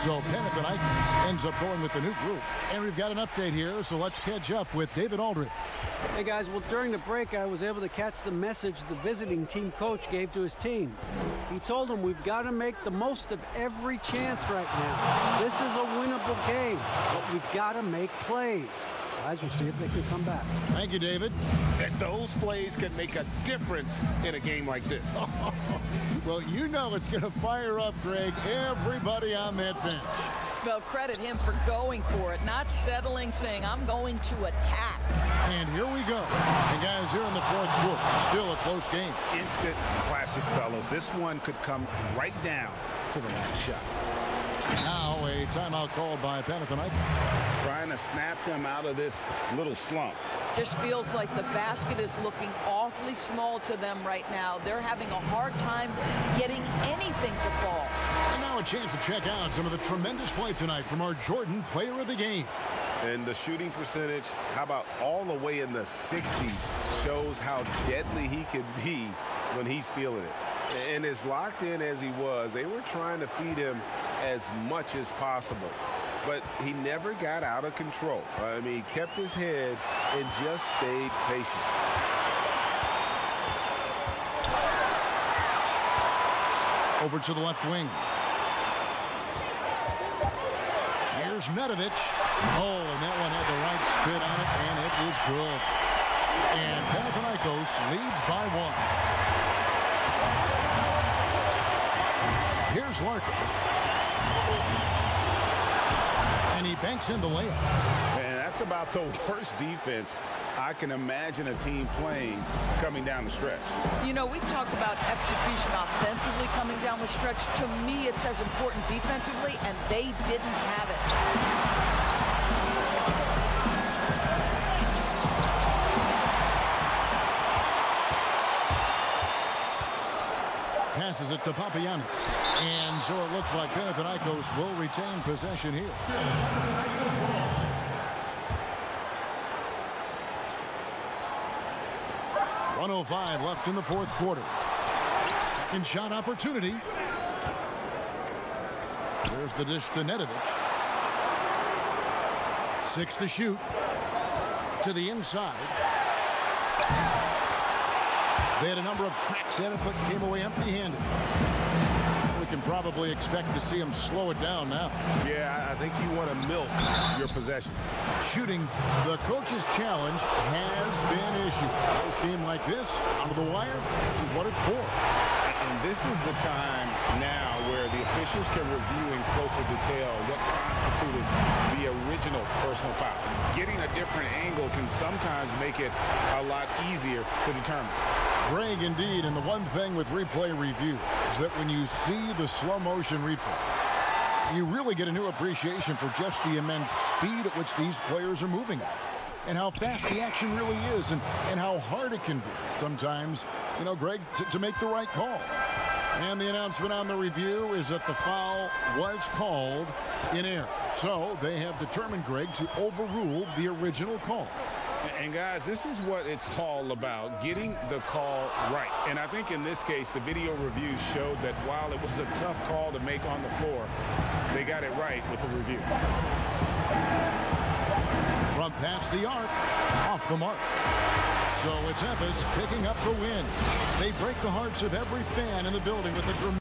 So Panathinaikos ends up going with the new group. And we've got an update here, so let's catch up with David Aldridge. Hey guys, well during the break I was able to catch the message the visiting team coach gave to his team. He told them we've got to make the most of every chance right now. This is a winnable game, but we've got to make plays. Guys, we'll see if they can come back. Thank you, David. And those plays can make a difference in a game like this. Well, you know it's going to fire up, Greg, everybody on that bench. Well, credit him for going for it, not settling, saying, I'm going to attack. And here we go. And guys, here in the fourth quarter, still a close game. Instant classic, fellas. This one could come right down to the last shot. Now a timeout called by Panathinaikos. Trying to snap them out of this little slump. Just feels like the basket is looking awfully small to them right now. They're having a hard time getting anything to fall. And now a chance to check out some of the tremendous play tonight from our Jordan player of the game. And the shooting percentage, how about all the way in the 60s, shows how deadly he can be when he's feeling it. And as locked in as he was, they were trying to feed him as much as possible. But he never got out of control. I mean, he kept his head and just stayed patient. Over to the left wing. Here's Nedovic. Oh, and that one had the right spin on it, and it was good. And Panathinaikos leads by 1. Here's Larkin. And he banks in the layup. And that's about the worst defense I can imagine a team playing coming down the stretch. You know, we've talked about execution offensively coming down the stretch. To me, it's as important defensively, and they didn't have it. Passes it to Papagiannis. And so it looks like Panathinaikos will retain possession here. 1:05 left in the fourth quarter. Second shot opportunity. There's the dish to Nedovic. 6 to shoot. To the inside. They had a number of cracks at it, but came away empty-handed. We can probably expect to see him slow it down now. Yeah, I think you want to milk your possession. Shooting, the coach's challenge has been issued. This game like this, out of the wire, this is what it's for. And this is the time now where the officials can review in closer detail what constituted the original personal foul. Getting a different angle can sometimes make it a lot easier to determine. Greg, indeed, and the one thing with replay review is that when you see the slow motion replay, you really get a new appreciation for just the immense speed at which these players are moving at, and how fast the action really is, and how hard it can be sometimes, you know, Greg, to make the right call. And the announcement on the review is that the foul was called in error. So they have determined, Greg, to overrule the original call. And guys, this is what it's all about, getting the call right. And I think in this case, the video review showed that while it was a tough call to make on the floor, they got it right with the review. From past the arc, off the mark. So it's Memphis picking up the win. They break the hearts of every fan in the building with a dramatic.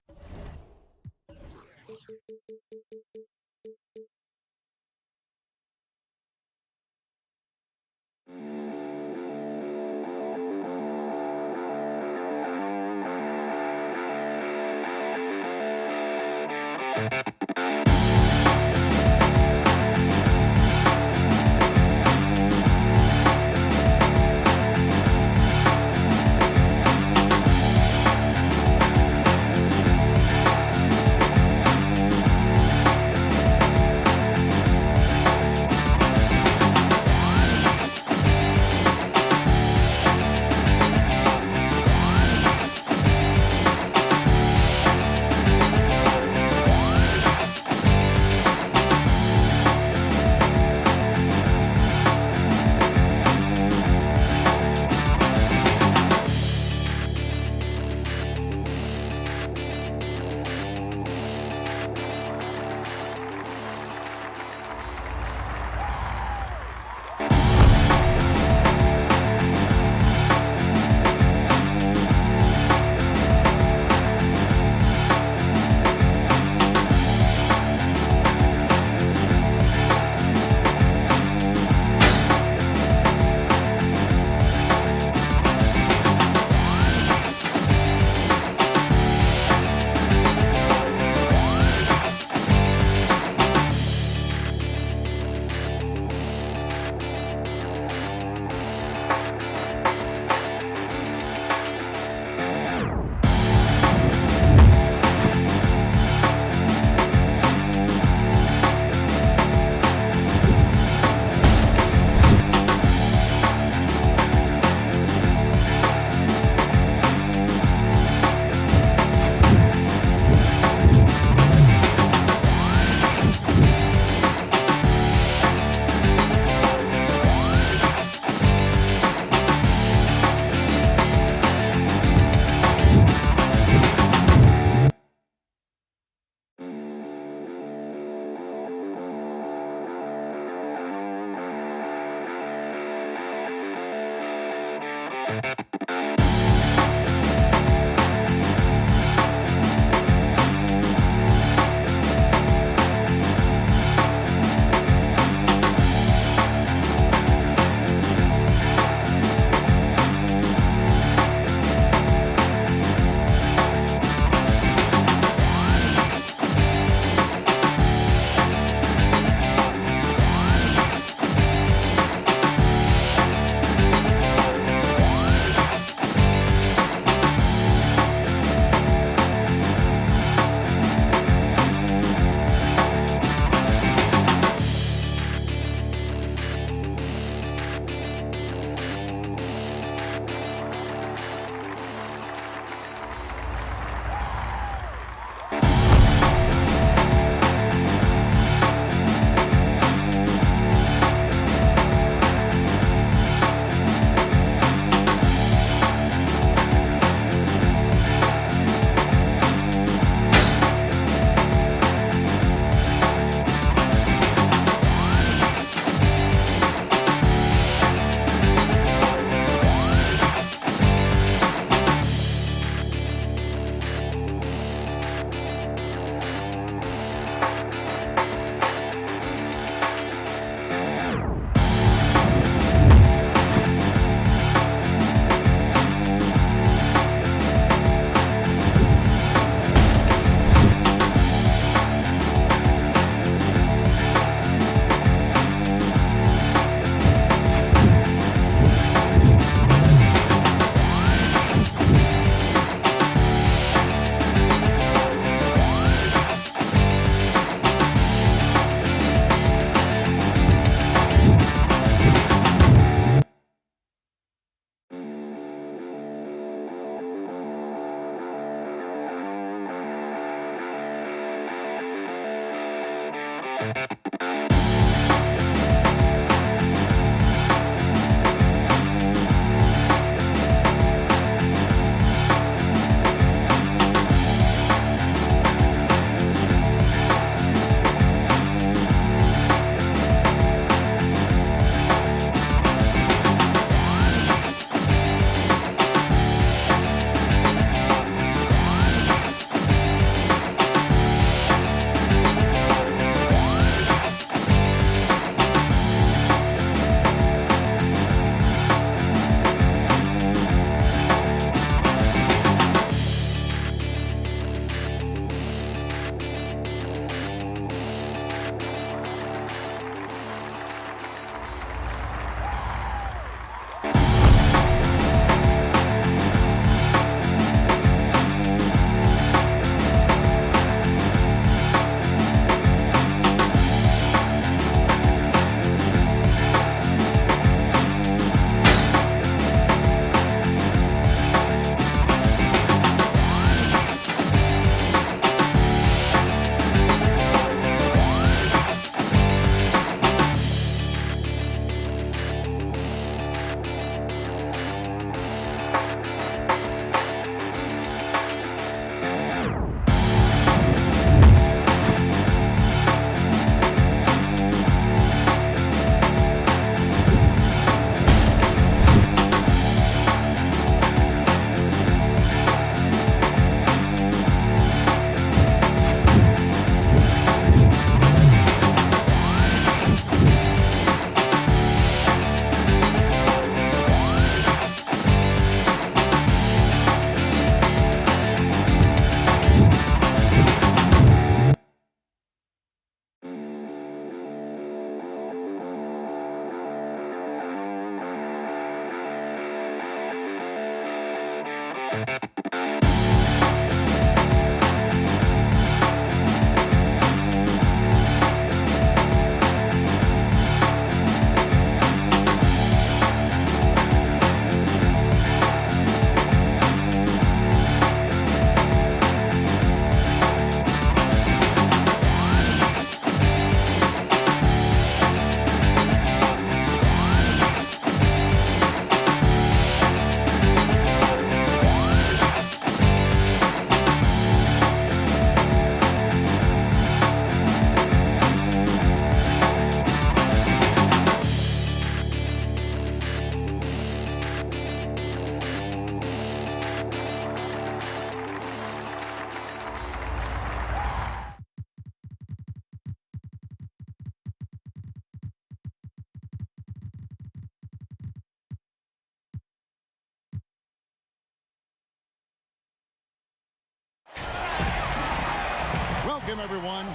Welcome, everyone.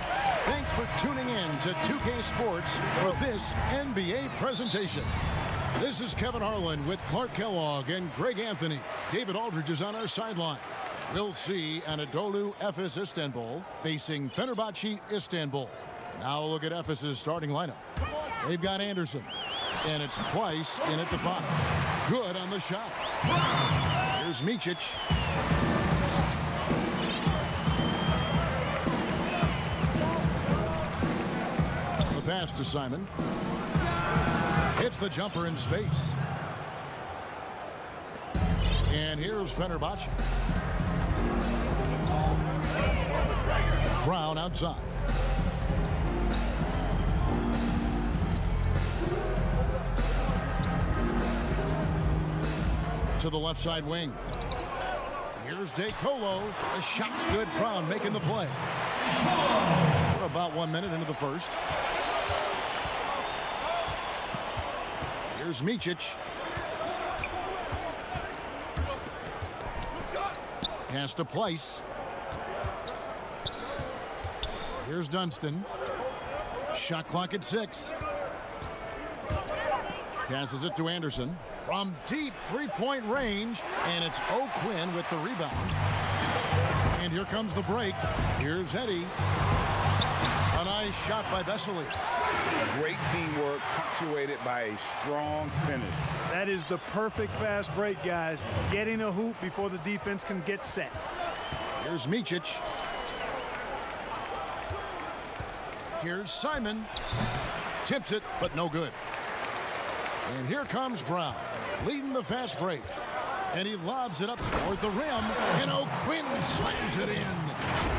Thanks for tuning in to 2K Sports for this NBA presentation. This is Kevin Harlan with Clark Kellogg and Greg Anthony. David Aldridge is on our sideline. We'll see Anadolu Efes Istanbul facing Fenerbahce Istanbul. Now look at Efes' starting lineup. They've got Anderson, and it's Price in at the 5. Good on the shot. Here's Micic. Pass to Simon. Hits the jumper in space. And here's Fenerbahce. Brown outside. To the left side wing. Here's DeColo. The shot's good. Brown making the play. We're about 1 minute into the first. Here's Micic. Pass to Place. Here's Dunston. Shot clock at 6. Passes it to Anderson. From deep three-point range, and it's O'Quinn with the rebound. And here comes the break. Here's Hetty. A nice shot by Vesely. Great teamwork, punctuated by a strong finish. That is the perfect fast break, guys. Getting a hoop before the defense can get set. Here's Micic. Here's Simon. Tips it, but no good. And here comes Brown, leading the fast break. And he lobs it up toward the rim, and O'Quinn slams it in.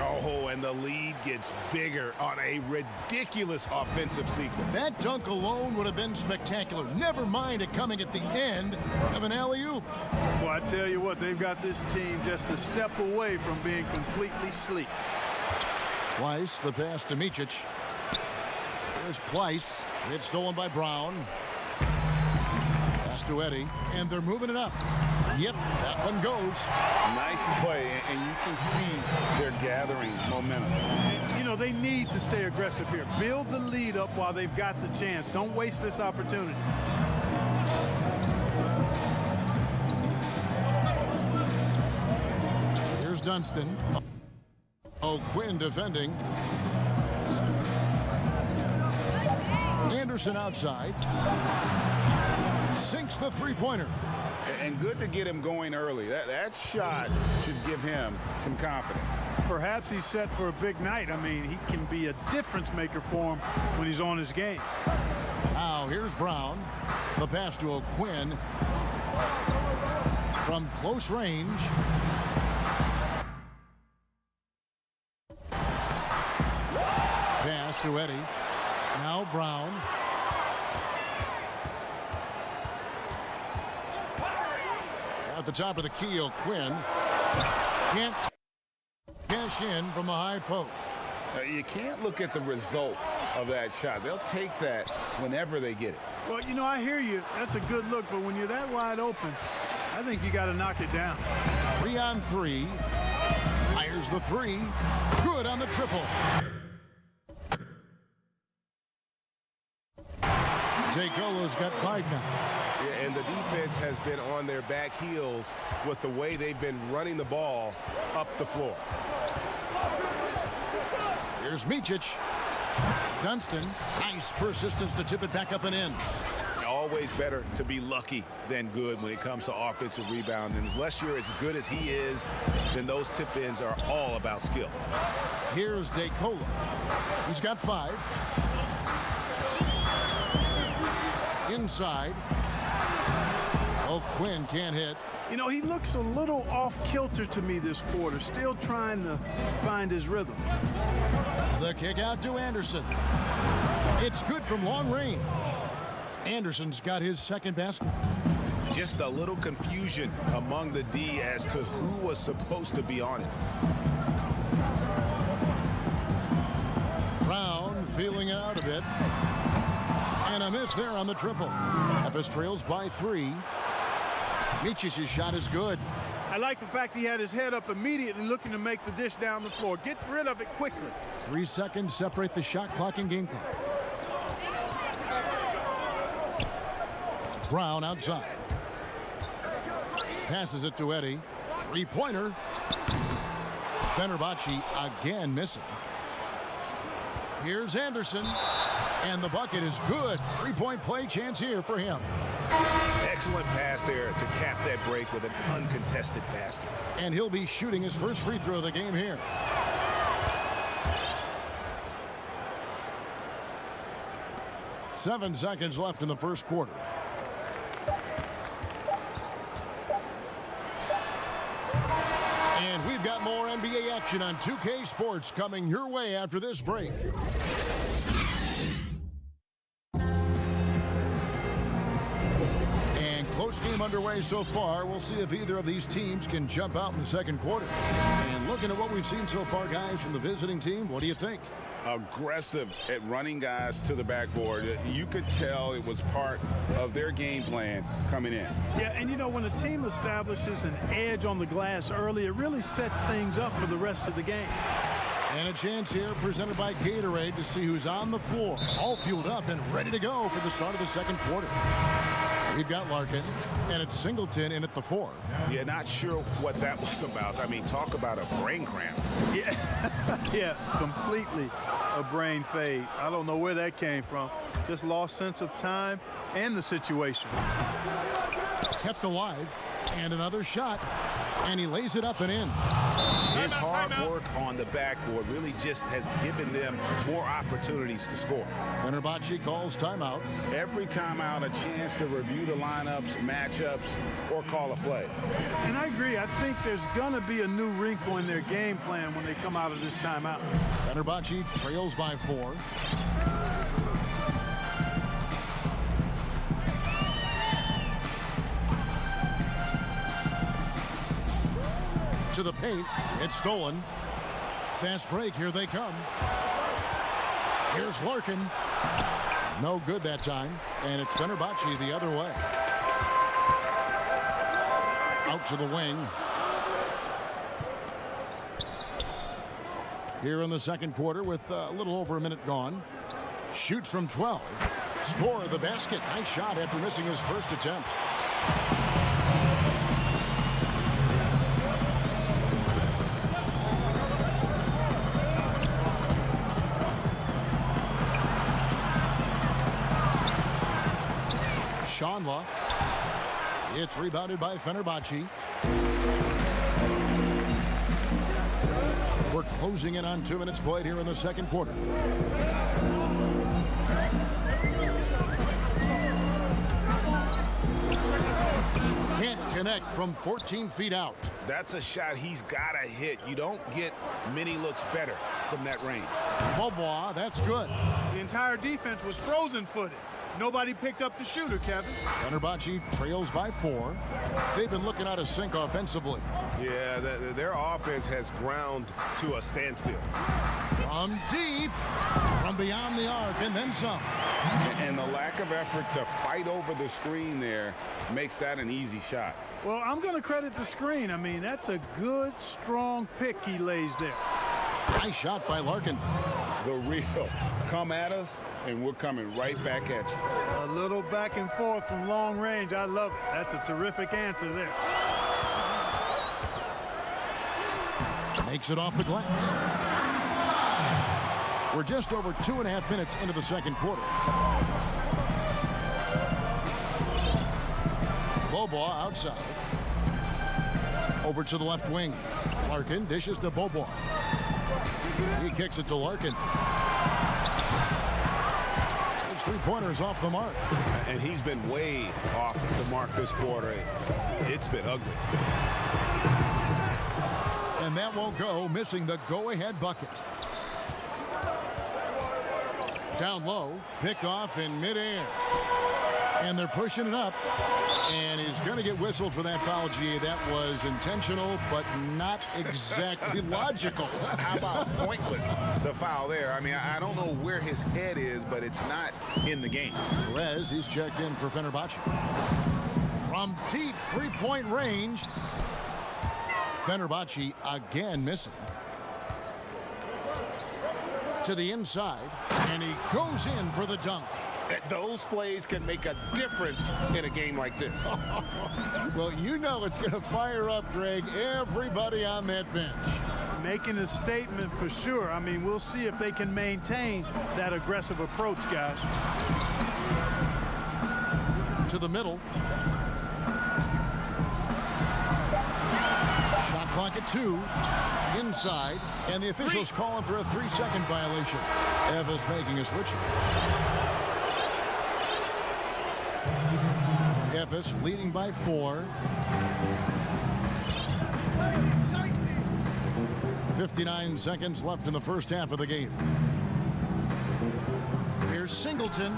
Oh, and the lead gets bigger on a ridiculous offensive sequence. That dunk alone would have been spectacular. Never mind it coming at the end of an alley-oop. Well, I tell you what, they've got this team just a step away from being completely sleek. Weiss, the pass to Micic. There's Pleiss. It's stolen by Brown. Pass to Eddie, and they're moving it up. Yep, that one goes. Nice play, and you can see they're gathering momentum. You know, they need to stay aggressive here. Build the lead up while they've got the chance. Don't waste this opportunity. Here's Dunston. O'Quinn defending. Anderson outside. Sinks the three-pointer. And good to get him going early. That shot should give him some confidence. Perhaps he's set for a big night. I mean, he can be a difference maker for him when he's on his game. Now here's Brown. The pass to O'Quinn. From close range. Pass to Eddie. Now Brown. At the top of the key, O'Quinn can't cash in from the high post. You can't look at the result of that shot. They'll take that whenever they get it. Well, you know, I hear you. That's a good look, but when you're that wide open, I think you got to knock it down. 3 on 3. Fires the three. Good on the triple. Jay Golo's got 5 now. Yeah, and the defense has been on their back heels with the way they've been running the ball up the floor. Here's Micic. Dunston. Nice persistence to tip it back up and in. Always better to be lucky than good when it comes to offensive rebound. And unless you're as good as he is, then those tip-ins are all about skill. Here's DeCola. He's got 5. Inside. O'Quinn can't hit. You know, he looks a little off-kilter to me this quarter, still trying to find his rhythm. The kick out to Anderson. It's good from long range. Anderson's got his second basket. Just a little confusion among the D as to who was supposed to be on it. Brown feeling out a bit. And a miss there on the triple. Memphis trails by 3. Micic's shot is good. I like the fact he had his head up immediately looking to make the dish down the floor. Get rid of it quickly. 3 seconds separate the shot clock and game clock. Brown outside. Passes it to Eddie. 3-pointer. Fenerbahce again missing. Here's Anderson. And the bucket is good. 3-point play chance here for him. Excellent pass there to cap that break with an uncontested basket. And he'll be shooting his first free throw of the game here. Seven seconds left in the first quarter. And we've got more NBA action on 2K Sports coming your way after this break. And close game underway so far. We'll see if either of these teams can jump out in the second quarter. And looking at what we've seen so far, guys, from the visiting team, what do you think? Aggressive at running guys to the backboard. You could tell it was part of their game plan coming in. Yeah, and you know, when a team establishes an edge on the glass early, it really sets things up for the rest of the game. And a chance here presented by Gatorade to see who's on the floor, all fueled up and ready to go for the start of the second quarter. We've got Larkin, and it's Singleton in at the 4. Yeah, not sure what that was about. I mean, talk about a brain cramp. Yeah, completely a brain fade. I don't know where that came from. Just lost sense of time and the situation. Kept alive, and another shot, and he lays it up and in. His hard work on the backboard really just has given them more opportunities to score. Fenerbahce calls timeout. Every timeout, a chance to review the lineups, matchups, or call a play. And I agree. I think there's going to be a new wrinkle in their game plan when they come out of this timeout. Fenerbahce trails by 4. To the paint. It's stolen. Fast break. Here they come. Here's Larkin. No good that time. And it's Fenerbahce the other way. Out to the wing. Here in the second quarter with a little over a minute gone. Shoots from 12. Score of the basket. Nice shot after missing his first attempt. Shanla. It's rebounded by Fenerbahce. We're closing in on 2 minutes played here in the second quarter. Can't connect from 14 feet out. That's a shot he's got to hit. You don't get many looks better from that range. Bobois, that's good. The entire defense was frozen-footed. Nobody picked up the shooter, Kevin. Fenerbahce trails by 4. They've been looking out of sync offensively. Yeah, their offense has ground to a standstill. From deep, from beyond the arc, and then some. And the lack of effort to fight over the screen there makes that an easy shot. Well, I'm going to credit the screen. I mean, that's a good, strong pick he lays there. Nice shot by Larkin. The real come at us, and we're coming right back at you. A little back and forth from long range. I love it. That's a terrific answer there. Makes it off the glass. We're just over 2.5 minutes into the second quarter. Bobois outside. Over to the left wing. Larkin dishes to Bobois. He kicks it to Larkin. His three-pointers off the mark. And he's been way off the mark this quarter. It's been ugly. And that won't go, missing the go-ahead bucket. Down low, picked off in midair. And they're pushing it up. And he's going to get whistled for that foul, G. That was intentional, but not exactly logical. How about pointless to foul there? I mean, I don't know where his head is, but it's not in the game. Perez, he's checked in for Fenerbahce. From deep three-point range, Fenerbahce again missing. To the inside, and he goes in for the dunk. Those plays can make a difference in a game like this. Well, you know it's going to fire up, Greg, everybody on that bench. Making a statement for sure. I mean, we'll see if they can maintain that aggressive approach, guys. To the middle. Shot clock at 2. Inside. And the officials calling for a 3-second violation. Evis making a switch. Evis leading by 4. 59 seconds left in the first half of the game. Here's Singleton.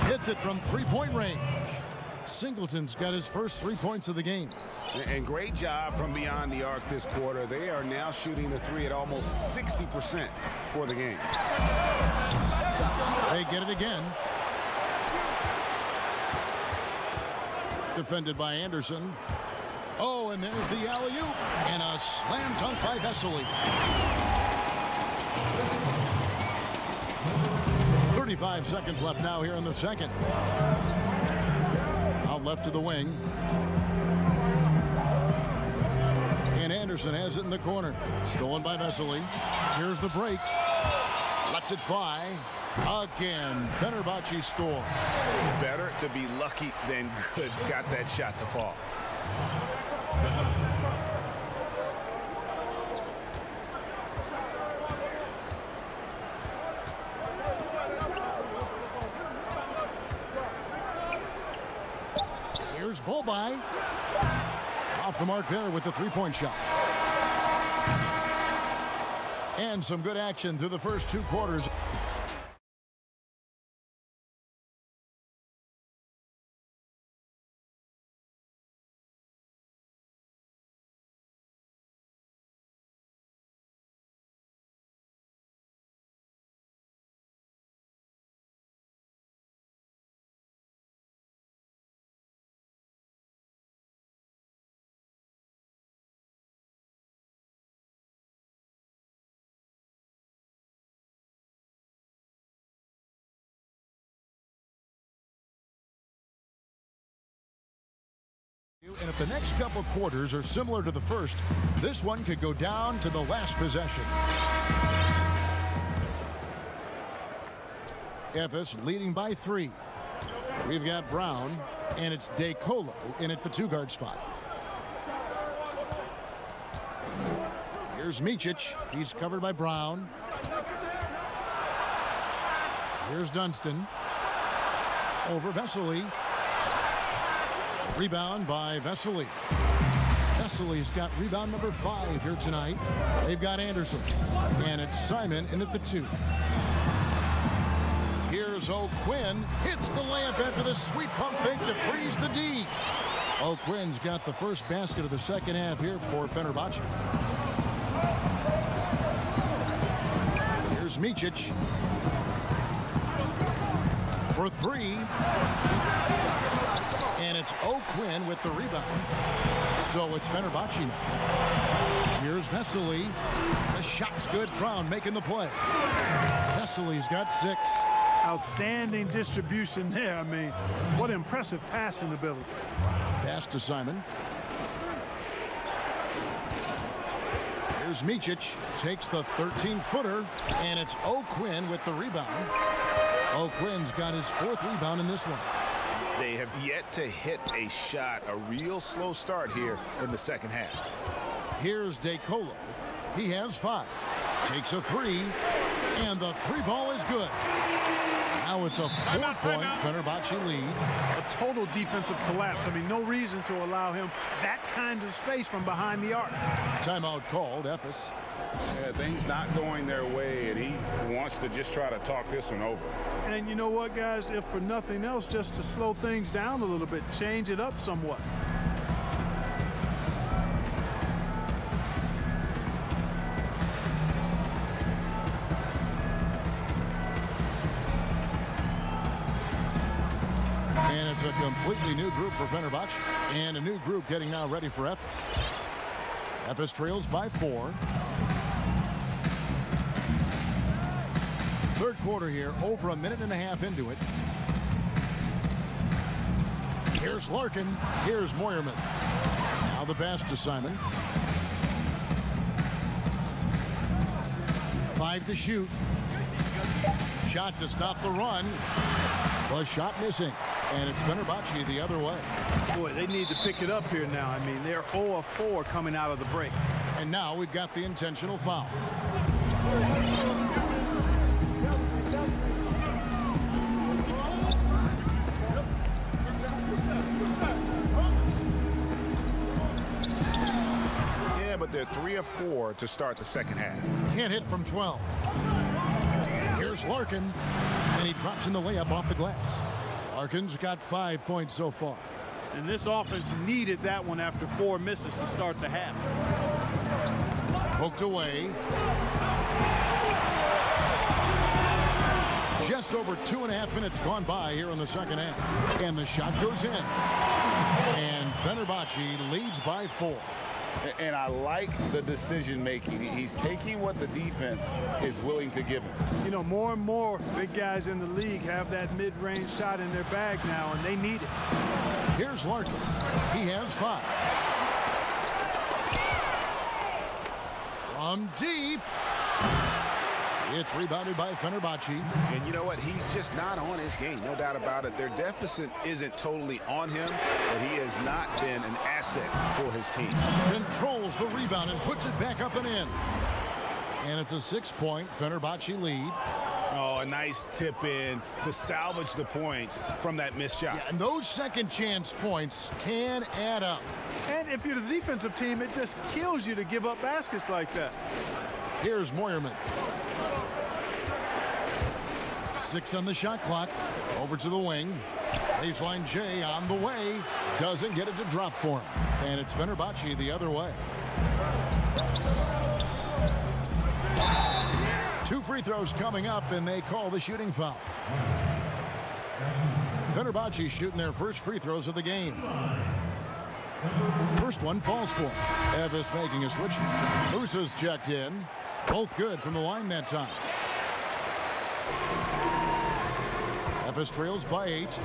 Hits it from three-point range. Singleton's got his first 3 points of the game. And great job from beyond the arc this quarter. They are now shooting the 3 at almost 60% for the game. They get it again. Defended by Anderson. Oh, and there's the alley-oop. And a slam dunk by Vesely. 35 seconds left now here in the second. Out left to the wing. And Anderson has it in the corner. Stolen by Vesely. Here's the break. Lets it fly. Again, Fenerbahce score. Better to be lucky than good. Got that shot to fall. Here's Bolby. Off the mark there with the three-point shot. And some good action through the first 2 quarters. And if the next couple quarters are similar to the first, this one could go down to the last possession. Efes leading by 3. We've got Brown, and it's DeColo in at the 2-guard spot. Here's Micic. He's covered by Brown. Here's Dunston. Over Vesely. Rebound by Vesely. Vesely's got rebound number 5 here tonight. They've got Anderson. And it's Simon in at the 2. Here's O'Quinn. Hits the layup after the sweet pump fake to freeze the D. O'Quinn's got the first basket of the second half here for Fenerbahce. Here's Micic. For 3. And it's O'Quinn with the rebound. So it's Fenerbahce now. Here's Vesely. The shot's good. Brown making the play. Vesely's got 6. Outstanding distribution there. I mean, what impressive passing ability. Pass to Simon. Here's Micic. Takes the 13-footer. And it's O'Quinn with the rebound. O'Quinn's got his 4th rebound in this one. They have yet to hit a shot, a real slow start here in the second half. Here's DeColo. He has 5. Takes a 3. And the 3-ball is good. Now it's a 4-point Fenerbahce lead. A total defensive collapse. I mean, no reason to allow him that kind of space from behind the arc. Timeout called, Efes. Yeah, things not going their way, and he wants to just try to talk this one over. And you know what, guys? If for nothing else, just to slow things down a little bit, change it up somewhat. And it's a completely new group for Fenerbahce. And a new group getting now ready for Efes. Efes trails by 4. Third quarter here, over a minute and a half into it. Here's Larkin. Here's Moyerman. Now the pass to Simon. 5 to shoot. Shot to stop the run. The shot missing. And it's Fenerbahce the other way. Boy, they need to pick it up here now. I mean, they're 0 of 4 coming out of the break. And now we've got the intentional foul. But they're 3 of 4 to start the second half. Can't hit from 12. Here's Larkin, and he drops in the layup off the glass. Larkin's got 5 points so far. And this offense needed that one after 4 misses to start the half. Poked away. Just over 2.5 minutes gone by here in the second half. And the shot goes in. And Fenerbahce leads by 4. And I like the decision making. He's taking what the defense is willing to give him. You know, more and more big guys in the league have that mid-range shot in their bag now, and they need it. Here's Larkin. He has 5. From deep. It's rebounded by Fenerbahce. And you know what? He's just not on his game. No doubt about it. Their deficit isn't totally on him, but he has not been an asset for his team. Controls the rebound and puts it back up and in. And it's a 6-point Fenerbahce lead. Oh, a nice tip in to salvage the points from that missed shot. Yeah, and those second chance points can add up. And if you're the defensive team, it just kills you to give up baskets like that. Here's Moyerman. 6 on the shot clock. Over to the wing. Baseline J on the way. Doesn't get it to drop for him. And it's Fenerbahce the other way. 2 free throws coming up, and they call the shooting foul. Fenerbahce shooting their first free throws of the game. First one falls for him. Evis making a switch. Musa's checked in. Both good from the line that time. Evis trails by 8.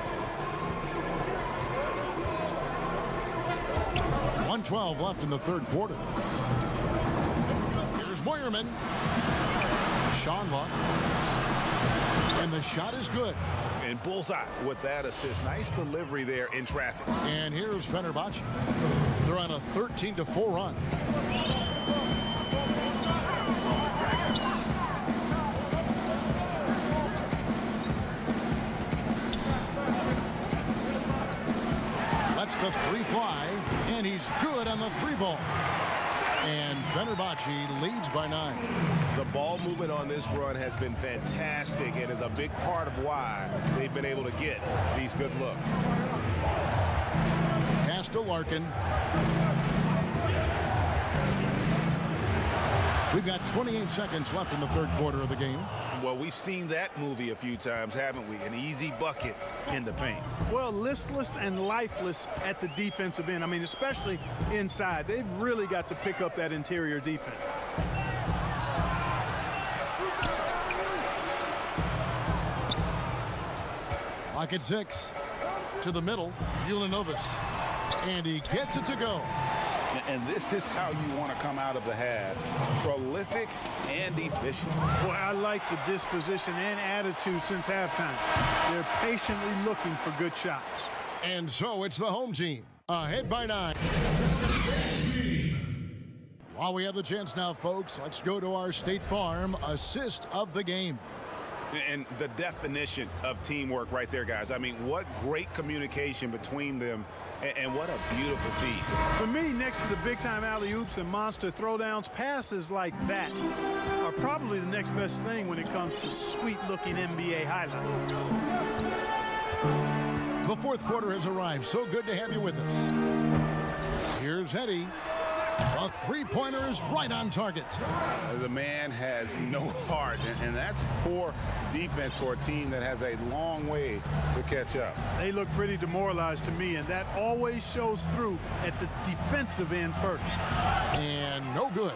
1:12 left in the third quarter. Here's Moyerman. Schonla. And the shot is good. And bullseye with that assist. Nice delivery there in traffic. And here's Fenerbahce. They're on a 13-4 run. Lets the 3 fly, and he's good on the 3 ball. And Fenerbahce leads by 9. The ball movement on this run has been fantastic and is a big part of why they've been able to get these good looks. Pass to Larkin. We've got 28 seconds left in the third quarter of the game. Well, we've seen that movie a few times, haven't we? An easy bucket in the paint. Well, listless and lifeless at the defensive end. I mean, especially inside. They've really got to pick up that interior defense. Lock at 6. To the middle. Ulanovis. And he gets it to go. And this is how you want to come out of the half. Prolific and efficient. Well, I like the disposition and attitude since halftime. They're patiently looking for good shots. And so it's the home team. Ahead by 9. While we have the chance now, folks, let's go to our State Farm assist of the game. And the definition of teamwork right there, guys. I mean, what great communication between them, and what a beautiful feed. For me, next to the big-time alley-oops and monster throwdowns, passes like that are probably the next best thing when it comes to sweet-looking NBA highlights. The fourth quarter has arrived. So good to have you with us. Here's Hetty. A 3-pointer is right on target. The man has no heart, and that's poor defense for a team that has a long way to catch up. They look pretty demoralized to me, and that always shows through at the defensive end first. And no good.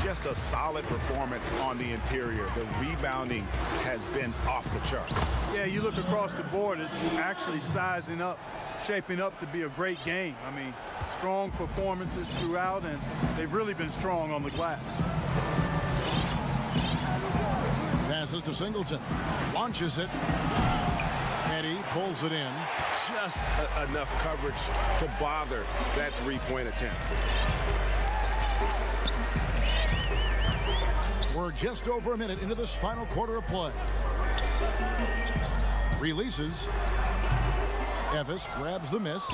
Just a solid performance on the interior. The rebounding has been off the chart. Yeah, you look across the board, it's actually sizing up, shaping up to be a great game. I mean, strong performances throughout, and they've really been strong on the glass. Passes to Singleton. Launches it. Eddie pulls it in. Just enough coverage to bother that 3-point attempt. We're just over a minute into this final quarter of play. Releases. Evis grabs the miss.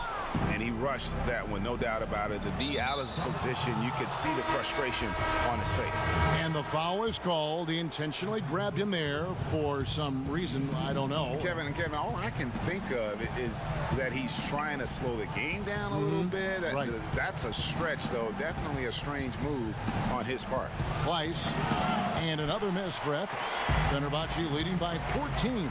And he rushed that one, no doubt about it. The D out of position, you could see the frustration on his face. And the foul is called. He intentionally grabbed him there for some reason, I don't know. Kevin, all I can think of is that he's trying to slow the game down a little bit. Right. That's a stretch, though. Definitely a strange move on his part. Twice. And another miss for Evis. Fenerbahce leading by 14.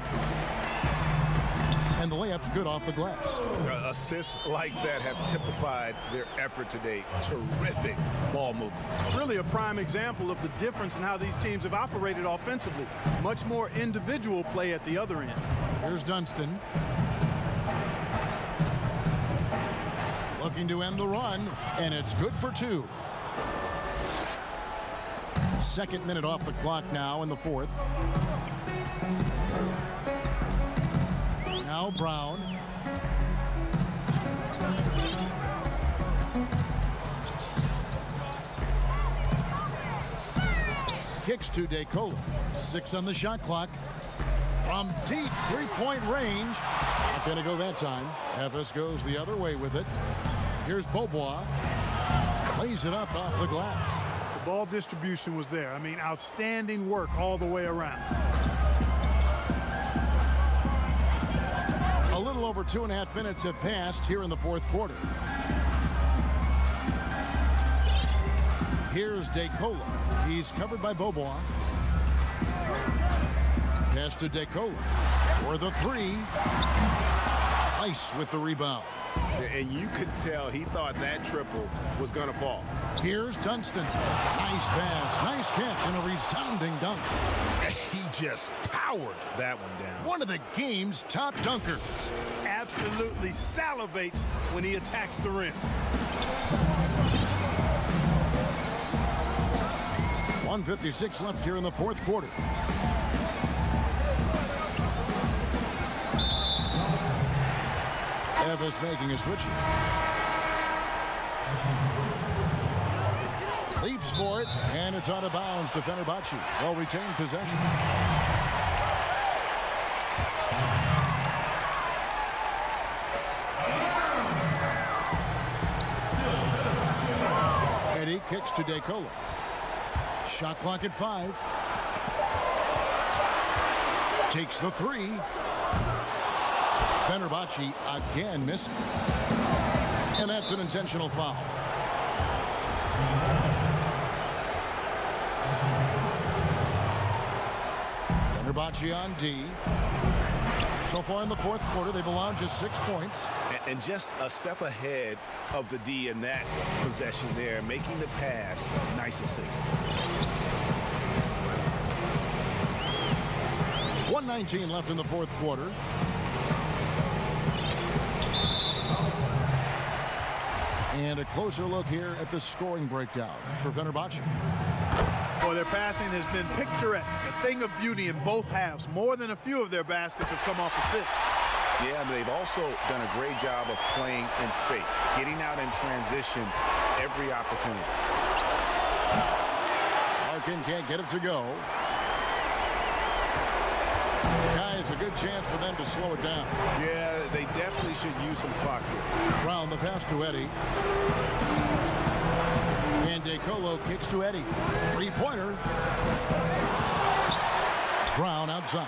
And the layup's good off the glass. Assists like that have typified their effort today. Terrific ball movement. Really a prime example of the difference in how these teams have operated offensively. Much more individual play at the other end. Here's Dunston. Looking to end the run, and it's good for 2. Second minute off the clock now in the fourth. Now Brown. Kicks to DeCola. 6 on the shot clock. From deep three-point range. Not going to go that time. Efes goes the other way with it. Here's Beaubois. Lays it up off the glass. The ball distribution was there. I mean, outstanding work all the way around. A little over 2.5 minutes have passed here in the fourth quarter. Here's DeCola. He's covered by Beaubois. Pass to DeCola for the three. Ice with the rebound. And you could tell he thought that triple was going to fall. Here's Dunston. Nice pass, nice catch, and a resounding dunk. He just powered that one down. One of the game's top dunkers. Absolutely salivates when he attacks the rim. 1:56 left here in the fourth quarter. Efes making a switch. Leaps for it, and it's out of bounds to Fenerbahce. They'll retain possession. Eddie kicks to DeCola. Shot clock at 5. Takes the three. Fenerbahce again missed. And that's an intentional foul. Fenerbahce on D. So far in the fourth quarter, they've allowed just 6 points. And just a step ahead of the D in that possession there, making the pass. Nice assist. 1:19 left in the fourth quarter. And a closer look here at the scoring breakdown for Fenerbahce. Boy, their passing has been picturesque, a thing of beauty in both halves. More than a few of their baskets have come off assists. Yeah, and they've also done a great job of playing in space, getting out in transition every opportunity. Larkin can't get it to go. Guys, a good chance for them to slow it down. Yeah, they definitely should use some clock here. Brown, the pass to Eddie. And DeColo kicks to Eddie. Three-pointer. Brown outside.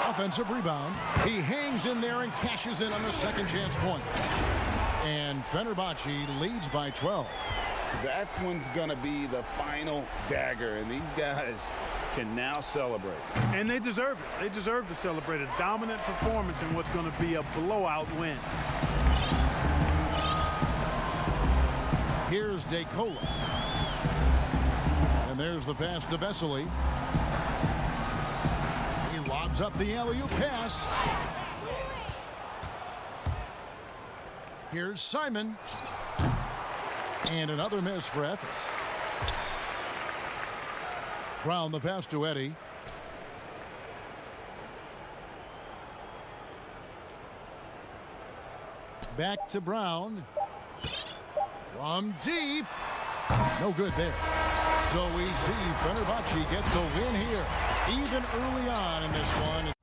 Offensive rebound. He hangs in there and cashes in on the second chance points. And Fenerbahce leads by 12. That one's going to be the final dagger, and these guys can now celebrate. And they deserve it. They deserve to celebrate a dominant performance in what's going to be a blowout win. Here's DeCola. And there's the pass to Vesely. He lobs up the alley-oop pass. Here's Simon. And another miss for Efes. Brown, the pass to Eddie. Back to Brown. From deep. No good there. So we see Fenerbahce get the win here, even early on in this one.